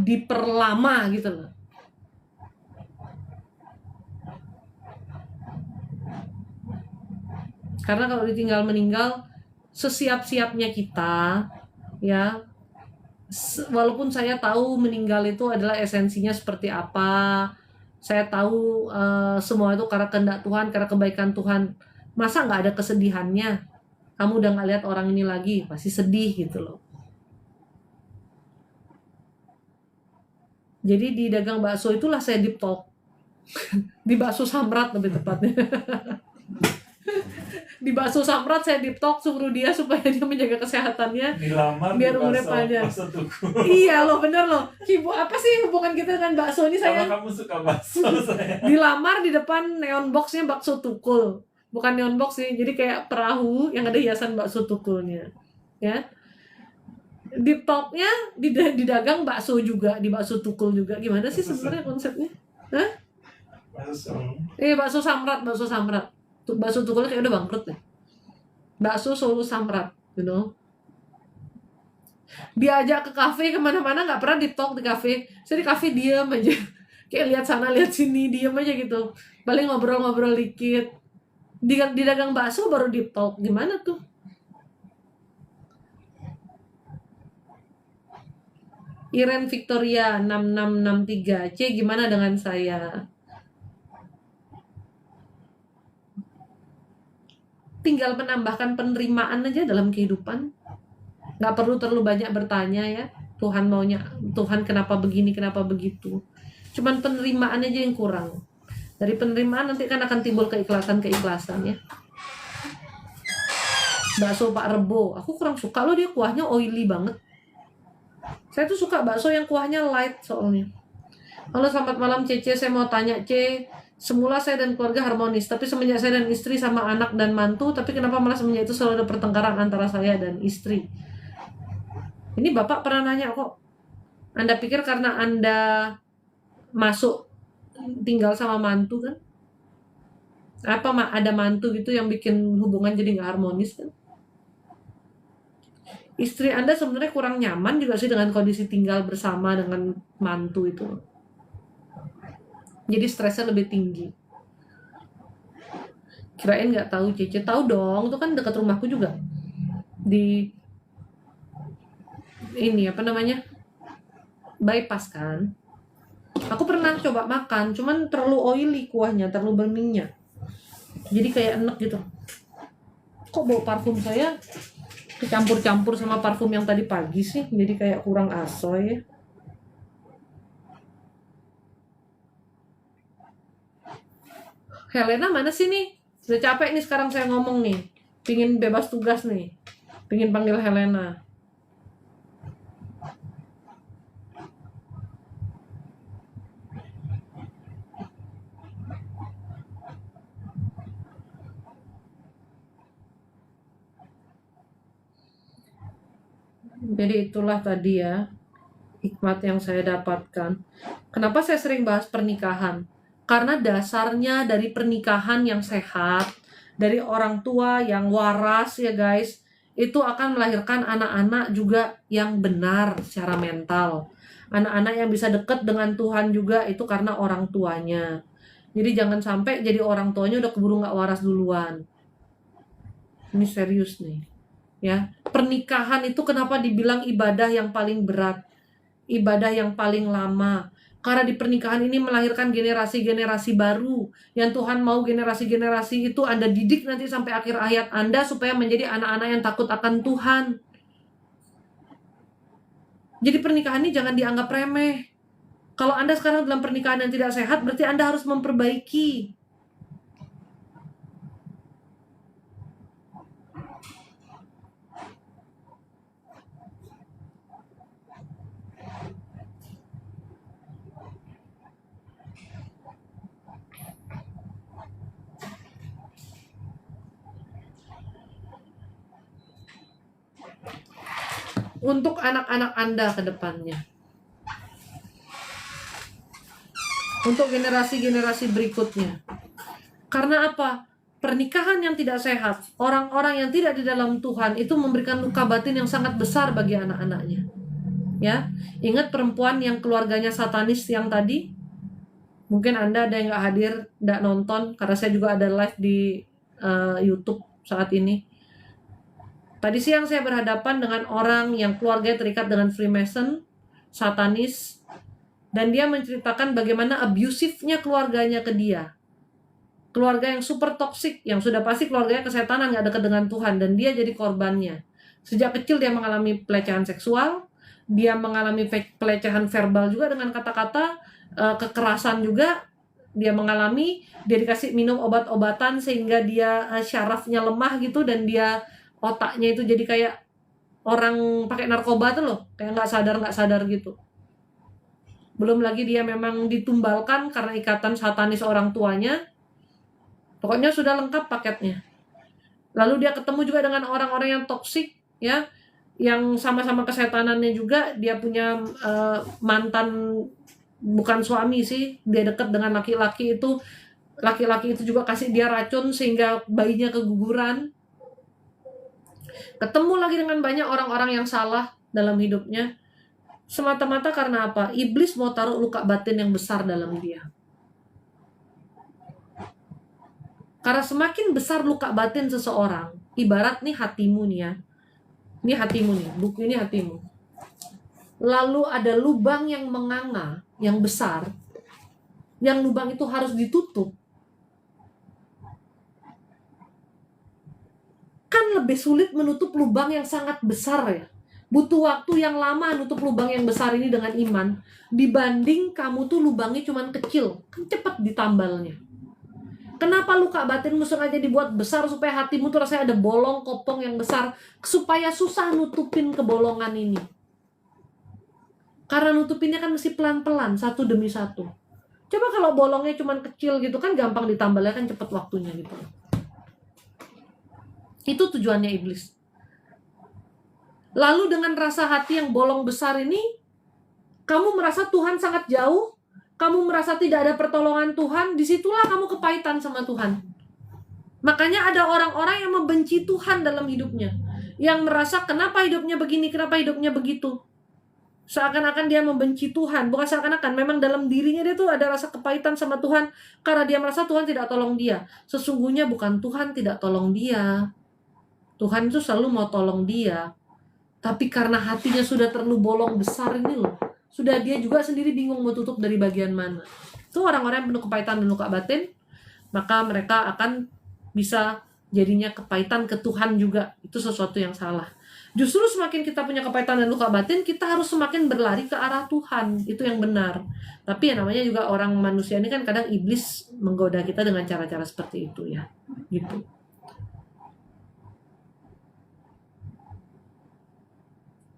diperlama gitu loh. Karena kalau ditinggal meninggal, sesiap-siapnya kita ya, walaupun saya tahu meninggal itu adalah esensinya seperti apa, saya tahu semua itu karena kehendak Tuhan, karena kebaikan Tuhan. Masa nggak ada kesedihannya? Kamu udah nggak lihat orang ini lagi, pasti sedih gitu loh. Jadi di dagang bakso itulah saya deep talk. Di bakso Samrat lebih tepatnya. Di bakso Samrat saya deep talk, suruh dia supaya dia menjaga kesehatannya, Dilamar biar di umurnya bakso- panjang. bakso tuku. Iya loh, bener loh. Apa sih hubungan kita dengan bakso ini Karena saya? kamu suka bakso saya. Dilamar di depan neon boxnya bakso tukul. Bukan neon box sih, jadi kayak perahu yang ada hiasan bakso tukulnya. Ya. Di topnya didagang bakso juga, di bakso tukul juga. Gimana sih sebenarnya konsepnya? Hah? Bakso. Bakso Samrat. Bakso tukulnya kayak udah bangkrut deh. Bakso Solo Samrat, you know. Diajak ke kafe kemana-mana nggak pernah di talk di kafe. Saya di kafe diem aja. Kayak lihat sana lihat sini, diem aja gitu. Paling ngobrol-ngobrol dikit. Di dagang bakso baru deep talk. Gimana tuh? Iren Victoria 6663 C, gimana dengan saya? Tinggal menambahkan penerimaan aja dalam kehidupan. Nggak perlu terlalu banyak bertanya ya, Tuhan maunya, Tuhan kenapa begini, kenapa begitu. Cuman penerimaan aja yang kurang. Dari penerimaan nanti kan akan timbul keikhlasan ya. Bakso Pak Rebo, aku kurang suka loh, dia kuahnya oily banget. Saya tuh suka bakso yang kuahnya light soalnya. Halo, selamat malam Cece, saya mau tanya C. Semula saya dan keluarga harmonis, tapi semenjak saya dan istri sama anak dan mantu, tapi kenapa malah semenjak itu selalu ada pertengkaran antara saya dan istri? Ini Bapak pernah nanya kok. Anda pikir karena Anda masuk tinggal sama mantu kan? Apa ada mantu gitu yang bikin hubungan jadi nggak harmonis kan? Istri Anda sebenarnya kurang nyaman juga sih dengan kondisi tinggal bersama dengan mantu itu. Jadi stresnya lebih tinggi. Kirain nggak tahu Cece, tahu dong, itu kan dekat rumahku juga. Di ini apa namanya? Bypass kan. Aku pernah coba makan, cuman terlalu oily kuahnya, terlalu berminyak. Jadi kayak enek gitu. Kok bau parfum saya kecampur-campur sama parfum yang tadi pagi sih, jadi kayak kurang asoy ya. Helena mana sih nih? Udah capek nih sekarang saya ngomong nih. Pingin bebas tugas nih. Pingin panggil Helena. Jadi itulah tadi ya hikmat yang saya dapatkan. Kenapa saya sering bahas pernikahan? Karena dasarnya dari pernikahan yang sehat, dari orang tua yang waras ya guys, itu akan melahirkan anak-anak juga yang benar secara mental. Anak-anak yang bisa dekat dengan Tuhan juga itu karena orang tuanya. Jadi jangan sampai jadi orang tuanya udah keburu nggak waras duluan. Ini serius nih. Ya, pernikahan itu kenapa dibilang ibadah yang paling berat, ibadah yang paling lama? Karena di pernikahan ini melahirkan generasi-generasi baru yang Tuhan mau generasi-generasi itu Anda didik nanti sampai akhir hayat Anda supaya menjadi anak-anak yang takut akan Tuhan. Jadi pernikahan ini jangan dianggap remeh. Kalau Anda sekarang dalam pernikahan yang tidak sehat, berarti Anda harus memperbaiki. untuk anak-anak Anda ke depannya. Untuk generasi-generasi berikutnya. Karena apa? Pernikahan yang tidak sehat, orang-orang yang tidak di dalam Tuhan itu memberikan luka batin yang sangat besar bagi anak-anaknya. Ya, ingat perempuan yang keluarganya satanis yang tadi? Mungkin Anda ada yang nggak hadir, nggak nonton, karena saya juga ada live di YouTube saat ini. Tadi siang saya berhadapan dengan orang yang keluarganya terikat dengan Freemason, satanis, dan dia menceritakan bagaimana abusifnya keluarganya ke dia. Keluarga yang super toksik, yang sudah pasti keluarganya kesetanan, nggak dekat dengan Tuhan, dan dia jadi korbannya. Sejak kecil dia mengalami pelecehan seksual, dia mengalami pelecehan verbal juga dengan kata-kata, kekerasan juga dia mengalami, dia dikasih minum obat-obatan sehingga dia syarafnya lemah gitu, dan dia otaknya itu jadi kayak orang pakai narkoba tuh loh, kayak nggak sadar gitu. Belum lagi dia memang ditumbalkan karena ikatan satanis orang tuanya. Pokoknya sudah lengkap paketnya. Lalu dia ketemu juga dengan orang-orang yang toksik, ya, yang sama-sama kesetanannya juga. Dia punya mantan, bukan suami sih, dia dekat dengan laki-laki itu. Laki-laki itu juga kasih dia racun sehingga bayinya keguguran. Ketemu lagi dengan banyak orang-orang yang salah dalam hidupnya. Semata-mata karena apa? Iblis mau taruh luka batin yang besar dalam dia. Karena semakin besar luka batin seseorang, ibarat nih hatimu nih ya. Ini hatimu nih, buku ini hatimu. Lalu ada lubang yang menganga, yang besar. Yang lubang itu harus ditutup. Kan lebih sulit menutup lubang yang sangat besar ya. Butuh waktu yang lama nutup lubang yang besar ini dengan iman. Dibanding kamu tuh lubangnya cuman kecil. Kan cepat ditambalnya. Kenapa luka batinmu sengaja dibuat besar supaya hatimu tuh rasanya ada bolong, kopong yang besar, supaya susah nutupin kebolongan ini. Karena nutupinnya kan mesti pelan-pelan, satu demi satu. Coba kalau bolongnya cuman kecil gitu kan gampang ditambalnya, kan cepet waktunya gitu. Itu tujuannya iblis. Lalu dengan rasa hati yang bolong besar ini, kamu merasa Tuhan sangat jauh, kamu merasa tidak ada pertolongan Tuhan, disitulah kamu kepahitan sama Tuhan. Makanya ada orang-orang yang membenci Tuhan dalam hidupnya. Yang merasa kenapa hidupnya begini, kenapa hidupnya begitu. Seakan-akan dia membenci Tuhan. Bukan seakan-akan, memang dalam dirinya dia tuh ada rasa kepahitan sama Tuhan. Karena dia merasa Tuhan tidak tolong dia. Sesungguhnya bukan Tuhan tidak tolong dia. Tuhan itu selalu mau tolong dia. Tapi karena hatinya sudah terlalu bolong besar ini loh. Sudah dia juga sendiri bingung mau tutup dari bagian mana. Itu orang-orang yang penuh kepahitan dan luka batin, maka mereka akan bisa jadinya kepahitan ke Tuhan juga. Itu sesuatu yang salah. Justru semakin kita punya kepahitan dan luka batin, kita harus semakin berlari ke arah Tuhan. Itu yang benar. Tapi ya namanya juga orang manusia ini kan kadang iblis menggoda kita dengan cara-cara seperti itu ya. Gitu.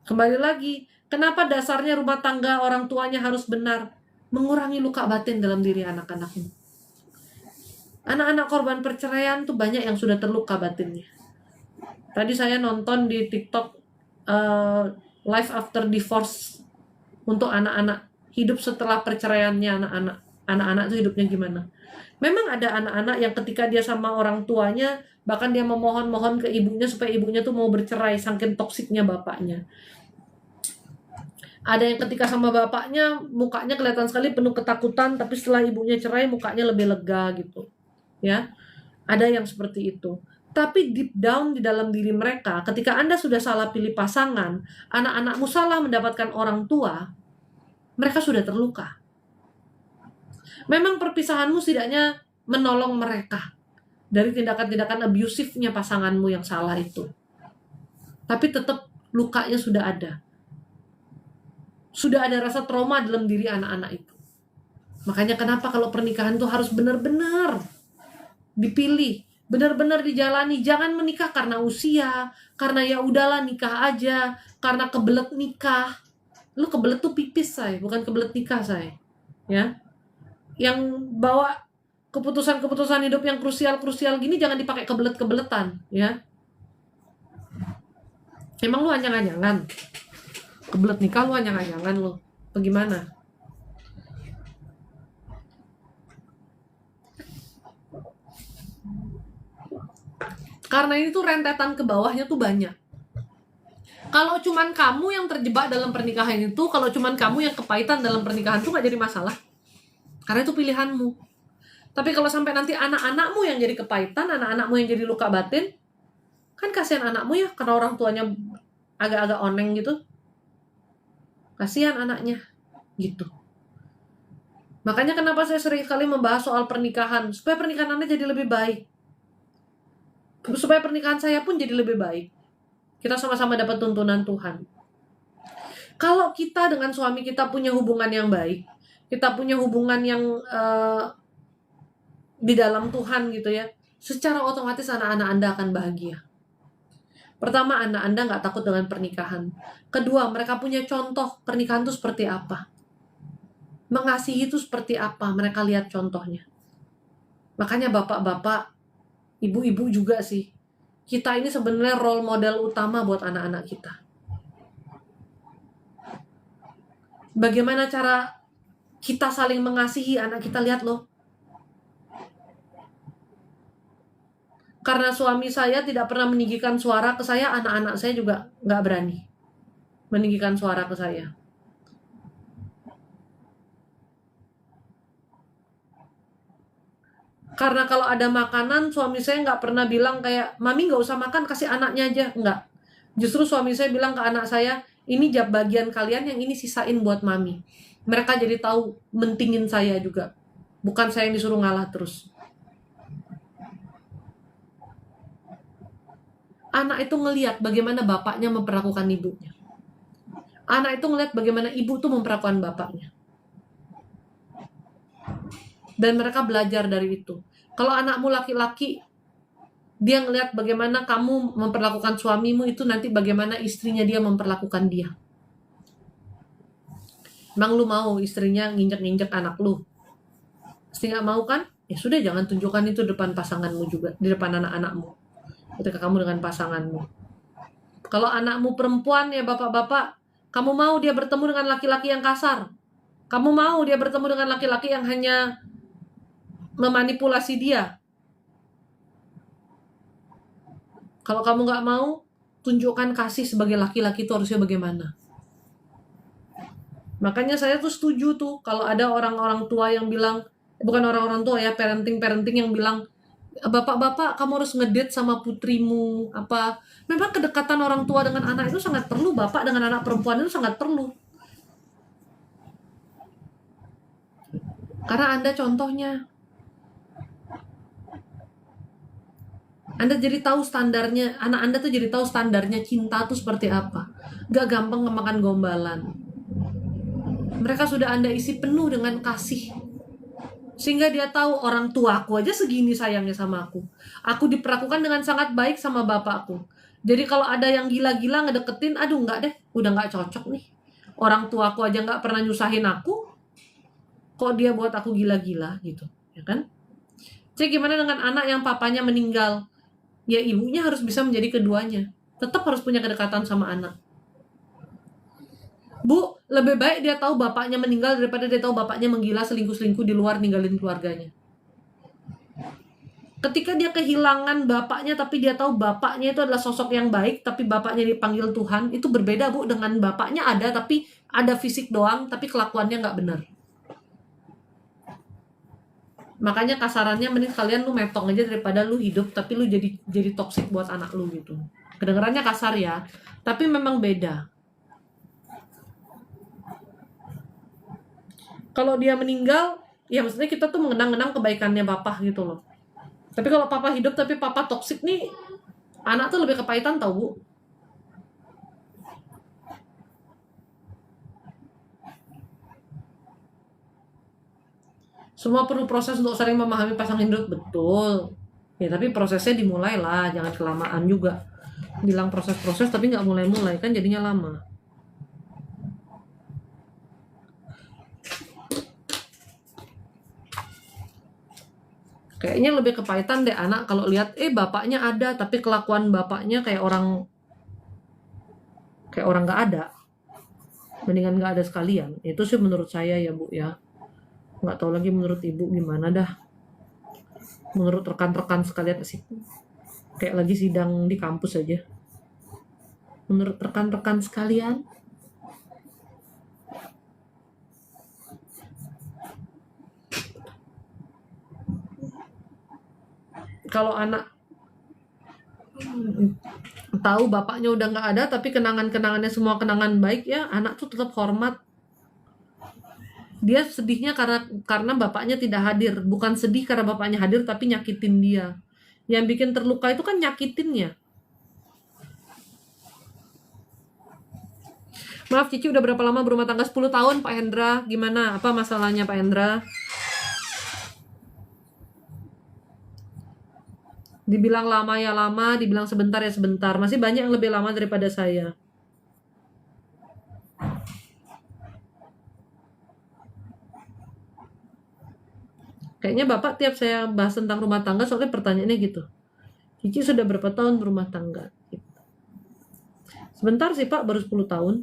Kembali lagi, kenapa dasarnya rumah tangga orang tuanya harus benar? Mengurangi luka batin dalam diri anak-anaknya. Anak-anak korban perceraian tuh banyak yang sudah terluka batinnya. Tadi saya nonton di TikTok Life After Divorce untuk anak-anak. Hidup setelah perceraiannya anak-anak. Anak-anak itu hidupnya gimana? Memang ada anak-anak yang ketika dia sama orang tuanya, bahkan dia memohon-mohon ke ibunya supaya ibunya tuh mau bercerai, saking toksiknya bapaknya. Ada yang ketika sama bapaknya, mukanya kelihatan sekali penuh ketakutan, tapi setelah ibunya cerai, mukanya lebih lega gitu. Ya, ada yang seperti itu. Tapi deep down di dalam diri mereka, ketika Anda sudah salah pilih pasangan, anak-anakmu salah mendapatkan orang tua, mereka sudah terluka. Memang perpisahanmu setidaknya menolong mereka dari tindakan-tindakan abusifnya pasanganmu yang salah itu. Tapi tetap lukanya sudah ada. Sudah ada rasa trauma dalam diri anak-anak itu. Makanya kenapa kalau pernikahan itu harus benar-benar dipilih, benar-benar dijalani. Jangan menikah karena usia, karena ya udahlah nikah aja, karena kebelet nikah. Lu kebelet tuh pipis, say, bukan kebelet nikah, say. Ya. Yang bawa keputusan-keputusan hidup yang krusial-krusial gini jangan dipakai kebelet-kebeletan, ya. Emang lu anyang-anyangan? Kebelet nikah lu anyang-anyangan lu. Bagaimana? Karena ini tuh rentetan ke bawahnya tuh banyak. Kalau cuman kamu yang terjebak dalam pernikahan itu, kalau cuman kamu yang kepahitan dalam pernikahan itu gak jadi masalah. Karena itu pilihanmu. Tapi kalau sampai nanti anak-anakmu yang jadi kepahitan, anak-anakmu yang jadi luka batin, kan kasihan anakmu ya, karena orang tuanya agak-agak oneng gitu. Kasihan anaknya, gitu. Makanya kenapa saya sering sekali membahas soal pernikahan, supaya pernikahan Anda jadi lebih baik. Supaya pernikahan saya pun jadi lebih baik. Kita sama-sama dapat tuntunan Tuhan. Kalau kita dengan suami kita punya hubungan yang baik, kita punya hubungan yang di dalam Tuhan gitu ya, secara otomatis anak-anak Anda akan bahagia. Pertama, anak Anda nggak takut dengan pernikahan. Kedua, mereka punya contoh pernikahan itu seperti apa. Mengasihi itu seperti apa, mereka lihat contohnya. Makanya bapak-bapak, ibu-ibu juga sih, kita ini sebenarnya role model utama buat anak-anak kita. Bagaimana cara kita saling mengasihi anak kita, lihat loh. Karena suami saya tidak pernah meninggikan suara ke saya, anak-anak saya juga nggak berani meninggikan suara ke saya. Karena kalau ada makanan, suami saya nggak pernah bilang kayak, Mami nggak usah makan, kasih anaknya aja. Nggak. Justru suami saya bilang ke anak saya, ini jab bagian kalian, yang ini sisain buat Mami. Mereka jadi tahu mentingin saya juga. Bukan saya yang disuruh ngalah terus. Anak itu ngelihat bagaimana bapaknya memperlakukan ibunya. Anak itu ngelihat bagaimana ibu tuh memperlakukan bapaknya. Dan mereka belajar dari itu. Kalau anakmu laki-laki, dia ngelihat bagaimana kamu memperlakukan suamimu, itu nanti bagaimana istrinya dia memperlakukan dia. Emang lu mau istrinya nginjek-nginjek anak lu? Pasti gak mau kan? Ya sudah, jangan tunjukkan itu depan pasanganmu juga, di depan anak-anakmu. Ketika kamu dengan pasanganmu. Kalau anakmu perempuan, ya bapak-bapak, kamu mau dia bertemu dengan laki-laki yang kasar. Kamu mau dia bertemu dengan laki-laki yang hanya memanipulasi dia. Kalau kamu gak mau, tunjukkan kasih sebagai laki-laki itu harusnya bagaimana. Makanya saya tuh setuju tuh kalau ada orang-orang tua yang bilang, bukan orang-orang tua ya, parenting yang bilang, bapak-bapak kamu harus ngedate sama putrimu apa. Memang kedekatan orang tua dengan anak itu sangat perlu. Bapak dengan anak perempuan itu sangat perlu. Karena Anda contohnya. Anda jadi tahu standarnya, anak Anda tuh jadi tahu standarnya cinta tuh seperti apa. Gak gampang ngemakan gombalan. Mereka sudah Anda isi penuh dengan kasih. Sehingga dia tahu orang tua aku aja segini sayangnya sama aku. Aku diperlakukan dengan sangat baik sama bapakku. Jadi kalau ada yang gila-gila ngedeketin, aduh enggak deh, udah nggak cocok nih. Orang tua aku aja nggak pernah nyusahin aku, kok dia buat aku gila-gila gitu, ya kan? Cek gimana dengan anak yang papanya meninggal? Ya ibunya harus bisa menjadi keduanya. Tetap harus punya kedekatan sama anak. Bu, lebih baik dia tahu bapaknya meninggal daripada dia tahu bapaknya menggila selingkuh-selingkuh di luar ninggalin keluarganya. Ketika dia kehilangan bapaknya tapi dia tahu bapaknya itu adalah sosok yang baik tapi bapaknya dipanggil Tuhan, itu berbeda Bu dengan bapaknya ada tapi ada fisik doang tapi kelakuannya nggak benar. Makanya kasarannya mending kalian lu metong aja daripada lu hidup tapi lu jadi toksik buat anak lu gitu. Kedengarannya kasar ya, tapi memang beda. Kalau dia meninggal, ya maksudnya kita tuh mengenang-enang kebaikannya papa gitu loh. Tapi kalau papa hidup tapi papa toksik nih, anak tuh lebih kepahitan tau Bu. Semua perlu proses untuk saling memahami pasangan hidup, betul. Ya tapi prosesnya dimulai lah, jangan kelamaan juga. Bilang proses-proses tapi nggak mulai-mulai, kan jadinya lama. Kayaknya lebih kepahitan deh anak kalau lihat bapaknya ada tapi kelakuan bapaknya kayak orang nggak ada. Mendingan nggak ada sekalian. Itu sih menurut saya ya Bu ya. Nggak tahu lagi menurut Ibu gimana dah. Menurut rekan-rekan sekalian sih. Kayak lagi sidang di kampus aja. Menurut rekan-rekan sekalian, kalau anak tahu bapaknya udah nggak ada tapi kenangan-kenangannya semua kenangan baik ya, anak tuh tetap hormat. Dia sedihnya karena bapaknya tidak hadir, bukan sedih karena bapaknya hadir tapi nyakitin dia. Yang bikin terluka itu kan nyakitinnya. Maaf Cici udah berapa lama berumah tangga? 10 tahun Pak Hendra. Gimana? Apa masalahnya Pak Hendra? Dibilang lama ya lama, dibilang sebentar ya sebentar. Masih banyak yang lebih lama daripada saya. Kayaknya Bapak tiap saya bahas tentang rumah tangga soalnya pertanyaannya gitu. Cici sudah berapa tahun berumah tangga? Sebentar sih Pak, baru 10 tahun.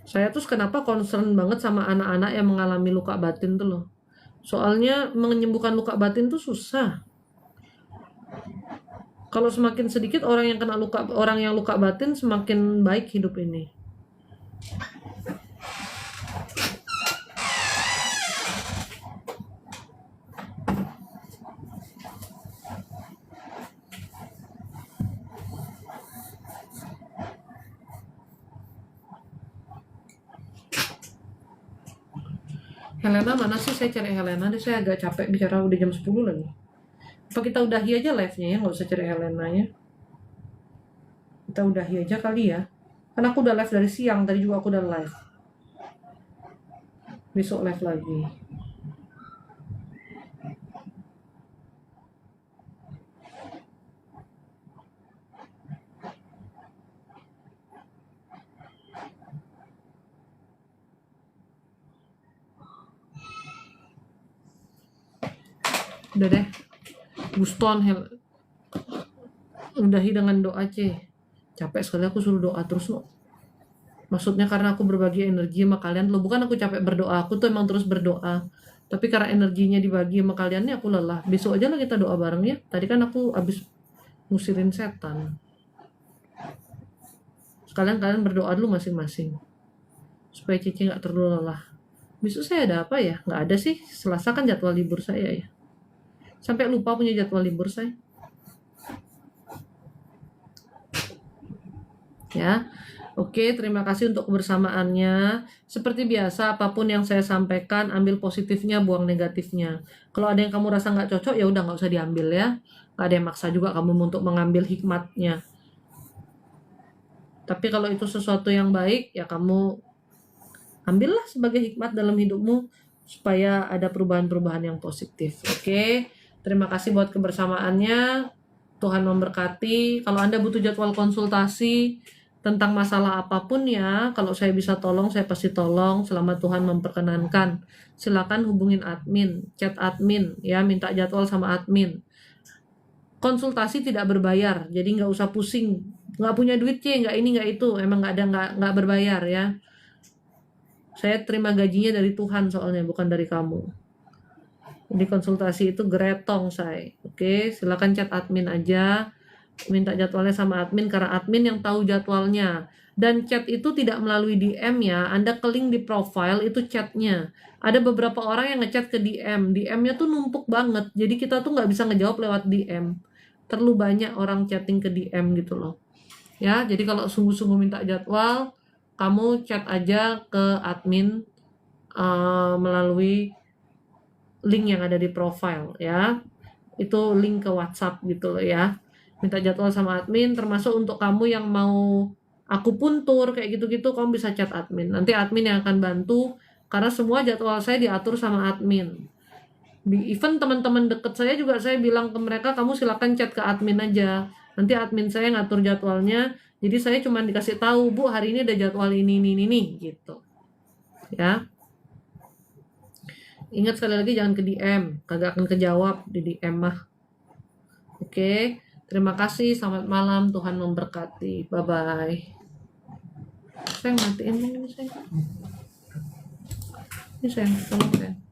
Saya tuh kenapa concern banget sama anak-anak yang mengalami luka batin tuh loh. Soalnya menyembuhkan luka batin tuh susah. Kalau semakin sedikit orang yang luka batin semakin baik hidup ini. Helena mana sih? Saya cari Helena deh, saya agak capek bicara udah jam 10 lagi. Apa kita udahi aja live-nya ya, nggak usah cari Helena-nya. Kita udahi aja kali ya. Karena aku udah live dari siang, tadi juga aku udah live. Besok live lagi. Udah deh. Guston udahi dengan doa C. Capek sekali aku suruh doa terus loh. Maksudnya karena aku berbagi energi sama kalian loh. Bukan aku capek berdoa, aku tuh emang terus berdoa. Tapi karena energinya dibagi sama kalian nih aku lelah. Besok aja lah kita doa bareng ya. Tadi kan aku abis ngusirin setan. Sekalian kalian berdoa dulu masing-masing. Supaya Cici gak terlalu lelah. Besok saya ada apa ya? Gak ada sih. Selasa kan jadwal libur saya ya. Sampai lupa punya jadwal libur saya. Ya. Oke, terima kasih untuk kebersamaannya. Seperti biasa, apapun yang saya sampaikan, ambil positifnya, buang negatifnya. Kalau ada yang kamu rasa nggak cocok, ya udah nggak usah diambil ya. Nggak ada yang maksa juga kamu untuk mengambil hikmatnya. Tapi kalau itu sesuatu yang baik, ya kamu ambillah sebagai hikmat dalam hidupmu supaya ada perubahan-perubahan yang positif. Oke, terima kasih buat kebersamaannya. Tuhan memberkati. Kalau Anda butuh jadwal konsultasi tentang masalah apapun ya, kalau saya bisa tolong, saya pasti tolong selama Tuhan memperkenankan. Silakan hubungin admin, chat admin ya, minta jadwal sama admin. Konsultasi tidak berbayar, jadi nggak usah pusing. Nggak punya duit nggak ini nggak itu, emang nggak berbayar ya. Saya terima gajinya dari Tuhan soalnya, bukan dari kamu. Jadi konsultasi itu gretong saya. Oke, silakan chat admin aja. Minta jadwalnya sama admin karena admin yang tahu jadwalnya. Dan chat itu tidak melalui DM ya. Anda ke link di profile itu chatnya. Ada beberapa orang yang ngechat ke DM. DM-nya tuh numpuk banget. Jadi kita tuh nggak bisa ngejawab lewat DM. Terlalu banyak orang chatting ke DM gitu loh. Ya, jadi kalau sungguh-sungguh minta jadwal, kamu chat aja ke admin melalui link yang ada di profile ya. Itu link ke WhatsApp gitu loh ya. Minta jadwal sama admin, termasuk untuk kamu yang mau aku puntur kayak gitu-gitu, kamu bisa chat admin. Nanti admin yang akan bantu karena semua jadwal saya diatur sama admin. Even teman-teman deket saya juga saya bilang ke mereka, kamu silakan chat ke admin aja. Nanti admin saya ngatur jadwalnya. Jadi saya cuma dikasih tahu, Bu, hari ini ada jadwal ini gitu. Ya. Ingat sekali lagi jangan ke DM, kagak akan kejawab di DM mah. Oke, terima kasih, selamat malam, Tuhan memberkati. Bye bye. Sayang matiin dong ini sayang. Ini sayang, tolong sayang.